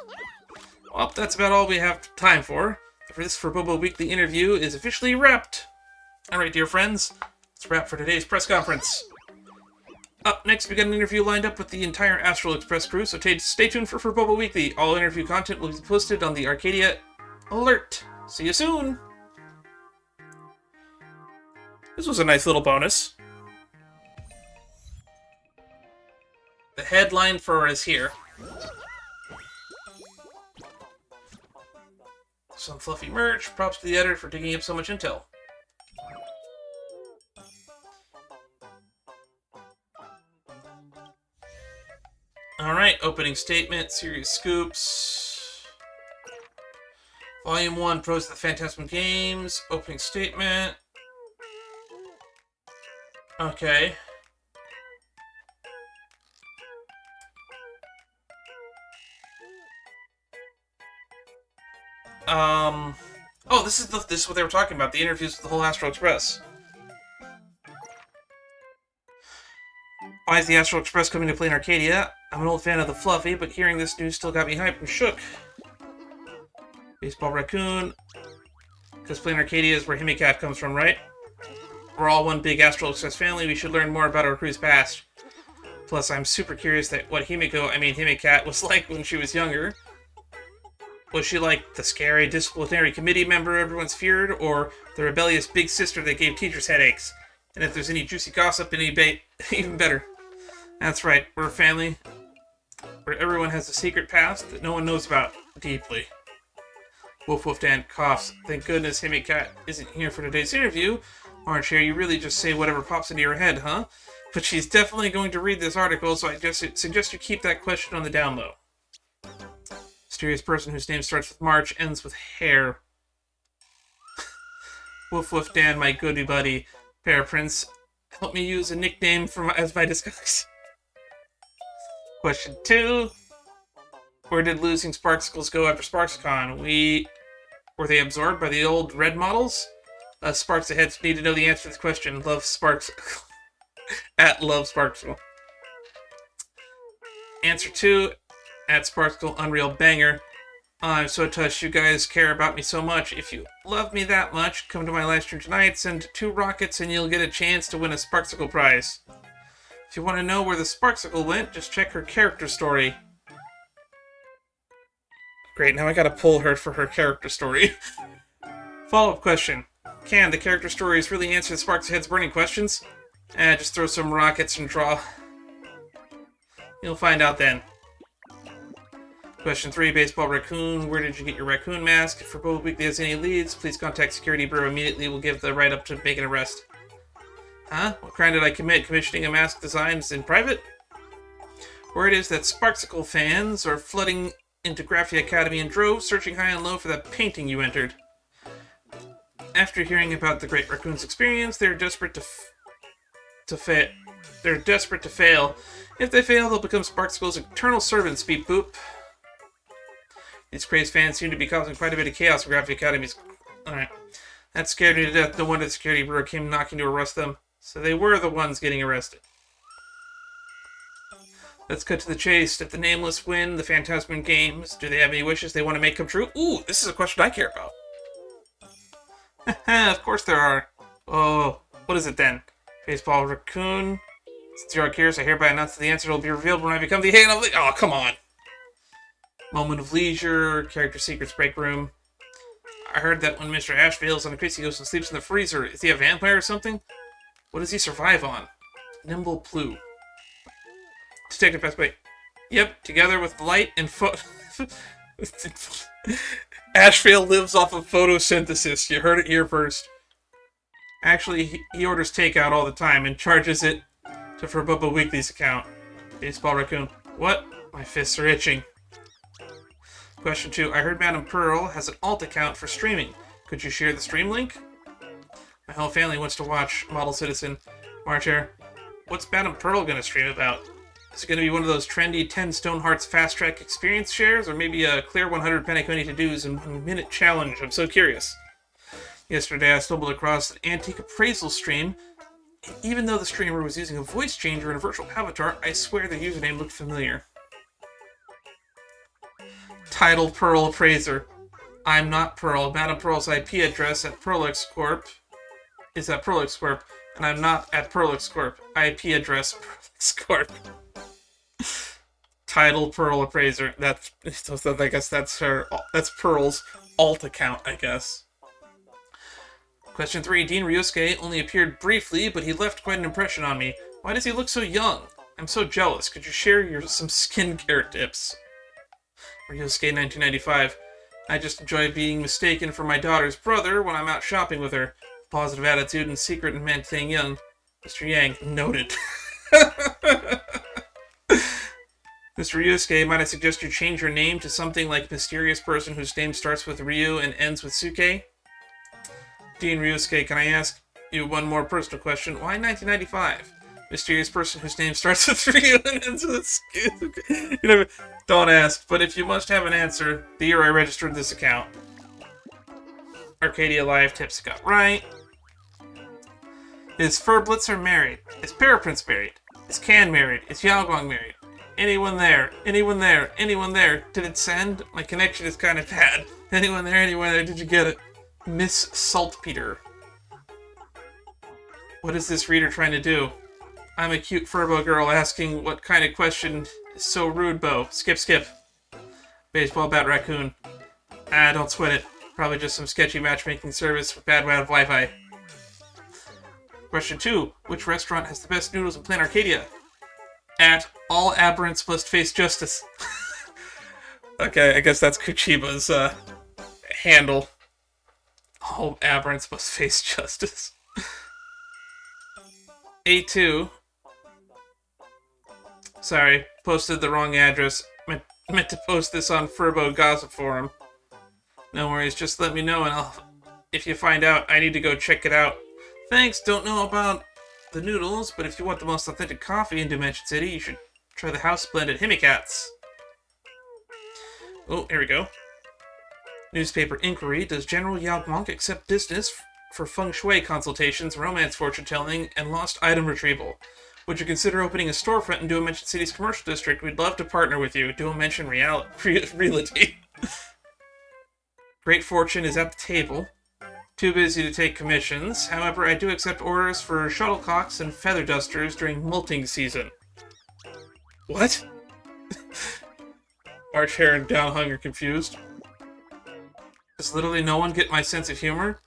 Well, that's about all we have time for. This Furbobo Weekly interview is officially wrapped. Alright, dear friends, it's a wrap for today's press conference. Up next, we got an interview lined up with the entire Astral Express crew, so stay tuned for Furbobo Weekly. All interview content will be posted on the Arcadia Alert. See you soon! This was a nice little bonus. The headline fur is here. Some fluffy merch. Props to the editor for digging up so much intel. Alright, opening statement, series scoops. Volume 1, Pros of the Phantasmoon Games. Opening statement. Okay. Oh, this is what they were talking about, the interviews with the whole Astral Express. Why is the Astral Express coming to play in Arcadia? I'm an old fan of the Fluffy, but hearing this news still got me hyped and shook. Baseball Raccoon. Because playing Arcadia is where Himicat comes from, right? We're all one big Astral Express family, we should learn more about our crew's past. Plus, I'm super curious that what Himicat was like when she was younger. Was she like the scary disciplinary committee member everyone's feared, or the rebellious big sister that gave teachers headaches? And if there's any juicy gossip, even better. That's right, we're a family where everyone has a secret past that no one knows about deeply. Woof Woof Dan coughs. Thank goodness Himicat isn't here for today's interview. Orange Hair, you really just say whatever pops into your head, huh? But she's definitely going to read this article, so I suggest you keep that question on the down low. Mysterious person whose name starts with March, ends with Hair. Woof Woof Dan, my goody buddy. Pear Prince, help me use a nickname as my disguise. Question 2. Where did losing Sparxicles go after Sparxicon? Were they absorbed by the old red models? Sparks ahead need to know the answer to this question. Love Sparxicicle. At Love Sparxicicle. Answer 2. At Sparxicicle Unreal Banger. I'm so touched you guys care about me so much. If you love me that much, come to my live stream tonight, send 2 rockets and you'll get a chance to win a Sparxicicle prize. If you want to know where the Sparxicicle went, just check her character story. Great, now I gotta pull her for her character story. Follow-up question. Can the character stories really answer the Sparks Ahead's burning questions? Just throw some rockets and draw. You'll find out then. Question 3, Baseball Raccoon. Where did you get your raccoon mask? If Furbobo Weekly has any leads, please contact Security Bureau immediately. We'll give the write-up to make an arrest. Huh? What crime did I commit? Commissioning a mask designs in private? Word is that Sparxicle fans are flooding into Graphia Academy in droves, searching high and low for that painting you entered. After hearing about the Great Raccoon's experience, they're desperate to fail. If they fail, they'll become Sparxicle's eternal servants, beep boop. These crazed fans seem to be causing quite a bit of chaos in Graphia Academy's... Alright. That scared me to death. No wonder the Security Bureau came knocking to arrest them. So they were the ones getting arrested. Let's cut to the chase. If the Nameless win the Phantasmoon Games, do they have any wishes they want to make come true? Ooh, this is a question I care about. Of course there are. Oh, what is it then? Baseball Raccoon? Since you are curious, I hereby announce that the answer will be revealed when I become the head of the... Oh, come on. Moment of leisure, character secrets break room. I heard that when Mr. Ash fails on a crease, he goes and sleeps in the freezer. Is he a vampire or something? What does he survive on? Nimble Plue. Detective Best Wait. Yep, together with light and Ashvale lives off of photosynthesis. You heard it here first. Actually, he orders takeout all the time and charges it to Furbobo Weekly's account. Baseball Raccoon. What? My fists are itching. Question 2. I heard Madame Pearl has an alt account for streaming. Could you share the stream link? My whole family wants to watch Model Citizen. Marcher, what's Madame Pearl gonna stream about? Is it gonna be one of those trendy 10 Stone Hearts fast track experience shares, or maybe a clear 100 Penacony to-dos in 1 minute challenge? I'm so curious. Yesterday I stumbled across an antique appraisal stream. Even though the streamer was using a voice changer and a virtual avatar, I swear the username looked familiar. Title Pearl Appraiser. I'm not Pearl. Madame Pearl's IP address at Pearlix Corp is at Pearlix Corp, and I'm not at Pearlix Corp. IP address Pearlix Corp. Title Pearl Appraiser. I guess that's her. That's Pearl's alt account, I guess. Question 3. Dean Ryusuke only appeared briefly, but he left quite an impression on me. Why does he look so young? I'm so jealous. Could you share some skincare tips? Ryusuke 1995. I just enjoy being mistaken for my daughter's brother when I'm out shopping with her. Positive attitude and secret and man staying young. Mr. Yang, noted. Mr. Ryusuke, might I suggest you change your name to something like mysterious person whose name starts with Ryu and ends with Suke? Dean Ryusuke, can I ask you one more personal question? Why 1995? Mysterious person whose name starts with Ryu and ends with Suke. Don't ask, but if you must have an answer, the year I registered this account. Arcadia Live tips got right. Is Furblitzer married? Is Paraprince married? Is Can married? Is Yaoguang married? Anyone there? Anyone there? Anyone there? Did it send? My connection is kind of bad. Anyone there? Anyone there? Did you get it? Miss Saltpeter. What is this reader trying to do? I'm a cute Furbo girl asking what kind of question is so rude, Bo. Skip. Baseball bat raccoon. Don't sweat it. Probably just some sketchy matchmaking service with bad Wi-Fi. Question 2. Which restaurant has the best noodles in Plan Arcadia? At all aberrants must face justice. Okay, I guess that's Kuchiba's handle. All aberrants must face justice. A2. Sorry, posted the wrong address. Meant to post this on Furbo Gossip Forum. No worries, just let me know and if you find out, I need to go check it out. Thanks, don't know about the noodles, but if you want the most authentic coffee in Dimension City, you should try the house blend at Himikat's. Oh, here we go. Newspaper inquiry. Does General Yao Monk accept business for feng shui consultations, romance fortune-telling, and lost item retrieval? Would you consider opening a storefront in Dual Mention City's commercial district? We'd love to partner with you. Dual Mention Realty. Great fortune is at the table. Too busy to take commissions. However, I do accept orders for shuttlecocks and feather dusters during molting season. What? Arch Hair and Down Hung are confused. Does literally no one get my sense of humor?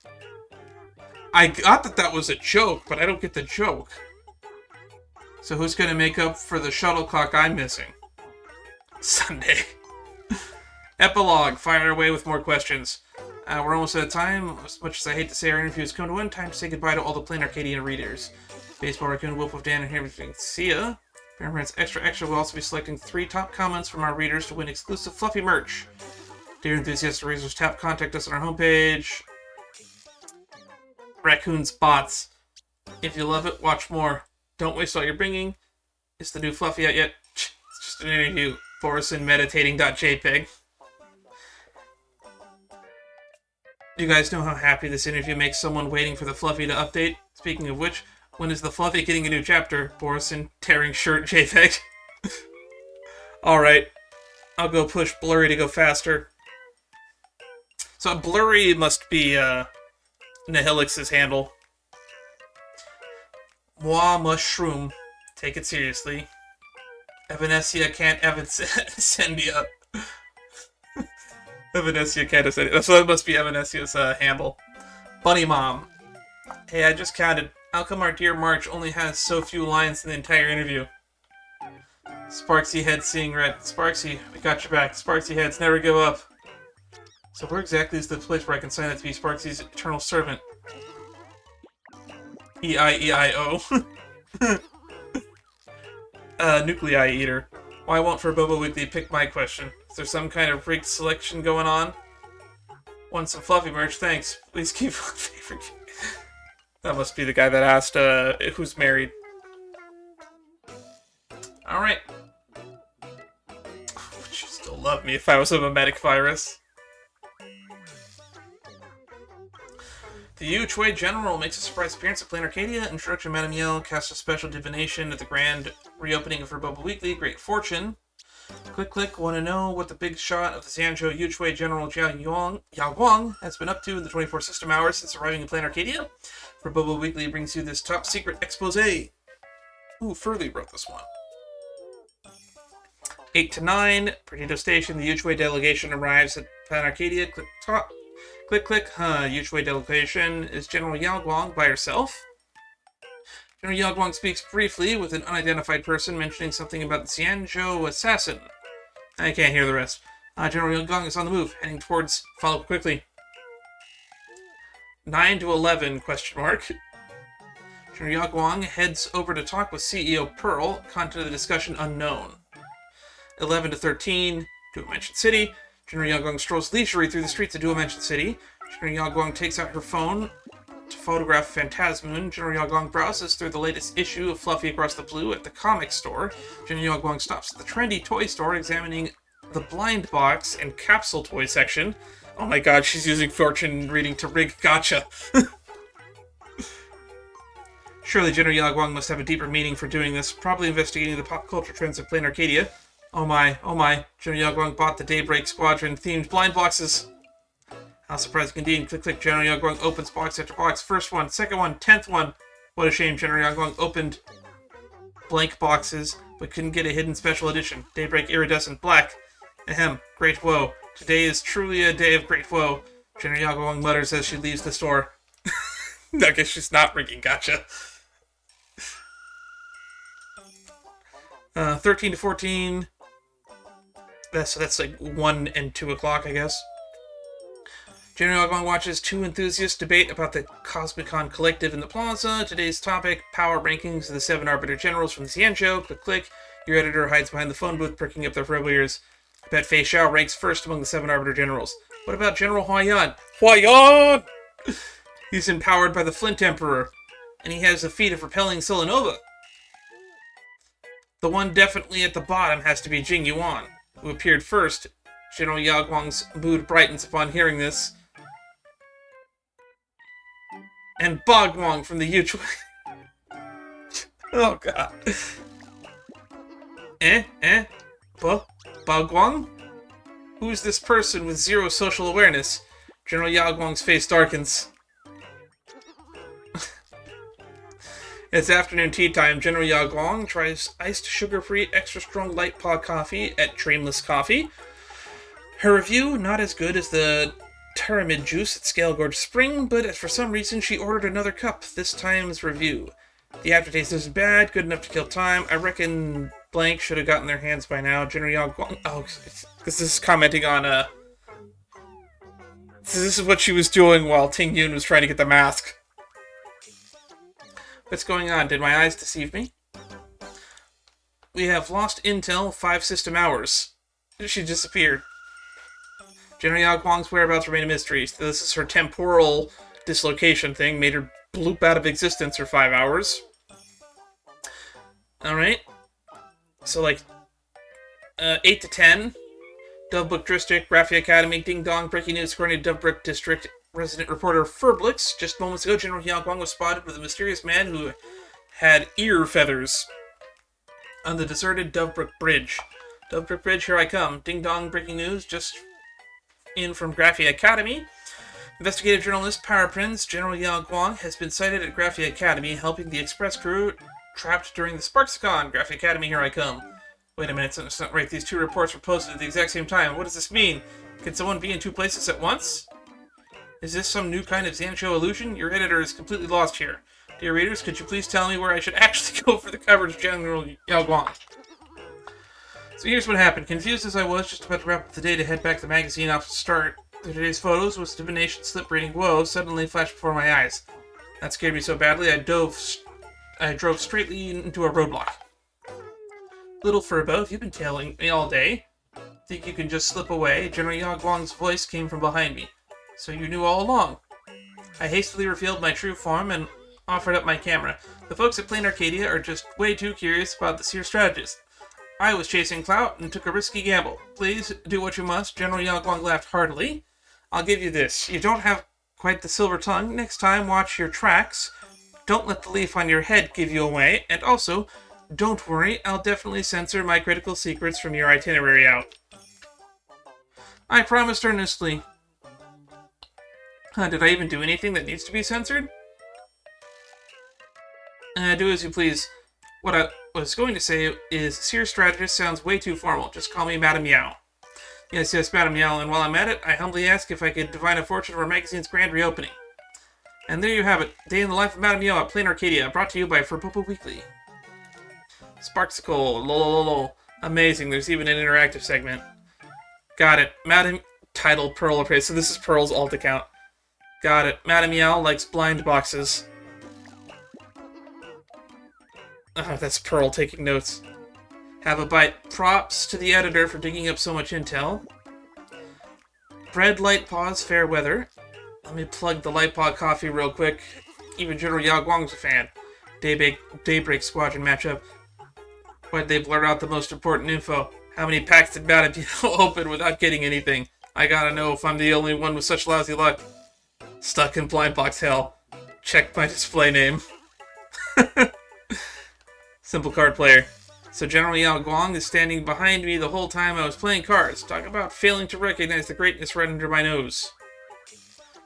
I got that was a joke, but I don't get the joke. So who's gonna make up for the shuttlecock I'm missing? Sunday. Epilogue. Fire away with more questions. We're almost out of time. As much as I hate to say our interview has come to an end, time to say goodbye to all the plain Arcadian readers. Baseball Raccoon, Wolf of Dan, and everything. See ya. Parents Extra will also be selecting 3 top comments from our readers to win exclusive fluffy merch. Dear enthusiastic readers, contact us on our homepage. Raccoon's Bots. If you love it, watch more. Don't waste all your bringing. Is the new fluffy out yet? It's just an interview. BorisonMeditating.jpg. Do you guys know how happy this interview makes someone waiting for the fluffy to update? Speaking of which, when is the fluffy getting a new chapter? Borison tearing shirt JPEG. Alright. I'll go push Blurry to go faster. So Blurry must be Nihilix's handle. Moi Mushroom. Take it seriously. Evanesia can't Evansendia. Evanesia can't Evansendia. So that must be Evanesia's handle. Bunny Mom. Hey, I just counted. How come our dear March only has so few lines in the entire interview? Sparxie head seeing red. Sparxie, we got your back. Sparxie heads never give up. So where exactly is the place where I can sign up to be Sparxie's eternal servant? E-I-E-I-O. Nuclei Eater. Why won't Furbobo Weekly pick my question? Is there some kind of rigged selection going on? Want some fluffy merch? Thanks. Please keep on favorite. That must be the guy that asked who's married. Alright. Would you still love me if I was a mimetic virus? The Yuque General makes a surprise appearance at Plain Arcadia. Introduction, Madame Yell casts a special divination at the grand reopening of Furbobo Weekly. Great fortune. Click, want to know what the big shot of the Xianzhou Yuque General Yao Guang has been up to in the 24 system hours since arriving in Plain Arcadia? Furbobo Weekly brings you this top secret expose. Ooh, Furley wrote this one. 8 to 9, Perdido Station. The Yuque delegation arrives at Plain Arcadia. Click top. Click, Yuque delegation. Is General Yao Guang by herself? General Yao Guang speaks briefly with an unidentified person, mentioning something about the Xianzhou assassin. I can't hear the rest. General Yao Guang is on the move, heading towards. Follow quickly. 9 to 11, question mark. General Yao Guang heads over to talk with CEO Pearl. Content of the discussion unknown. 11 to 13, Duo Mansion City. General Yao Guang strolls leisurely through the streets of Duo Mansion City. General Yao Guang takes out her phone to photograph Phantasmoon. General Yao Guang browses through the latest issue of Fluffy Across the Blue at the comic store. General Yao Guang stops at the trendy toy store, examining the blind box and capsule toy section. Oh my god, she's using fortune reading to rig gotcha. Surely General Yao Guang must have a deeper meaning for doing this, probably investigating the pop culture trends of Plain Arcadia. Oh my, General Yao Guang bought the Daybreak Squadron themed blind boxes. How surprising indeed. Click, General Yao Guang opens box after box. First one, second one, 10th one. What a shame, General Yao Guang opened blank boxes, but couldn't get a hidden special edition. Daybreak Iridescent Black. Ahem, great woe. Today is truly a day of great woe. General Yao Guang mutters as she leaves the store. I guess she's not rigging gotcha. 13 to 14. That's like 1 and 2 o'clock, I guess. General Yao Guang watches two enthusiasts debate about the Cosmicon Collective in the plaza. Today's topic, power rankings of the 7 Arbiter Generals from the Xianzhou. Click. Your editor hides behind the phone booth, pricking up their Furbo ears. I bet Fei Xiao ranks first among the 7 Arbiter Generals. What about General Huayan? Huayan! He's empowered by the Flint Emperor, and he has the feat of repelling Silanova. The one definitely at the bottom has to be Jing Yuan, who appeared first. General Yao Guang's mood brightens upon hearing this. And Bagwang from the Yuque. Oh god. Bagwang? Who's this person with zero social awareness? General Yao Guang's face darkens. It's afternoon tea time. General Yao Guang tries iced sugar-free extra strong light pod coffee at Dreamless Coffee. Her review, not as good as the Pyramid juice at Scale Gorge Spring, but for some reason she ordered another cup, this time's review. The aftertaste isn't bad, good enough to kill time. I reckon blank should have gotten their hands by now. General Yao Guang... Oh, this is commenting on, This is what she was doing while Ting Yun was trying to get the mask. What's going on? Did my eyes deceive me? We have lost intel 5 system hours. She disappeared. General Yao Guang's whereabouts remain a mystery. This is her temporal dislocation thing. Made her bloop out of existence for 5 hours. Alright. So, like, 8 to 10. Dovebook District, Raffia Academy, Ding Dong, breaking news according to Dovebook District resident reporter Furblix. Just moments ago, General Yao Guang was spotted with a mysterious man who had ear feathers on the deserted Dovebrook Bridge. Dovebrook Bridge, here I come. Ding Dong, breaking news, just in from Graphia Academy. Investigative journalist Power Prince General Yao Guang has been sighted at Graphia Academy, helping the express crew trapped during the Sparxicon. Graphia Academy, here I come. Wait a minute, something's not right. These 2 reports were posted at the exact same time. What does this mean? Can someone be in 2 places at once? Is this some new kind of Xianzhou illusion? Your editor is completely lost here. Dear readers, could you please tell me where I should actually go for the coverage of General Yao Guang? So here's what happened. Confused as I was, just about to wrap up the day to head back to the magazine off the start. Today's photos was divination slip reading woe suddenly flashed before my eyes. That scared me so badly I drove straightly into a roadblock. Little Furbo, have you been tailing me all day? Think you can just slip away? General Yao Guang's voice came from behind me. So you knew all along. I hastily revealed my true form and offered up my camera. The folks at Plain Arcadia are just way too curious about the Seer strategist. I was chasing clout and took a risky gamble. Please do what you must. General Yagwang laughed heartily. I'll give you this. You don't have quite the silver tongue. Next time, watch your tracks. Don't let the leaf on your head give you away. And also, don't worry, I'll definitely censor my critical secrets from your itinerary out. I promised earnestly. Did I even do anything that needs to be censored? Do as you please. What I was going to say is, Seer Strategist sounds way too formal. Just call me Madame Meow. Yes, Madame Meow, and while I'm at it, I humbly ask if I could divine a fortune for our magazine's grand reopening. And there you have it. Day in the life of Madame Meow at Plain Arcadia, brought to you by Furbobo Weekly. Sparxicon, lol. Amazing, there's even an interactive segment. Got it. Madame... Title, Pearl, okay, so this is Pearl's alt account. Got it. Madame Meow likes blind boxes. That's Pearl taking notes. Have a bite. Props to the editor for digging up so much intel. Bread, light pause, fair weather. Let me plug the Light Paw coffee real quick. Even General Yagwang's a fan. Daybreak Squadron matchup. Why'd they blur out the most important info? How many packs did Madame Meow open without getting anything? I gotta know if I'm the only one with such lousy luck. Stuck in blind box hell. Check my display name. Simple card player. So General Yagwang is standing behind me the whole time I was playing cards. Talk about failing to recognize the greatness right under my nose.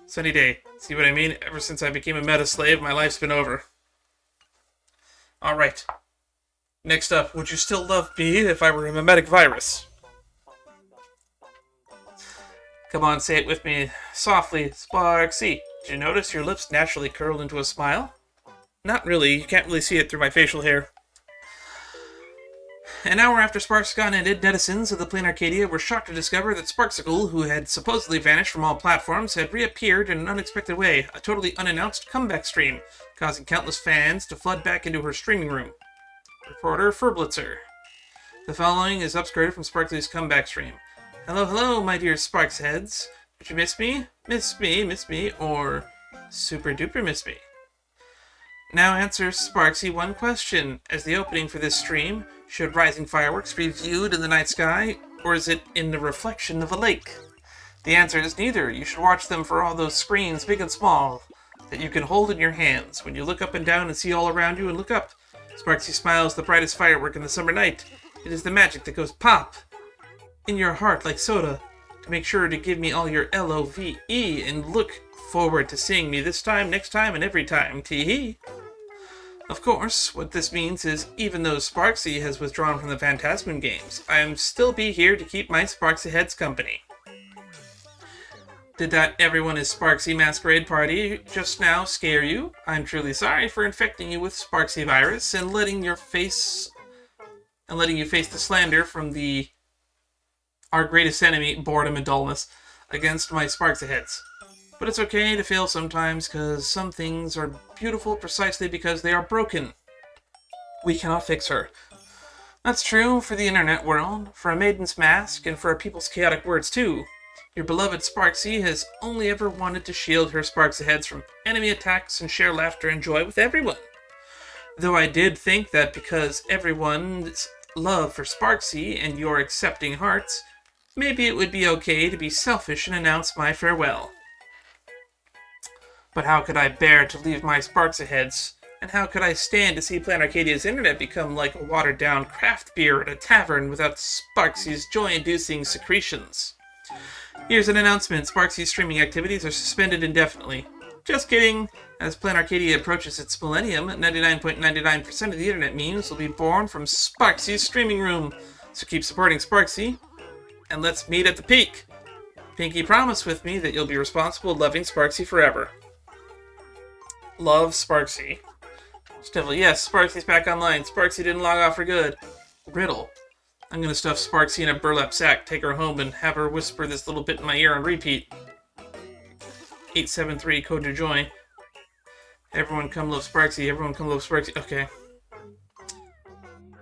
Sunny day. See what I mean? Ever since I became a meta slave, my life's been over. Alright. Next up, would you still love me if I were a mimetic virus? Come on, say it with me. Softly. Sparxie. Did you notice your lips naturally curled into a smile? Not really. You can't really see it through my facial hair. An hour after Sparxicon ended, netizens of the Plain Arcadia were shocked to discover that Sparxicon, who had supposedly vanished from all platforms, had reappeared in an unexpected way, a totally unannounced comeback stream, causing countless fans to flood back into her streaming room. Reporter Furblitzer. The following is upscrated from Sparxie's comeback stream. Hello, my dear Sparx heads. Did you miss me? Miss me, or super duper miss me? Now answer Sparxie one question. As the opening for this stream, should rising fireworks be viewed in the night sky, or is it in the reflection of a lake? The answer is neither. You should watch them for all those screens, big and small, that you can hold in your hands. When you look up and down and see all around you and look up, Sparxie smiles the brightest firework in the summer night. It is the magic that goes pop in your heart like soda. To make sure to give me all your L-O-V-E and look forward to seeing me this time, next time, and every time. Tee-hee. Of course, what this means is, even though Sparxie has withdrawn from the Phantasmoon games, I am still be here to keep my Sparxie heads company. Did that everyone is Sparxie masquerade party just now scare you? I'm truly sorry for infecting you with Sparxie virus and letting you face the slander from our greatest enemy, boredom and dullness, against my Sparxie heads. But it's okay to fail sometimes, because some things are beautiful precisely because they are broken. We cannot fix her. That's true for the internet world, for a maiden's mask, and for a people's chaotic words too. Your beloved Sparxie has only ever wanted to shield her Sparxie heads from enemy attacks and share laughter and joy with everyone. Though I did think that because everyone's love for Sparxie and your accepting hearts, maybe it would be okay to be selfish and announce my farewell. But how could I bear to leave my Sparxie heads, and how could I stand to see Plain Arcadia's internet become like a watered-down craft beer at a tavern without Sparxie's joy-inducing secretions? Here's an announcement. Sparxie's streaming activities are suspended indefinitely. Just kidding. As Plain Arcadia approaches its millennium, 99.99% of the internet memes will be born from Sparxie's streaming room. So keep supporting Sparxie, and let's meet at the peak. Pinky, promise with me that you'll be responsible loving Sparxie forever. Love Sparxie. Stifle, yes, Sparxie's back online. Sparxie didn't log off for good. Riddle. I'm gonna stuff Sparxie in a burlap sack, take her home, and have her whisper this little bit in my ear on repeat. 873 code to join. Everyone come love Sparxie, everyone come love Sparxie. Okay.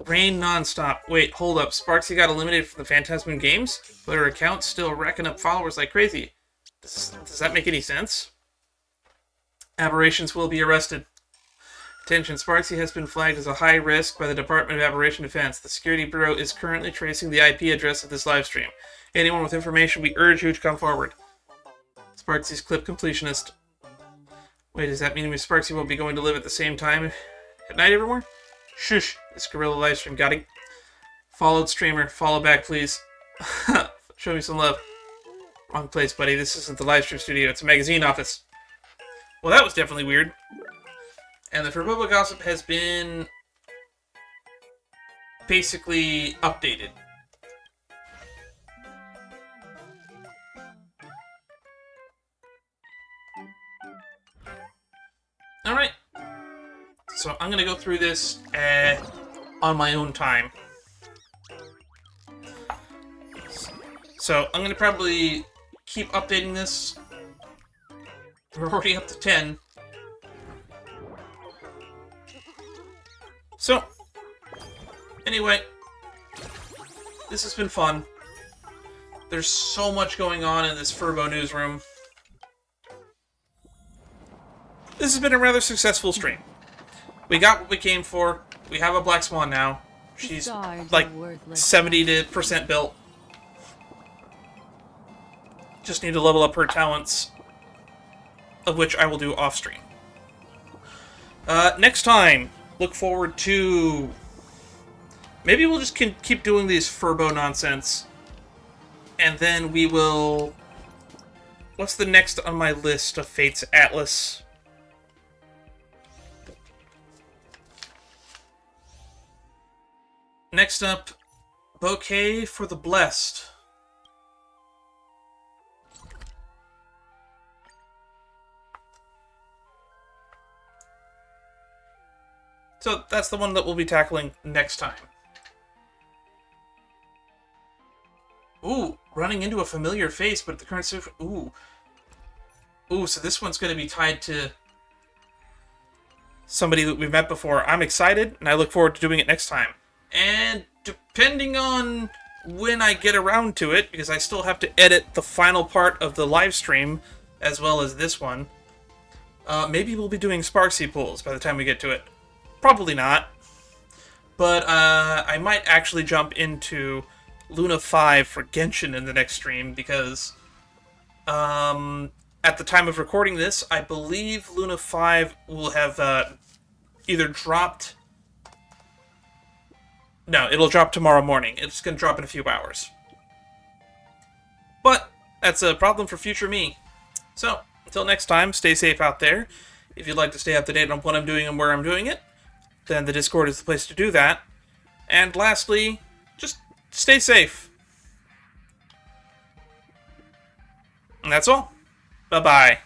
Rain nonstop. Wait, hold up. Sparxie got eliminated from the Phantasmoon games, but her account's still racking up followers like crazy. Does that make any sense? Aberrations will be arrested. Attention, Sparxie has been flagged as a high risk by the Department of Aberration Defense. The Security Bureau is currently tracing the IP address of this livestream. Anyone with information, we urge you to come forward. Sparxie's clip completionist. Wait, does that mean Miss Sparxie won't be going to live at the same time at night evermore? Shush, this gorilla livestream got it. Followed streamer, follow back please. Show me some love. Wrong place, buddy. This isn't the livestream studio, it's a magazine office. Well, that was definitely weird. And the Furbobo gossip has been basically updated. Alright. So I'm going to go through this on my own time. So I'm going to probably keep updating this. We're already up to 10. So, anyway, this has been fun. There's so much going on in this Furbo newsroom. This has been a rather successful stream. We got what we came for. We have a Black Swan now. She's like 70% built. Just need to level up her talents, of which I will do off-stream. Next time, look forward to... Maybe we'll just keep doing these Furbo nonsense. And then we will... What's the next on my list of Fate's Atlas? Next up, Bouquet for the Blessed. So that's the one that we'll be tackling next time. Ooh, running into a familiar face, but the current... Ooh. Ooh, so this one's going to be tied to somebody that we've met before. I'm excited, and I look forward to doing it next time. And depending on when I get around to it, because I still have to edit the final part of the live stream, as well as this one, maybe we'll be doing Sparxie pulls by the time we get to it. Probably not. But I might actually jump into Luna 5 for Genshin in the next stream, because at the time of recording this, I believe Luna 5 will have either dropped... No, it'll drop tomorrow morning. It's going to drop in a few hours. But that's a problem for future me. So, until next time, stay safe out there. If you'd like to stay up to date on what I'm doing and where I'm doing it, then the Discord is the place to do that. And lastly, just stay safe. And that's all. Bye-bye.